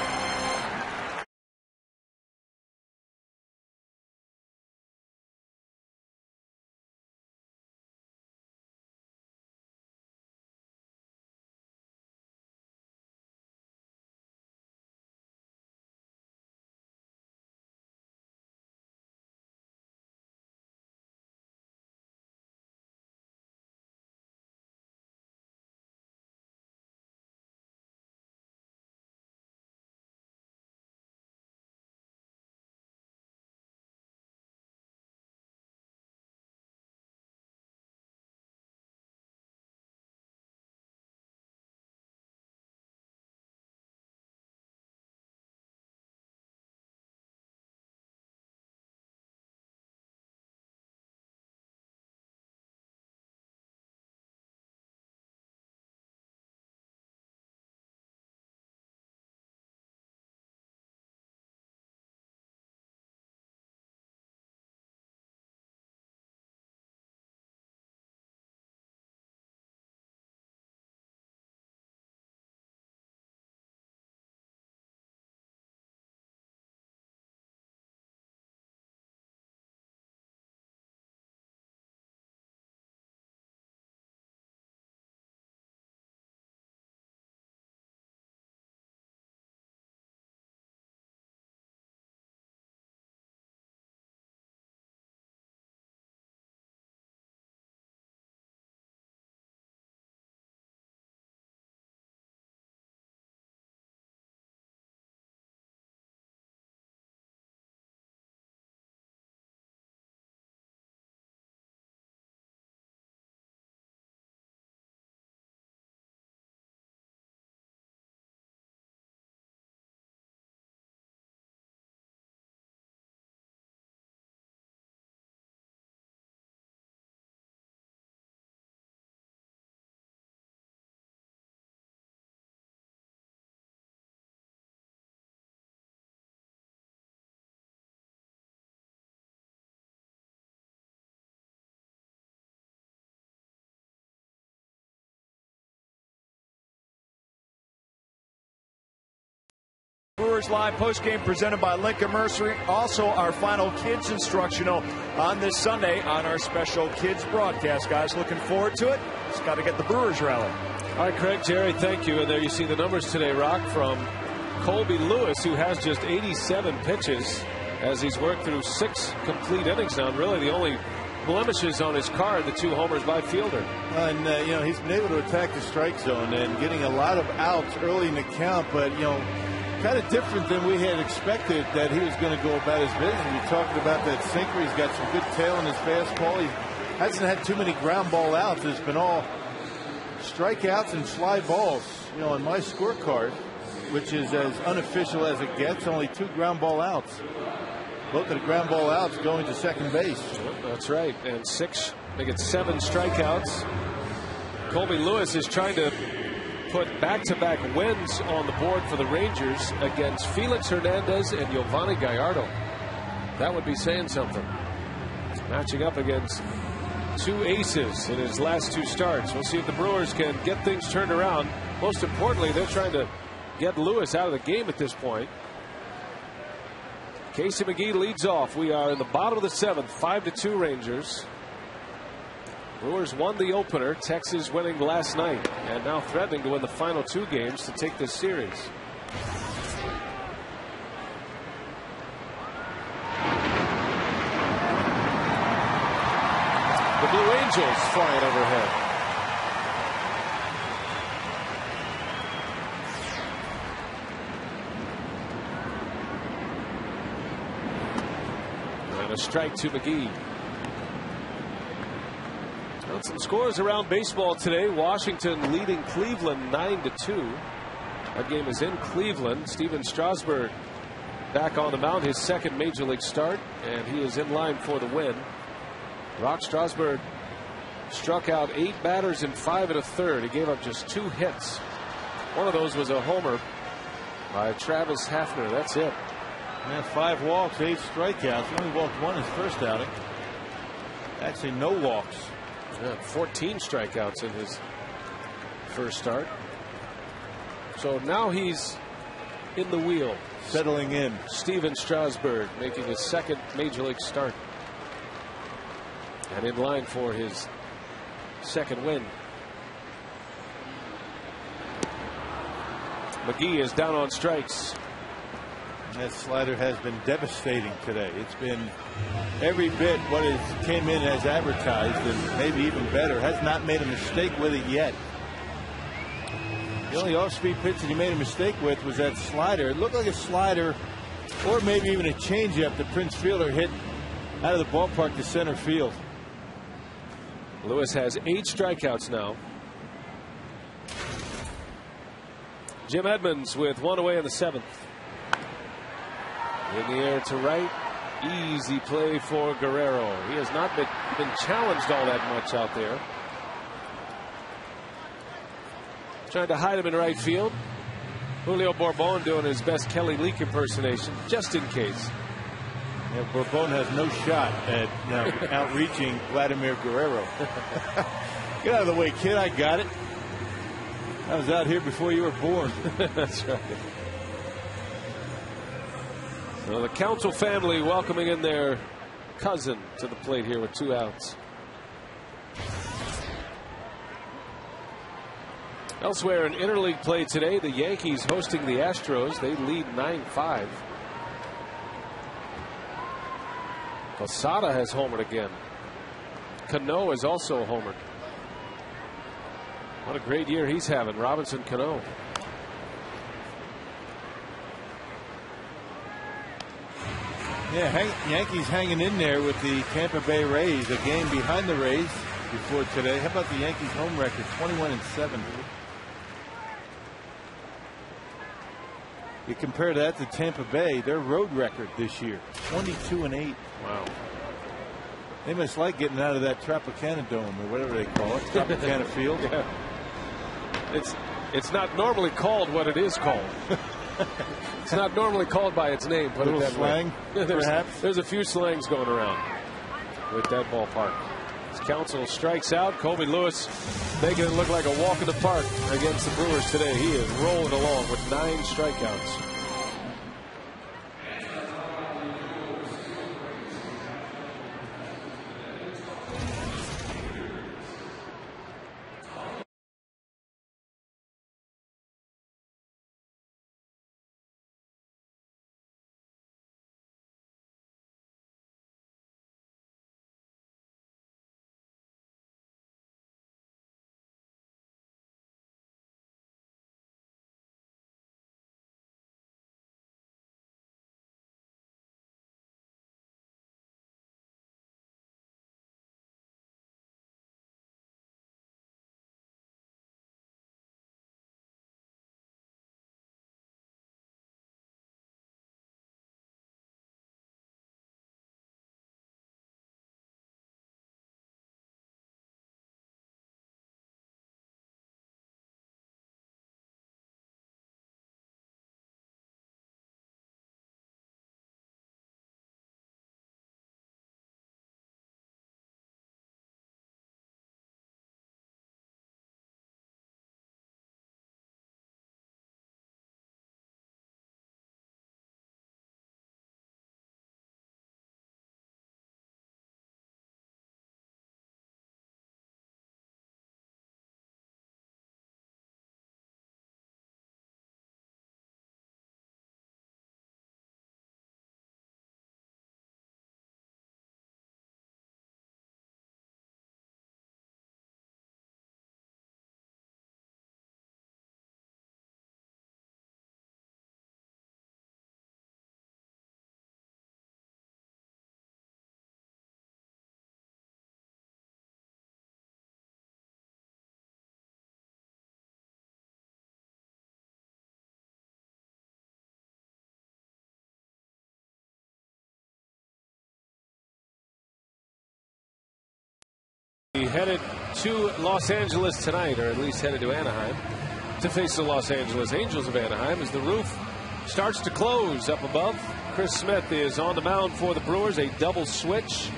Brewers Live postgame presented by Lincoln Mercury. Also, our final kids instructional on this Sunday on our special kids broadcast. Guys, looking forward to it. Just got to get the Brewers rally. All right, Craig, Jerry, thank you. And there you see the numbers today, Rock, from Colby Lewis, who has just 87 pitches as he's worked through 6 complete innings now. Really, the only blemishes on his card, the 2 homers by Fielder. And, you know, he's been able to attack the strike zone and getting a lot of outs early in the count, but, you know, kind of different than we had expected that he was going to go about his business. You're talking about that sinker. He's got some good tail in his fastball. He hasn't had too many ground ball outs. It's been all strikeouts and fly balls. You know, on my scorecard, which is as unofficial as it gets, only 2 ground ball outs. Both of the ground ball outs going to second base. That's right. And 6, they get 7 strikeouts. Colby Lewis is trying to put back-to-back wins on the board for the Rangers against Felix Hernandez and Giovanni Gallardo. That would be saying something. Matching up against 2 aces in his last 2 starts. We'll see if the Brewers can get things turned around. Most importantly, they're trying to get Lewis out of the game at this point. Casey McGee leads off. We are in the bottom of the 7th, 5-2 Rangers. Brewers won the opener, Texas winning last night, and now threatening to win the final 2 games to take this series. The Blue Angels flying overhead. And a strike to McGee. Some scores around baseball today. Washington leading Cleveland 9-2. That game is in Cleveland. Steven Strasburg back on the mound, his 2nd major league start, and he is in line for the win. Rock Strasburg Struck out 8 batters in 5 1/3. He gave up just 2 hits. One of those was a homer by Travis Hafner. That's it. Yeah, 5 walks, 8 strikeouts. He only walked 1 his first outing. Actually, no walks. Yeah, 14 strikeouts in his first start. So now he's in the wheel. Settling in. Steven Strasburg making his second major league start. And in line for his second win. McGee is down on strikes. That slider has been devastating today. It's been every bit what it came in as advertised, and maybe even better. Has not made a mistake with it yet. The only off-speed pitch that he made a mistake with was that slider. It looked like a slider, or maybe even a changeup that Prince Fielder hit out of the ballpark to center field. Lewis has 8 strikeouts now. Jim Edmonds with 1 away in the 7th. In the air to right. Easy play for Guerrero. He has not been challenged all that much out there. Trying to hide him in right field. Julio Bourbon doing his best Kelly Leak impersonation just in case. Yeah, Bourbon has no shot at outreaching Vladimir Guerrero. Get out of the way, kid. I got it. I was out here before you were born. That's right. So the Council family welcoming in their cousin to the plate here with 2 outs. Elsewhere in interleague play today, the Yankees hosting the Astros. They lead 9-5. Posada has homered again. Cano is also homered. What a great year he's having, Robinson Cano. Yeah, Yankees hanging in there with the Tampa Bay Rays, a game behind the Rays before today. How about the Yankees home record, 21-7. You compare that to Tampa Bay, their road record this year, 22-8. Wow. They must like getting out of that Tropicana Dome or whatever they call it, Tropicana Field. Yeah. It's not normally called what it is called. It's not normally called by its name. Put it that slang, way. perhaps. There's a few slangs going around with that ballpark. As Council strikes out, Colby Lewis making it look like a walk in the park against the Brewers today. He is rolling along with 9 strikeouts. headed to Los Angeles tonight, or at least headed to Anaheim to face the Los Angeles Angels of Anaheim as the roof starts to close up above. Chris Smith is on the mound for the Brewers, a double switch.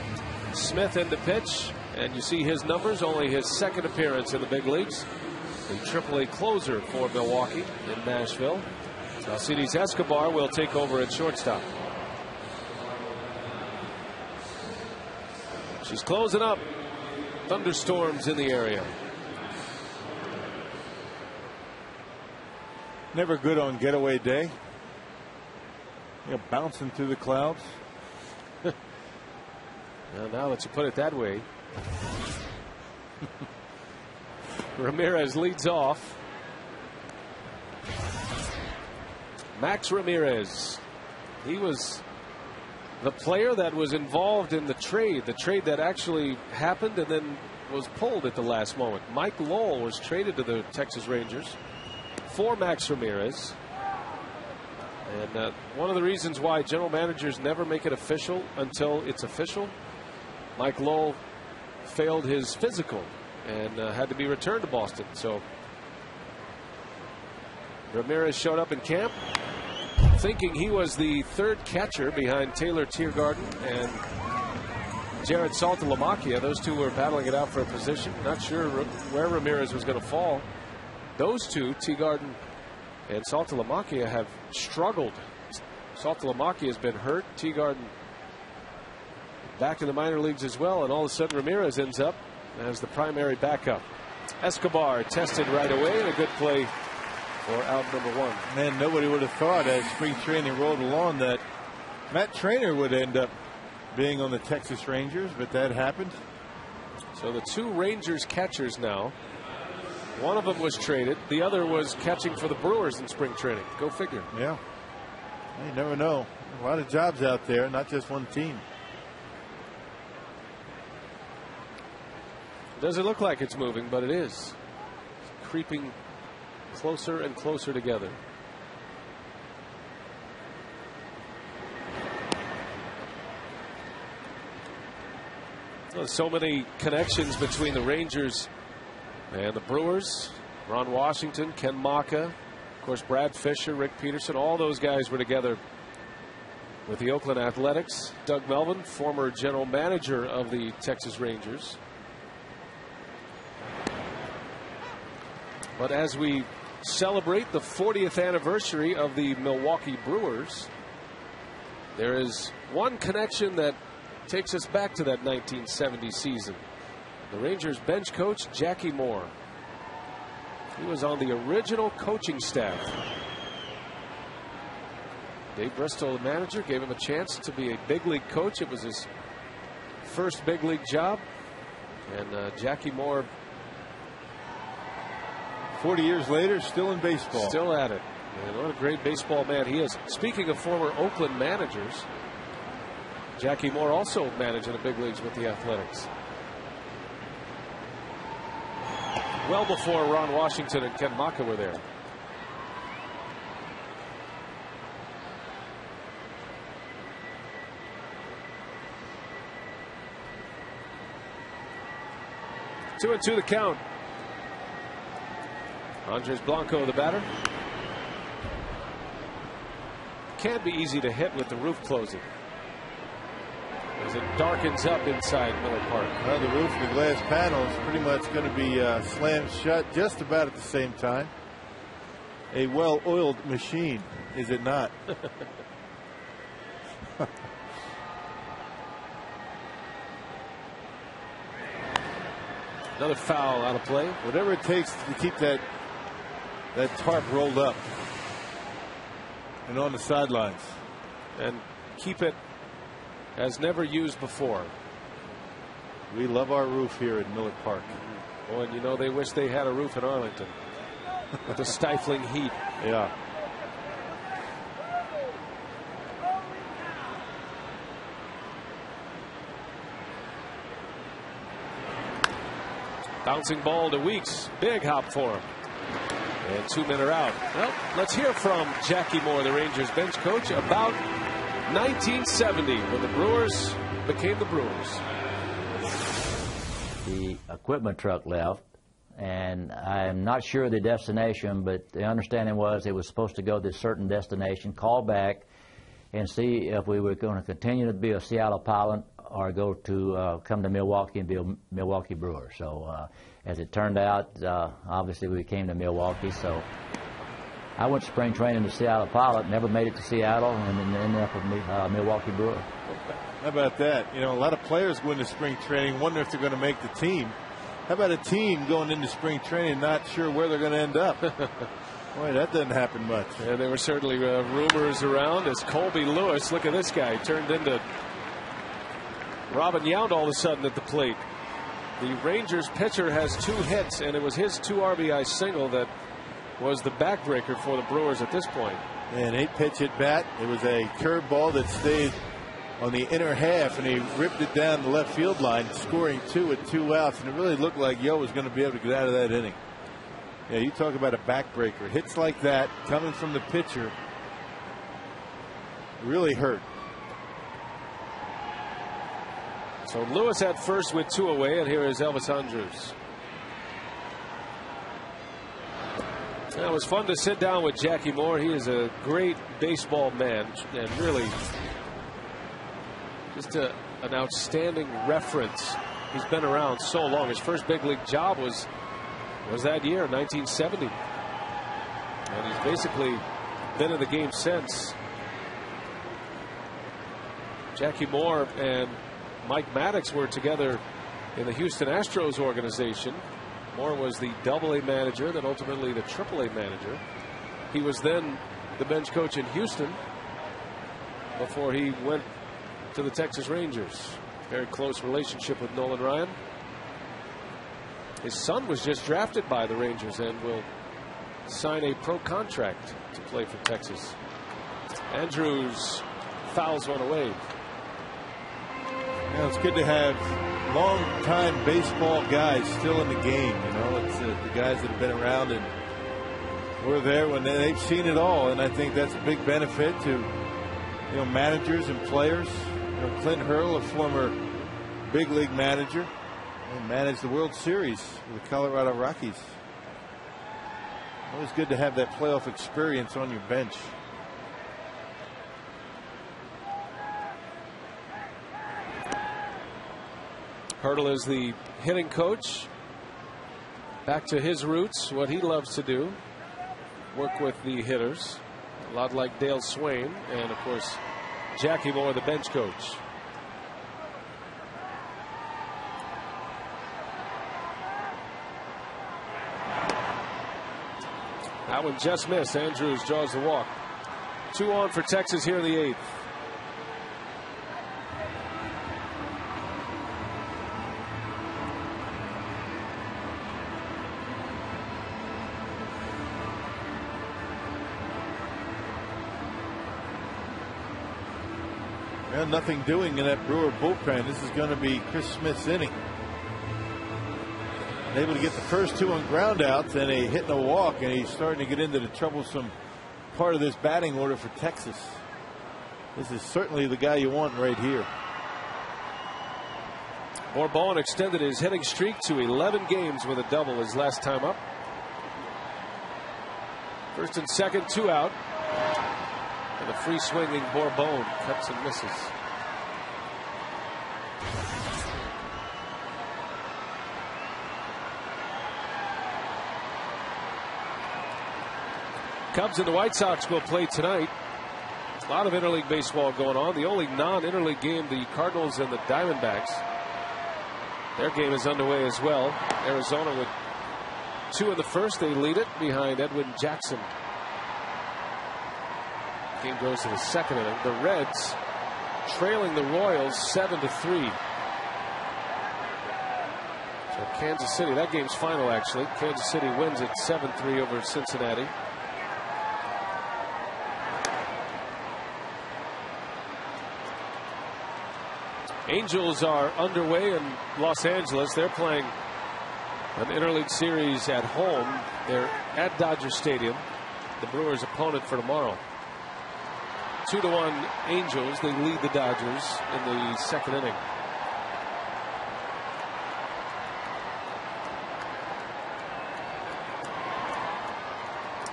Smith in the pitch, and you see his numbers, only his second appearance in the big leagues. The AAA closer for Milwaukee in Nashville. Alcides Escobar will take over at shortstop. She's closing up. Thunderstorms in the area. Never good on getaway day. You're bouncing through the clouds. Well, now that you put it that way. Ramirez leads off. Max Ramirez. He was the player that was involved in the trade that actually happened and then was pulled at the last moment. Mike Lowell was traded to the Texas Rangers for Max Ramirez. And one of the reasons why general managers never make it official until it's official, Mike Lowell failed his physical and had to be returned to Boston. So Ramirez showed up in camp thinking he was the third catcher behind Taylor Tiergarten and Jared Saltalamacchia. Those two were battling it out for a position. Not sure where Ramirez was going to fall. Those two, Tiergarten and Saltalamacchia, have struggled. Saltalamacchia has been hurt. Tiergarten back in the minor leagues as well, and all of a sudden Ramirez ends up as the primary backup. Escobar tested right away, and a good play for out number one. Man, nobody would have thought as spring training rolled along that Matt Trainer would end up being on the Texas Rangers, but that happened. So the two Rangers catchers now. One of them was traded. The other was catching for the Brewers in spring training. Go figure. Yeah. You never know. A lot of jobs out there, not just one team. Doesn't look like it's moving, but it is. Creeping closer and closer together. Well, so many connections between the Rangers and the Brewers. Ron Washington, Ken Maka, of course Brad Fisher, Rick Peterson, all those guys were together with the Oakland Athletics. Doug Melvin, former general manager of the Texas Rangers. But as we celebrate the 40th anniversary of the Milwaukee Brewers, there is one connection that takes us back to that 1970 season. The Rangers bench coach, Jackie Moore. He was on the original coaching staff. Dave Bristol, the manager, gave him a chance to be a big league coach. It was his first big league job. And Jackie Moore, 40 years later, still in baseball. Still at it. And what a great baseball man he is. Speaking of former Oakland managers, Jackie Moore also managed in the big leagues with the Athletics. Well before Ron Washington and Ken Maka were there. Two and two the count. Andres Blanco, the batter. Can't be easy to hit with the roof closing as it darkens up inside Miller Park. Well, the roof and the glass panel is pretty much going to be slammed shut just about at the same time. A well-oiled machine, is it not? Another foul out of play. Whatever it takes to keep that tarp rolled up and on the sidelines. And keep it as never used before. We love our roof here at Miller Park. Oh, and you know they wish they had a roof in Arlington with the stifling heat. Yeah. Bouncing ball to Weeks. Big hop for him. And 2 men are out. Well, let's hear from Jackie Moore, the Rangers bench coach, about 1970 when the Brewers became the Brewers. the equipment truck left, and I'm not sure the destination, but the understanding was it was supposed to go to a certain destination, call back, and see if we were going to continue to be a Seattle pilot or go to come to Milwaukee and be a Milwaukee Brewer. So as it turned out, obviously we came to Milwaukee. So I went to spring training to Seattle pilot, never made it to Seattle, and then ended up with Milwaukee Brewer. How about that? You know, a lot of players go into spring training, wonder if they're going to make the team. How about a team going into spring training not sure where they're going to end up? Boy, that doesn't happen much. Yeah, there were certainly rumors around as Colby Lewis, look at this guy, turned into Robin Yount all of a sudden at the plate. The Rangers pitcher has 2 hits, and it was his 2 RBI single that was the backbreaker for the Brewers at this point. And 8-pitch at bat. It was a curveball that stayed on the inner half, and he ripped it down the left field line, scoring 2 with 2 outs, and it really looked like Yo was going to be able to get out of that inning. Yeah, you talk about a backbreaker. Hits like that coming from the pitcher really hurt. So Lewis at first with 2 away, and here is Elvis Andrus. It was fun to sit down with Jackie Moore. He is a great baseball man and really just an outstanding reference. He's been around so long. His first big league job was that year, 1970. And he's basically been in the game since. Jackie Moore and Mike Maddox were together in the Houston Astros organization. Moore was the AA manager, then ultimately the AAA manager. He was then the bench coach in Houston before he went to the Texas Rangers. Very close relationship with Nolan Ryan. His son was just drafted by the Rangers and will sign a pro contract to play for Texas. Andrews fouls one away. You know, it's good to have long-time baseball guys still in the game. You know, it's the guys that have been around and were there when they've seen it all, and I think that's a big benefit to managers and players. You know, Clint Hurl, a former big league manager, and managed the World Series with the Colorado Rockies. Always good to have that playoff experience on your bench. Hurdle is the hitting coach. Back to his roots, what he loves to do, work with the hitters. A lot like Dale Swain, and of course Jackie Moore, the bench coach. That one just missed. Andrews draws the walk. 2 on for Texas here in the 8th. Well, nothing doing in that Brewer bullpen. This is going to be Chris Smith's inning. Able to get the first 2 on ground outs and a hit and a walk, and he's starting to get into the troublesome part of this batting order for Texas. This is certainly the guy you want right here. Bourbon extended his hitting streak to 11 games with a double his last time up. First and second, 2 out. And a free swinging Bourbon cuts and misses. Cubs and the White Sox will play tonight. A lot of interleague baseball going on. The only non-interleague game, the Cardinals and the Diamondbacks. Their game is underway as well. Arizona with 2 in the first. They lead it behind Edwin Jackson. Game goes to the second inning. The Reds trailing the Royals 7-3. So Kansas City, that game's final actually. Kansas City wins it 7-3 over Cincinnati. Angels are underway in Los Angeles. They're playing an interleague series at home. They're at Dodger Stadium, the Brewers' opponent for tomorrow. 2-1 Angels. They lead the Dodgers in the second inning.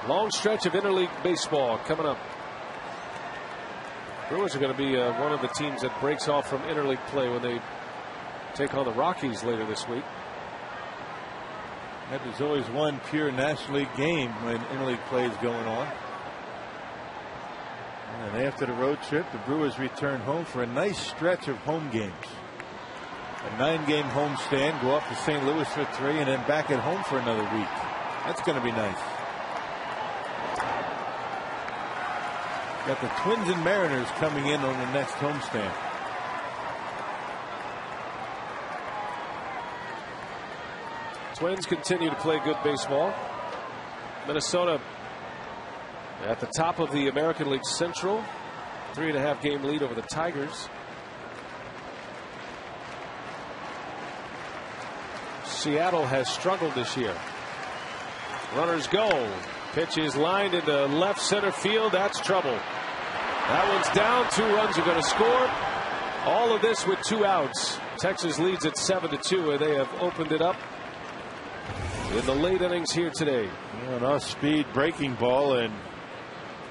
Long stretch of interleague baseball coming up. Brewers are going to be one of the teams that breaks off from interleague play when they take on the Rockies later this week. That was always one pure National League game when interleague play is going on. And after the road trip, the Brewers return home for a nice stretch of home games. A 9-game homestand, go up to St. Louis for 3, and then back at home for another week. That's going to be nice. Got the Twins and Mariners coming in on the next homestand. Twins continue to play good baseball. Minnesota at the top of the American League Central. 3.5 game lead over the Tigers. Seattle has struggled this year. Runners go. Pitch is lined into left center field. That's trouble. That one's down. 2 runs are going to score. All of this with 2 outs. Texas leads at 7-2, and they have opened it up in the late innings here today. An off-speed breaking ball, and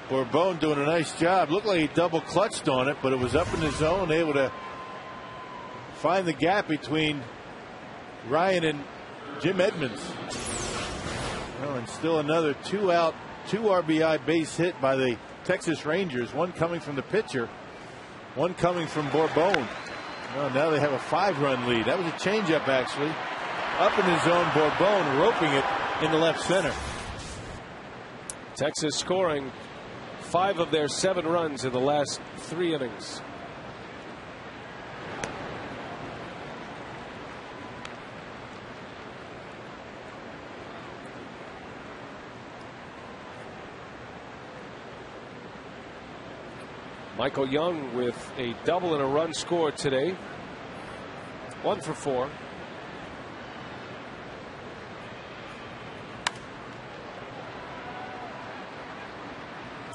Bourbon doing a nice job. Looked like he double clutched on it, but it was up in the zone, able to find the gap between Ryan and Jim Edmonds. Well, and still another 2-out, 2 RBI base hit by the Texas Rangers. One coming from the pitcher, one coming from Bourbon. Well, now they have a 5-run lead. That was a changeup, actually. Up in the zone, Bourbon roping it into left center. Texas scoring 5 of their 7 runs in the last 3 innings. Michael Young with a double and a run scored today. 1 for 4.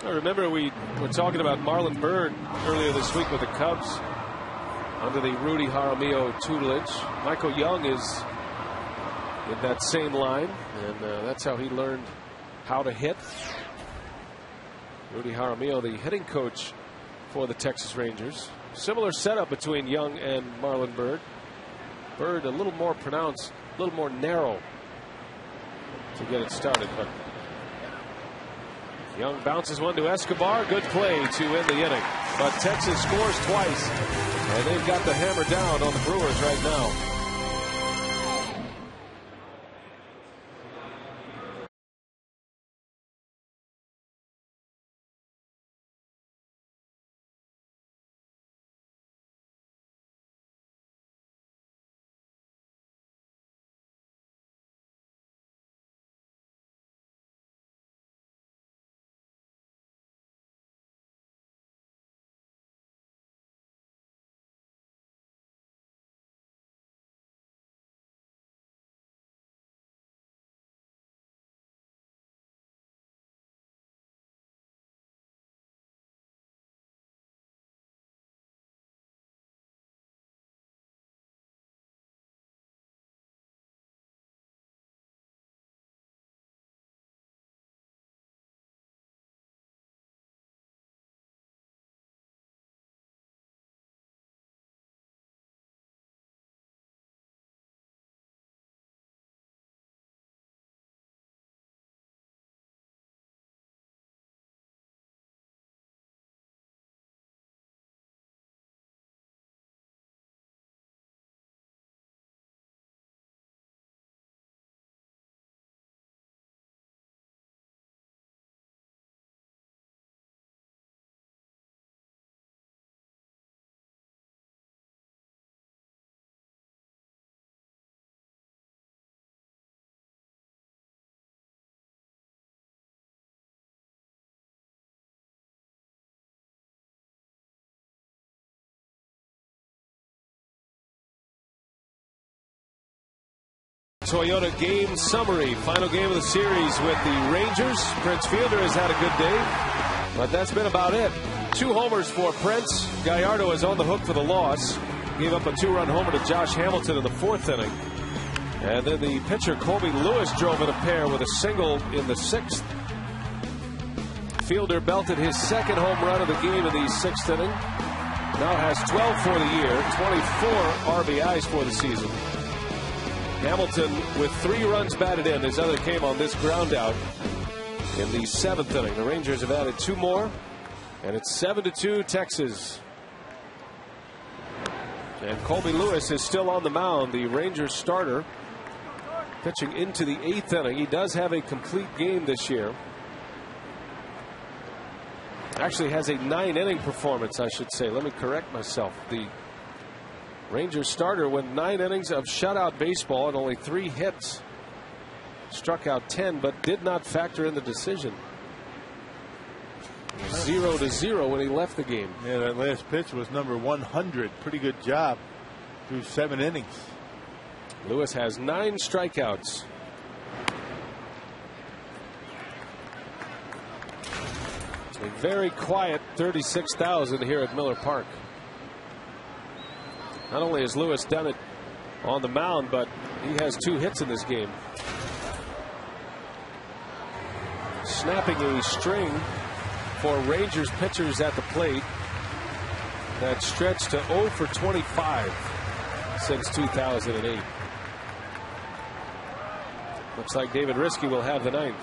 I remember we were talking about Marlon Byrd earlier this week with the Cubs under the Rudy Jaramillo tutelage. Michael Young is in that same line, and that's how he learned how to hit. Rudy Jaramillo, the hitting coach for the Texas Rangers. Similar setup between Young and Marlon Byrd. Byrd a little more pronounced, a little more narrow to get it started, but Young bounces one to Escobar. Good play to end the inning. But Texas scores twice, and they've got the hammer down on the Brewers right now. Toyota game summary. Final game of the series with the Rangers. Prince Fielder has had a good day, but that's been about it. 2 homers for Prince. Gallardo is on the hook for the loss. Gave up a 2-run homer to Josh Hamilton in the 4th inning. And then the pitcher Colby Lewis drove in a pair with a single in the 6th. Fielder belted his second home run of the game in the 6th inning. Now has 12 for the year, 24 RBIs for the season. Hamilton with 3 runs batted in. His other came on this ground out in the 7th inning. The Rangers have added 2 more, and it's 7-2 Texas. And Colby Lewis is still on the mound, the Rangers starter, pitching into the 8th inning. He does have a complete game this year. Actually has a 9-inning performance, I should say. Let me correct myself. The Rangers starter went 9 innings of shutout baseball and only 3 hits. Struck out 10, but did not factor in the decision. 0-0 when he left the game. Yeah, that last pitch was number 100. Pretty good job through 7 innings. Lewis has 9 strikeouts. A very quiet 36,000 here at Miller Park. Not only has Lewis done it on the mound, but he has 2 hits in this game. Snapping a string for Rangers pitchers at the plate that stretched to 0 for 25 since 2008. Looks like David Riskey will have the 9th.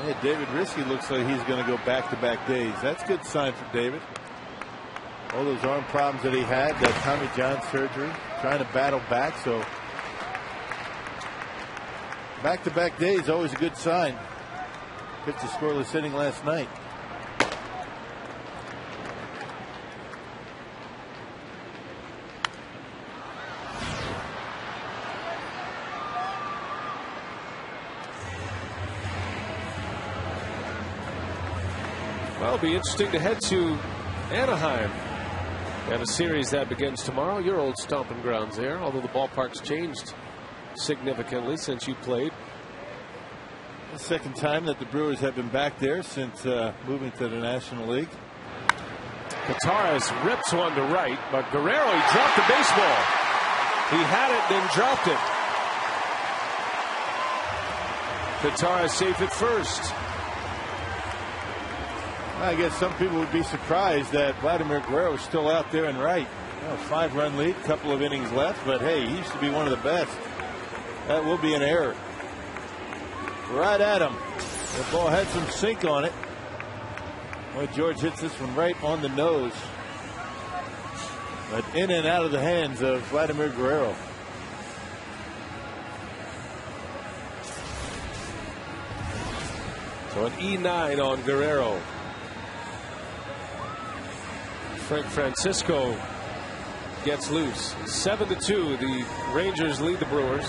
Yeah, David Riskey looks like he's going to go back-to-back days. That's a good sign for David. All those arm problems that he had, that Tommy John surgery, trying to battle back. So back-to-back days, always a good sign. Pitched a scoreless inning last night. Well, it'll be interesting to head to Anaheim and a series that begins tomorrow. Your old stomping grounds there, although the ballpark's changed significantly since you played. The second time that the Brewers have been back there since moving to the National League. Gutierrez rips one to right, but Guerrero, he dropped the baseball. He had it, then dropped it. Gutierrez safe at first. I guess some people would be surprised that Vladimir Guerrero is still out there and right. 5-run lead, couple of innings left, but hey, he used to be one of the best. That will be an error. Right at him. The ball had some sink on it. Boy, George hits this one right on the nose. But in and out of the hands of Vladimir Guerrero. So an E9 on Guerrero. Frank Francisco gets loose. 7-2. The Rangers lead the Brewers.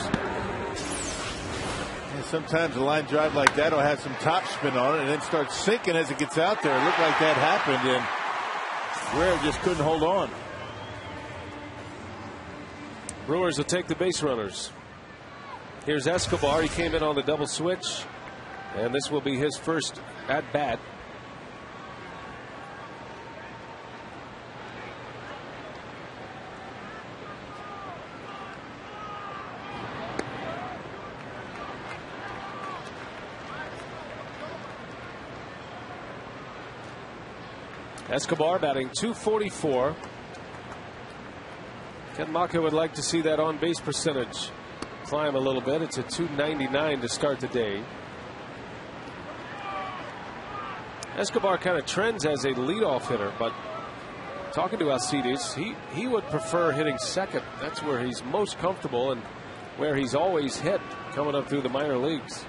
And sometimes a line drive like that will have some topspin on it and then start sinking as it gets out there. It looked like that happened, and Guerrero just couldn't hold on. Brewers will take the base runners. Here's Escobar. He came in on the double switch, and this will be his first at bat. Escobar batting .244. Ken Maka would like to see that on base percentage climb a little bit. It's a .299 to start the day. Escobar kind of trends as a leadoff hitter, but talking to Alcides, he would prefer hitting second. That's where he's most comfortable and where he's always hit coming up through the minor leagues.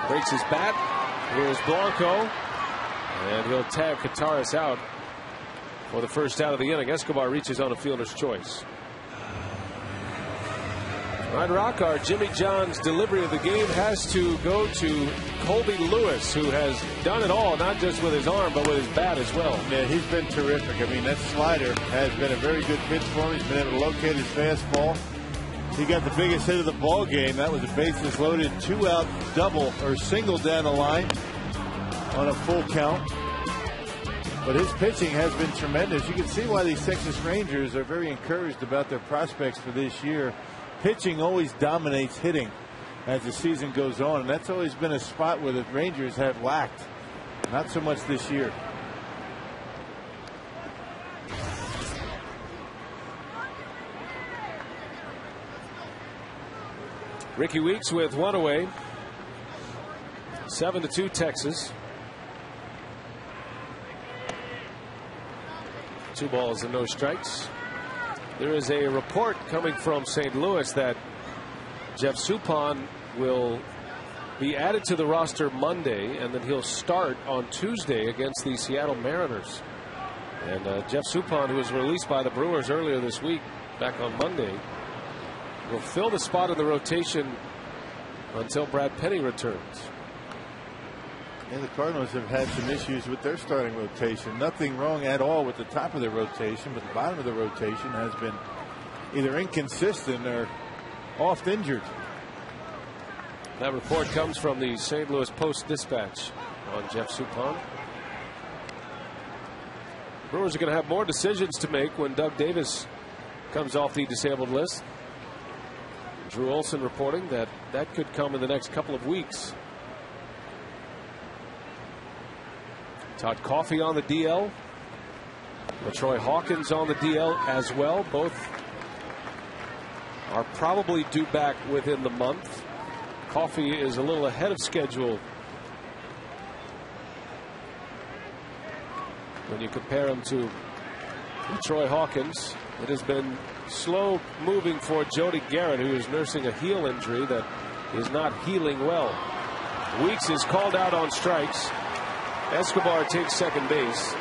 Breaks his bat. Here's Blanco. And he'll tag Gutierrez out for the first out of the inning. Escobar reaches on a fielder's choice. Red Rock, our Jimmy John's delivery of the game has to go to Colby Lewis, who has done it all, not just with his arm, but with his bat as well. Yeah, he's been terrific. I mean, that slider has been a very good pitch for him. He's been able to locate his fastball. He got the biggest hit of the ball game. That was a bases loaded, 2-out double or single down the line on a full count. But his pitching has been tremendous. You can see why these Texas Rangers are very encouraged about their prospects for this year. Pitching always dominates hitting. as the season goes on. And that's always been a spot where the Rangers have lacked. Not so much this year. Ricky Weeks with one away. 7-2 Texas. 2 balls and no strikes. There is a report coming from St. Louis that Jeff Suppan will be added to the roster Monday, and then he'll start on Tuesday against the Seattle Mariners. And Jeff Suppan, who was released by the Brewers earlier this week, back on Monday, will fill the spot in the rotation until Brad Penny returns. And the Cardinals have had some issues with their starting rotation. Nothing wrong at all with the top of their rotation, but the bottom of the rotation has been either inconsistent or oft injured. That report comes from the St. Louis Post-Dispatch on Jeff Suppan. Brewers are going to have more decisions to make when Doug Davis comes off the disabled list. Drew Olson reporting that that could come in the next couple of weeks. Todd Coffey on the DL. LaTroy Hawkins on the DL as well. Both are probably due back within the month. Coffey is a little ahead of schedule when you compare him to LaTroy Hawkins. It has been slow moving for Jody Garrett, who is nursing a heel injury that is not healing well. Weeks is called out on strikes. Escobar takes second base.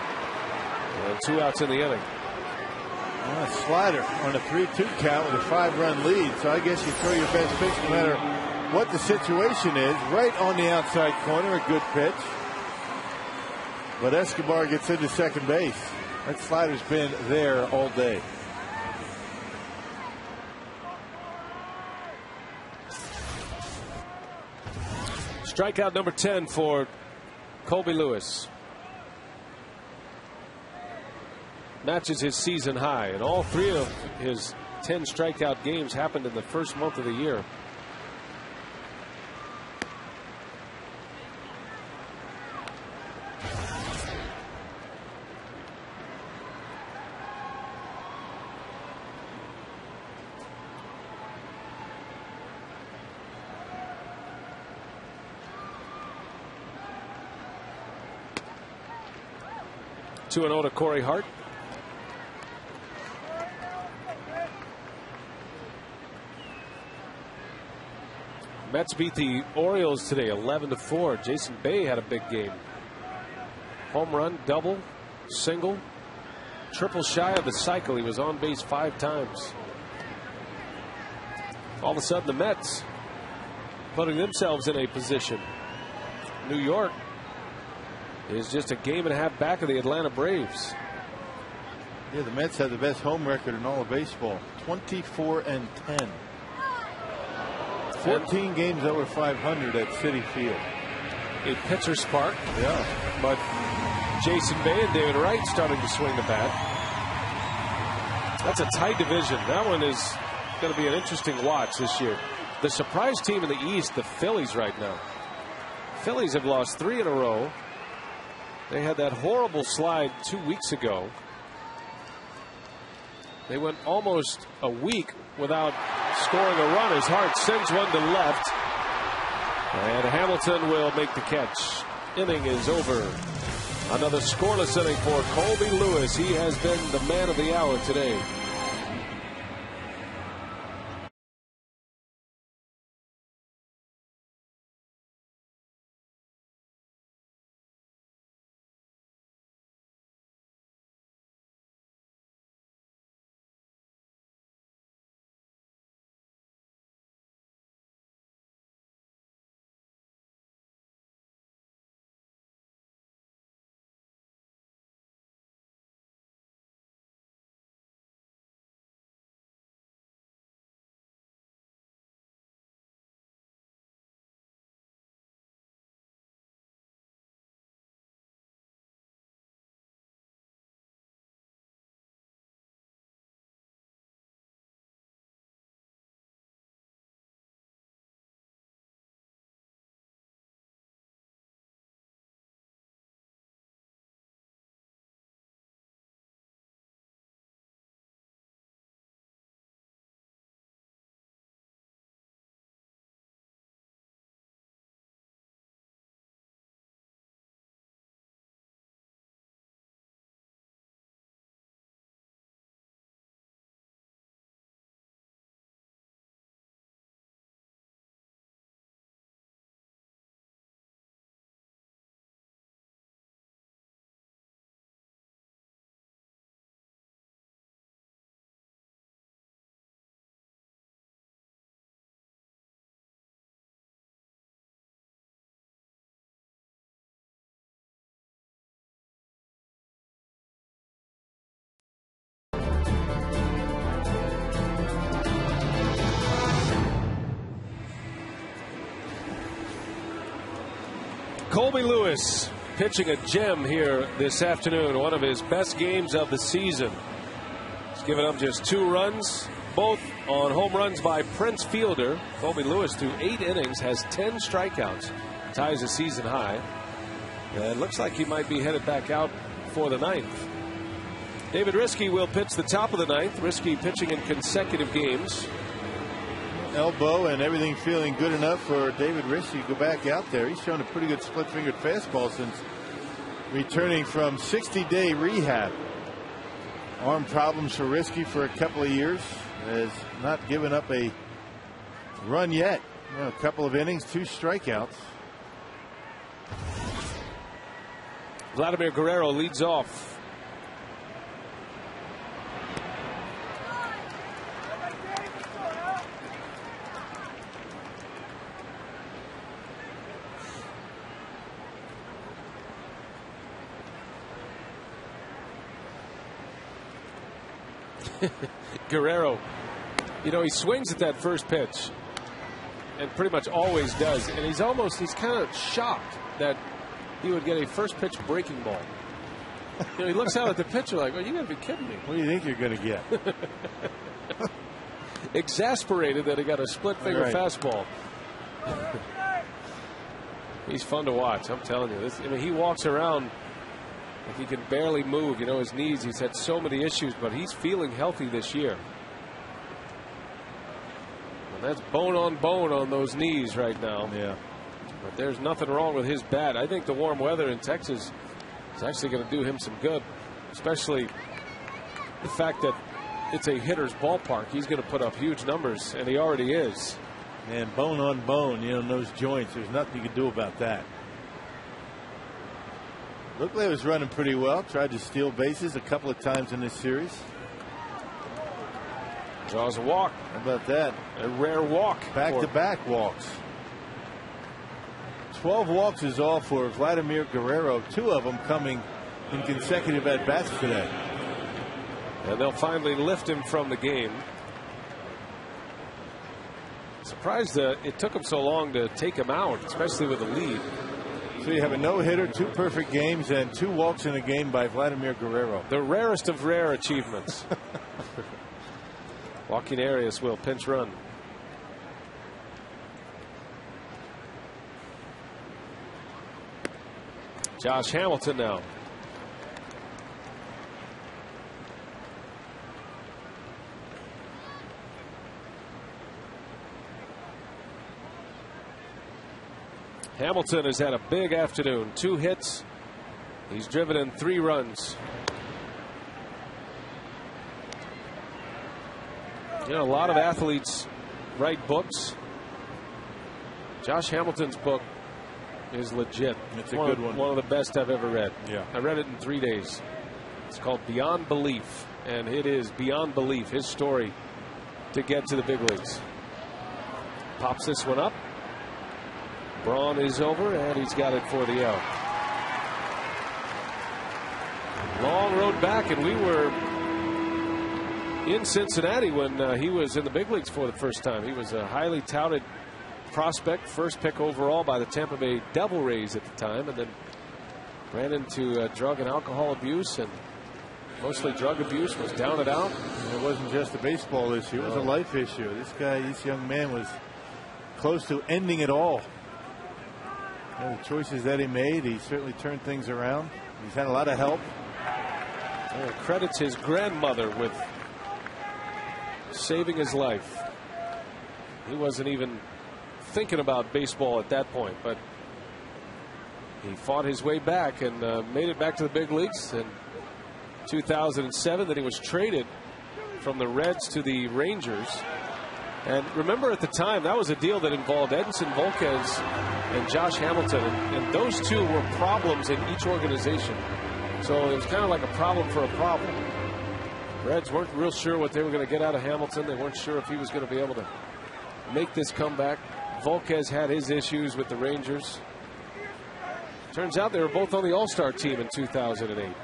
And 2 outs in the inning. Well, a slider on a 3-2 count with a 5-run lead. So I guess you throw your best pitch no matter what the situation is. Right on the outside corner, a good pitch. But Escobar gets into second base. That slider's been there all day. Strikeout number 10 for Colby Lewis. Matches his season high, and all 3 of his 10 strikeout games happened in the first month of the year. Two and 0 to Corey Hart. Mets beat the Orioles today 11-4. Jason Bay had a big game. Home run, double, single, triple shy of the cycle. He was on base 5 times. All of a sudden the Mets putting themselves in a position. New York is just a game and a half back of the Atlanta Braves. Yeah, the Mets have the best home record in all of baseball. 24-10. 14 games over 500 at Citi Field. A pitcher spark. Yeah. But Jason Bay and David Wright starting to swing the bat. That's a tight division. That one is going to be an interesting watch this year. The surprise team in the East, the Phillies right now. Phillies have lost 3 in a row. They had that horrible slide 2 weeks ago. They went almost a week without scoring a run as Hart sends one to left. And Hamilton will make the catch. Inning is over. Another scoreless inning for Colby Lewis. He has been the man of the hour today. Colby Lewis pitching a gem here this afternoon. One of his best games of the season. He's given up just 2 runs, both on home runs by Prince Fielder. Colby Lewis, through 8 innings, has 10 strikeouts, ties a season high. And it looks like he might be headed back out for the 9th. David Riskey will pitch the top of the 9th. Riskey pitching in consecutive games. Elbow and everything feeling good enough for David Riskey to go back out there. He's shown a pretty good split-fingered fastball since returning from 60-day rehab. Arm problems for Riskey for a couple of years. Has not given up a run yet. A couple of innings, 2 strikeouts. Vladimir Guerrero leads off. Guerrero, you know, he swings at that first pitch and pretty much always does, and he's kind of shocked that he would get a first pitch breaking ball. You know, he looks out at the pitcher like, well, you gotta be kidding me. What do you think you're going to get? Exasperated that he got a split finger fastball. He's fun to watch, I'm telling you. I mean, he walks around like he can barely move. You know, his knees, he's had so many issues, but he's feeling healthy this year. And that's bone on those knees right now. Yeah. But there's nothing wrong with his bat. I think the warm weather in Texas is actually going to do him some good, especially the fact that it's a hitter's ballpark. He's going to put up huge numbers, and he already is. And bone on bone, you know, in those joints, there's nothing you can do about that. Looked like he was running pretty well. Tried to steal bases a couple of times in this series. Draws a walk. How about that? A rare walk. Back-to-back walks. 12 walks is all for Vladimir Guerrero. 2 of them coming in consecutive at-bats today. And they'll finally lift him from the game. Surprised it took him so long to take him out, especially with a lead. So you have a no-hitter, 2 perfect games, and 2 walks in a game by Vladimir Guerrero. The rarest of rare achievements. Joaquin Arias will pinch run. Josh Hamilton now. Hamilton has had a big afternoon. 2 hits. He's driven in 3 runs. You know, a lot of athletes write books. Josh Hamilton's book is legit. It's a good one. One of the best I've ever read. Yeah. I read it in 3 days. It's called Beyond Belief, and it is beyond belief, his story to get to the big leagues. Pops this one up. Braun is over, and he's got it for the out. Long road back, and we were in Cincinnati when he was in the big leagues for the first time. He was a highly touted prospect, first pick overall by the Tampa Bay Devil Rays at the time, and then ran into drug and alcohol abuse, and mostly drug abuse, was down and out. It wasn't just a baseball issue, it was a life issue. This young man was close to ending it all. The choices that he made, he certainly turned things around. He's had a lot of help. Credits his grandmother with saving his life. He wasn't even thinking about baseball at that point, but he fought his way back and made it back to the big leagues in 2007. Then he was traded from the Reds to the Rangers. And remember, at the time, that was a deal that involved Edinson Volquez and Josh Hamilton, and those 2 were problems in each organization. So it was kind of like a problem for a problem. Reds weren't real sure what they were going to get out of Hamilton. They weren't sure if he was going to be able to make this comeback. Volquez had his issues with the Rangers. Turns out they were both on the All-Star team in 2008.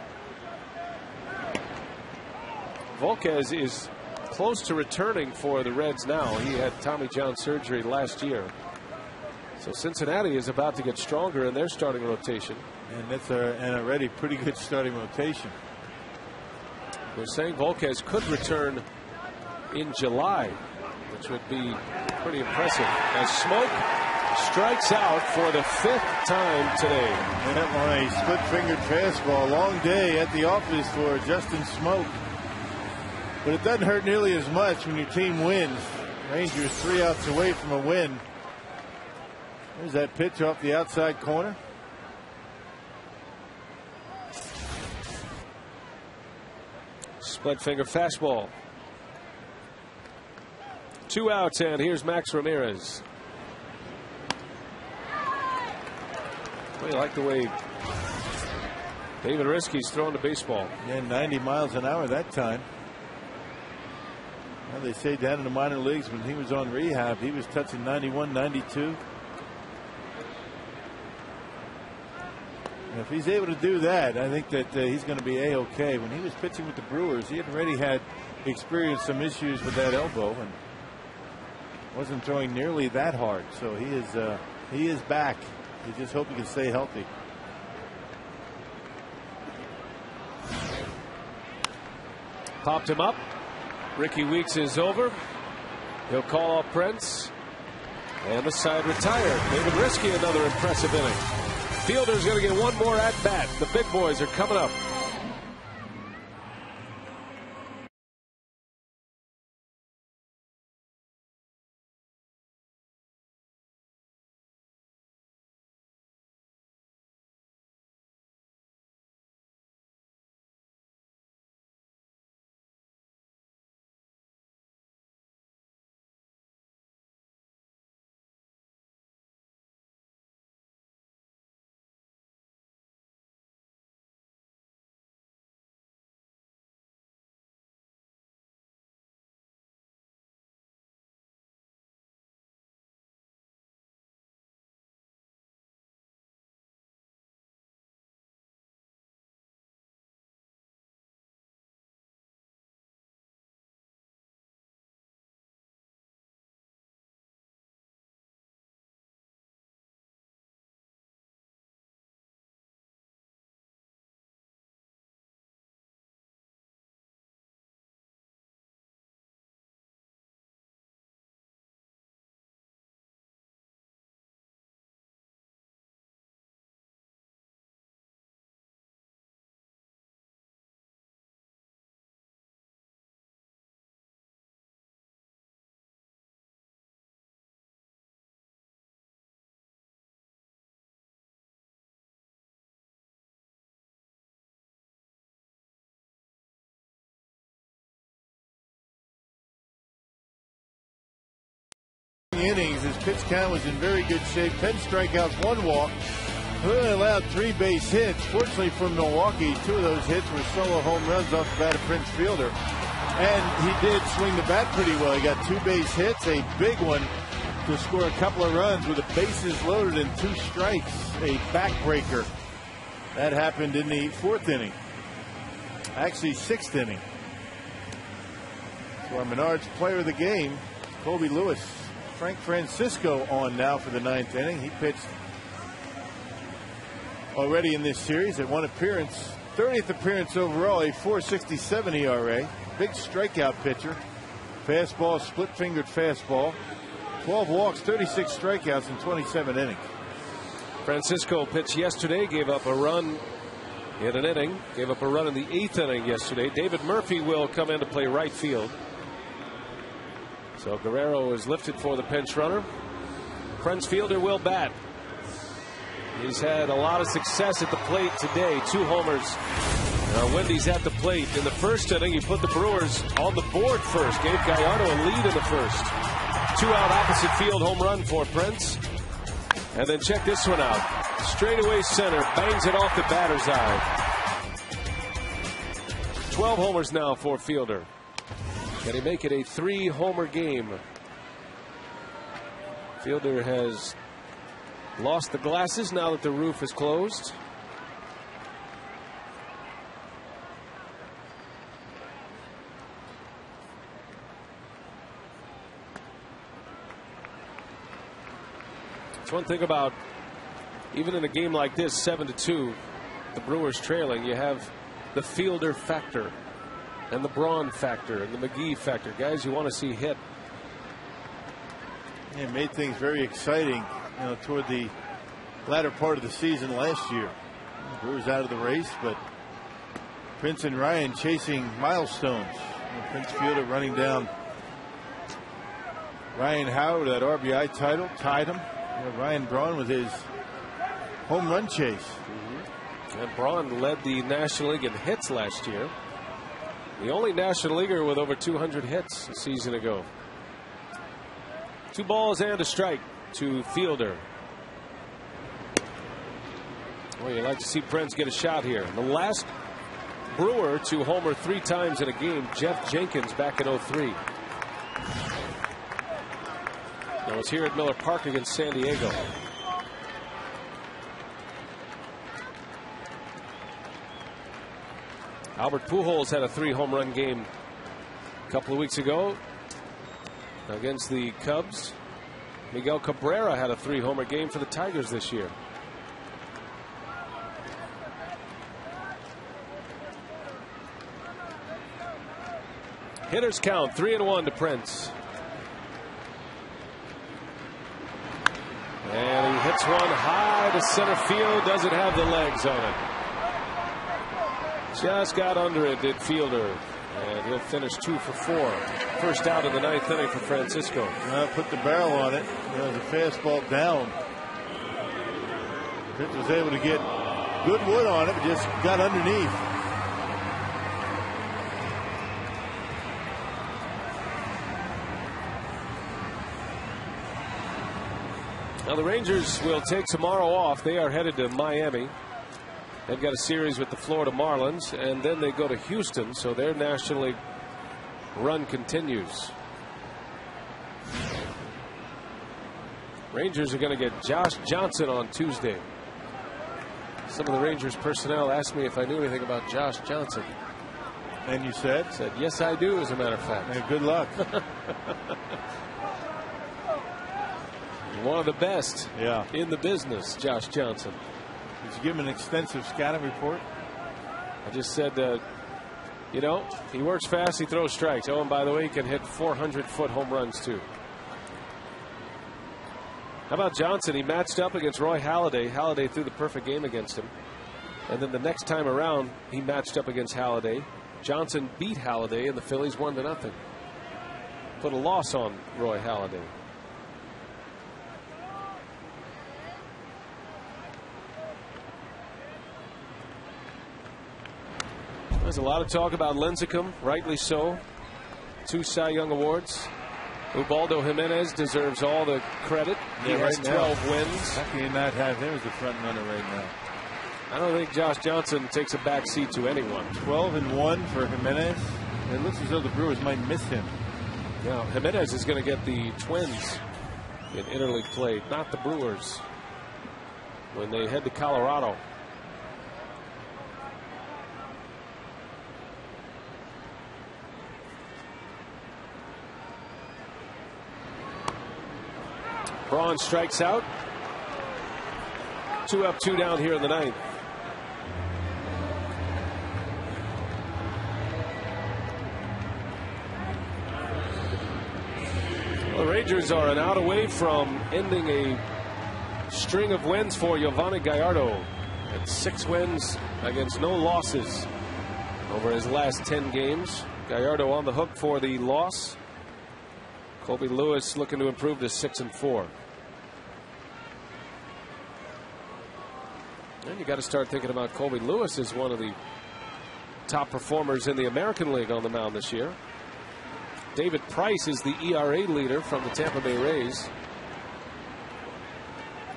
Volquez is close to returning for the Reds now. He had Tommy John surgery last year. So Cincinnati is about to get stronger in their starting rotation. And that's an already pretty good starting rotation. We're saying Volquez could return in July, which would be pretty impressive. As Smoke strikes out for the 5th time today. And up on a split-fingered fastball. Long day at the office for Justin Smoke. But it doesn't hurt nearly as much when your team wins. Rangers 3 outs away from a win. There's that pitch off the outside corner. Split finger fastball. 2 outs, and here's Max Ramirez. I like the way David Risky's throwing the baseball. Yeah, 90 miles an hour that time. Well, they say down in the minor leagues when he was on rehab, he was touching 91, 92. And if he's able to do that, I think that he's going to be A-OK. When he was pitching with the Brewers, he had already had experienced some issues with that elbow and wasn't throwing nearly that hard. So he is back. You just hope he can stay healthy. Popped him up. Ricky Weeks is over. He'll call up Prince. And the side retired. David Risky, another impressive inning. Fielder's going to get one more at bat. The big boys are coming up. Innings, his pitch count was in very good shape. 10 strikeouts, 1 walk. He only allowed 3 base hits. Fortunately for Milwaukee, 2 of those hits were solo home runs off the bat of Prince Fielder. And he did swing the bat pretty well. He got 2 base hits, a big one to score a couple of runs with the bases loaded and 2 strikes. A backbreaker. That happened in the 4th inning. Actually, 6th inning. So our Menards player of the game, Colby Lewis. Frank Francisco on now for the 9th inning. He pitched already in this series at 1 appearance. 30th appearance overall, a .467 ERA. Big strikeout pitcher. Fastball, split-fingered fastball. 12 walks, 36 strikeouts in 27 innings. Francisco pitched yesterday, gave up a run in an inning. Gave up a run in the 8th inning yesterday. David Murphy will come in to play right field. So Guerrero is lifted for the pinch runner. Prince Fielder will bat. He's had a lot of success at the plate today. 2 homers. Wendy's at the plate. In the 1st inning, he put the Brewers on the board first. Gave Gallardo a lead in the 1st. 2-out opposite field home run for Prince. And then check this one out. Straightaway center. Bangs it off the batter's eye. 12 homers now for Fielder. Can he make it a 3-homer game? Fielder has lost the glasses now that the roof is closed. It's one thing about, even in a game like this, 7-2, the Brewers trailing, you have the fielder factor and the Braun factor and the McGee factor. Guys you want to see hit. It made things very exciting, toward the latter part of the season last year. The Brewers out of the race, but Prince and Ryan chasing milestones. Prince Fielder running down Ryan Howard, that RBI title, tied him. Ryan Braun with his home run chase. And Braun led the National League in hits last year. The only National Leaguer with over 200 hits a season ago. 2 balls and a strike to Fielder. Well, you'd like to see Prince get a shot here. The last Brewer to homer 3 times in a game, Jeff Jenkins, back in 03. Now it's here at Miller Park against San Diego. Albert Pujols had a 3 home run game a couple of weeks ago against the Cubs. Miguel Cabrera had a 3 homer game for the Tigers this year. Hitters count 3-1 to Prince. And he hits one high to center field. Doesn't have the legs on it. Just got under it, did Fielder. And he'll finish 2 for 4. First out in the 9th inning for Francisco. Put the barrel on it. There's a fastball down. Pitch was able to get good wood on it, but just got underneath. Now the Rangers will take tomorrow off. They are headed to Miami. They've got a series with the Florida Marlins, and then they go to Houston, so their National League run continues. Rangers are going to get Josh Johnson on Tuesday. Some of the Rangers personnel asked me if I knew anything about Josh Johnson. And you said? Said, yes, I do, as a matter of fact. And good luck. One of the best in the business, Josh Johnson. Did you give him an extensive scouting report? I just said, he works fast, he throws strikes. Oh, and by the way, he can hit 400-foot home runs, too. How about Johnson? He matched up against Roy Halladay. Halladay threw the perfect game against him. And then the next time around, he matched up against Halladay. Johnson beat Halladay, and the Phillies 1-0. Put a loss on Roy Halladay. There's a lot of talk about Lincecum, rightly so. 2 Cy Young Awards. Ubaldo Jimenez deserves all the credit. He has 12 wins. How can you not have him as the front runner right now? I don't think Josh Johnson takes a back seat to anyone. 12-1 for Jimenez. It looks as though the Brewers might miss him. Now Jimenez is going to get the Twins in interleague play, not the Brewers, when they head to Colorado. Braun strikes out. 2 up, 2 down here in the 9th. Well, the Rangers are an out away from ending a string of wins for Giovanni Gallardo. At 6 wins against no losses over his last 10 games. Gallardo on the hook for the loss. Colby Lewis looking to improve to 6-4. And you got to start thinking about Colby Lewis as one of the top performers in the American League on the mound this year. David Price is the ERA leader from the Tampa Bay Rays.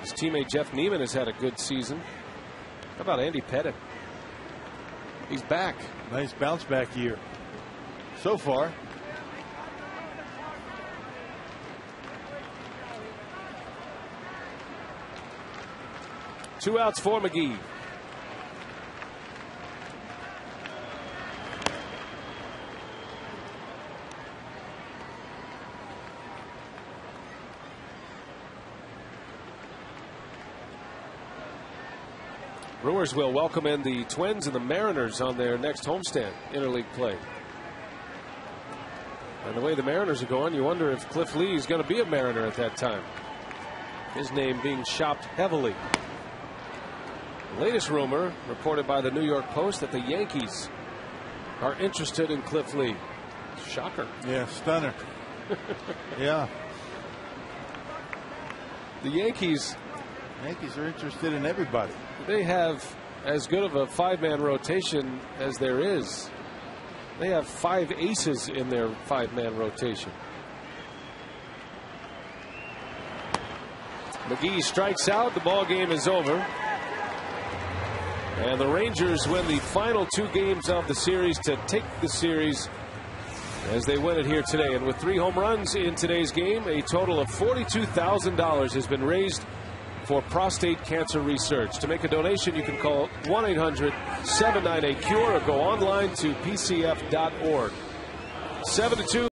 His teammate Jeff Neiman has had a good season. How about Andy Pettit? He's back. Nice bounce back year so far. Two outs for McGee. Brewers will welcome in the Twins and the Mariners on their next homestand, interleague play. And the way the Mariners are going, you wonder if Cliff Lee is going to be a Mariner at that time. His name being shopped heavily. The latest rumor reported by the New York Post that the Yankees are interested in Cliff Lee. Shocker. Yeah, stunner. Yeah. The Yankees are interested in everybody. They have as good of a 5-man rotation as there is. They have 5 aces in their 5-man rotation. McGee strikes out. The ball game is over. And the Rangers win the final 2 games of the series to take the series as they win it here today. And with 3 home runs in today's game, a total of $42,000 has been raised for prostate cancer research. To make a donation, you can call 1-800-798-CURE or go online to pcf.org. 7-2.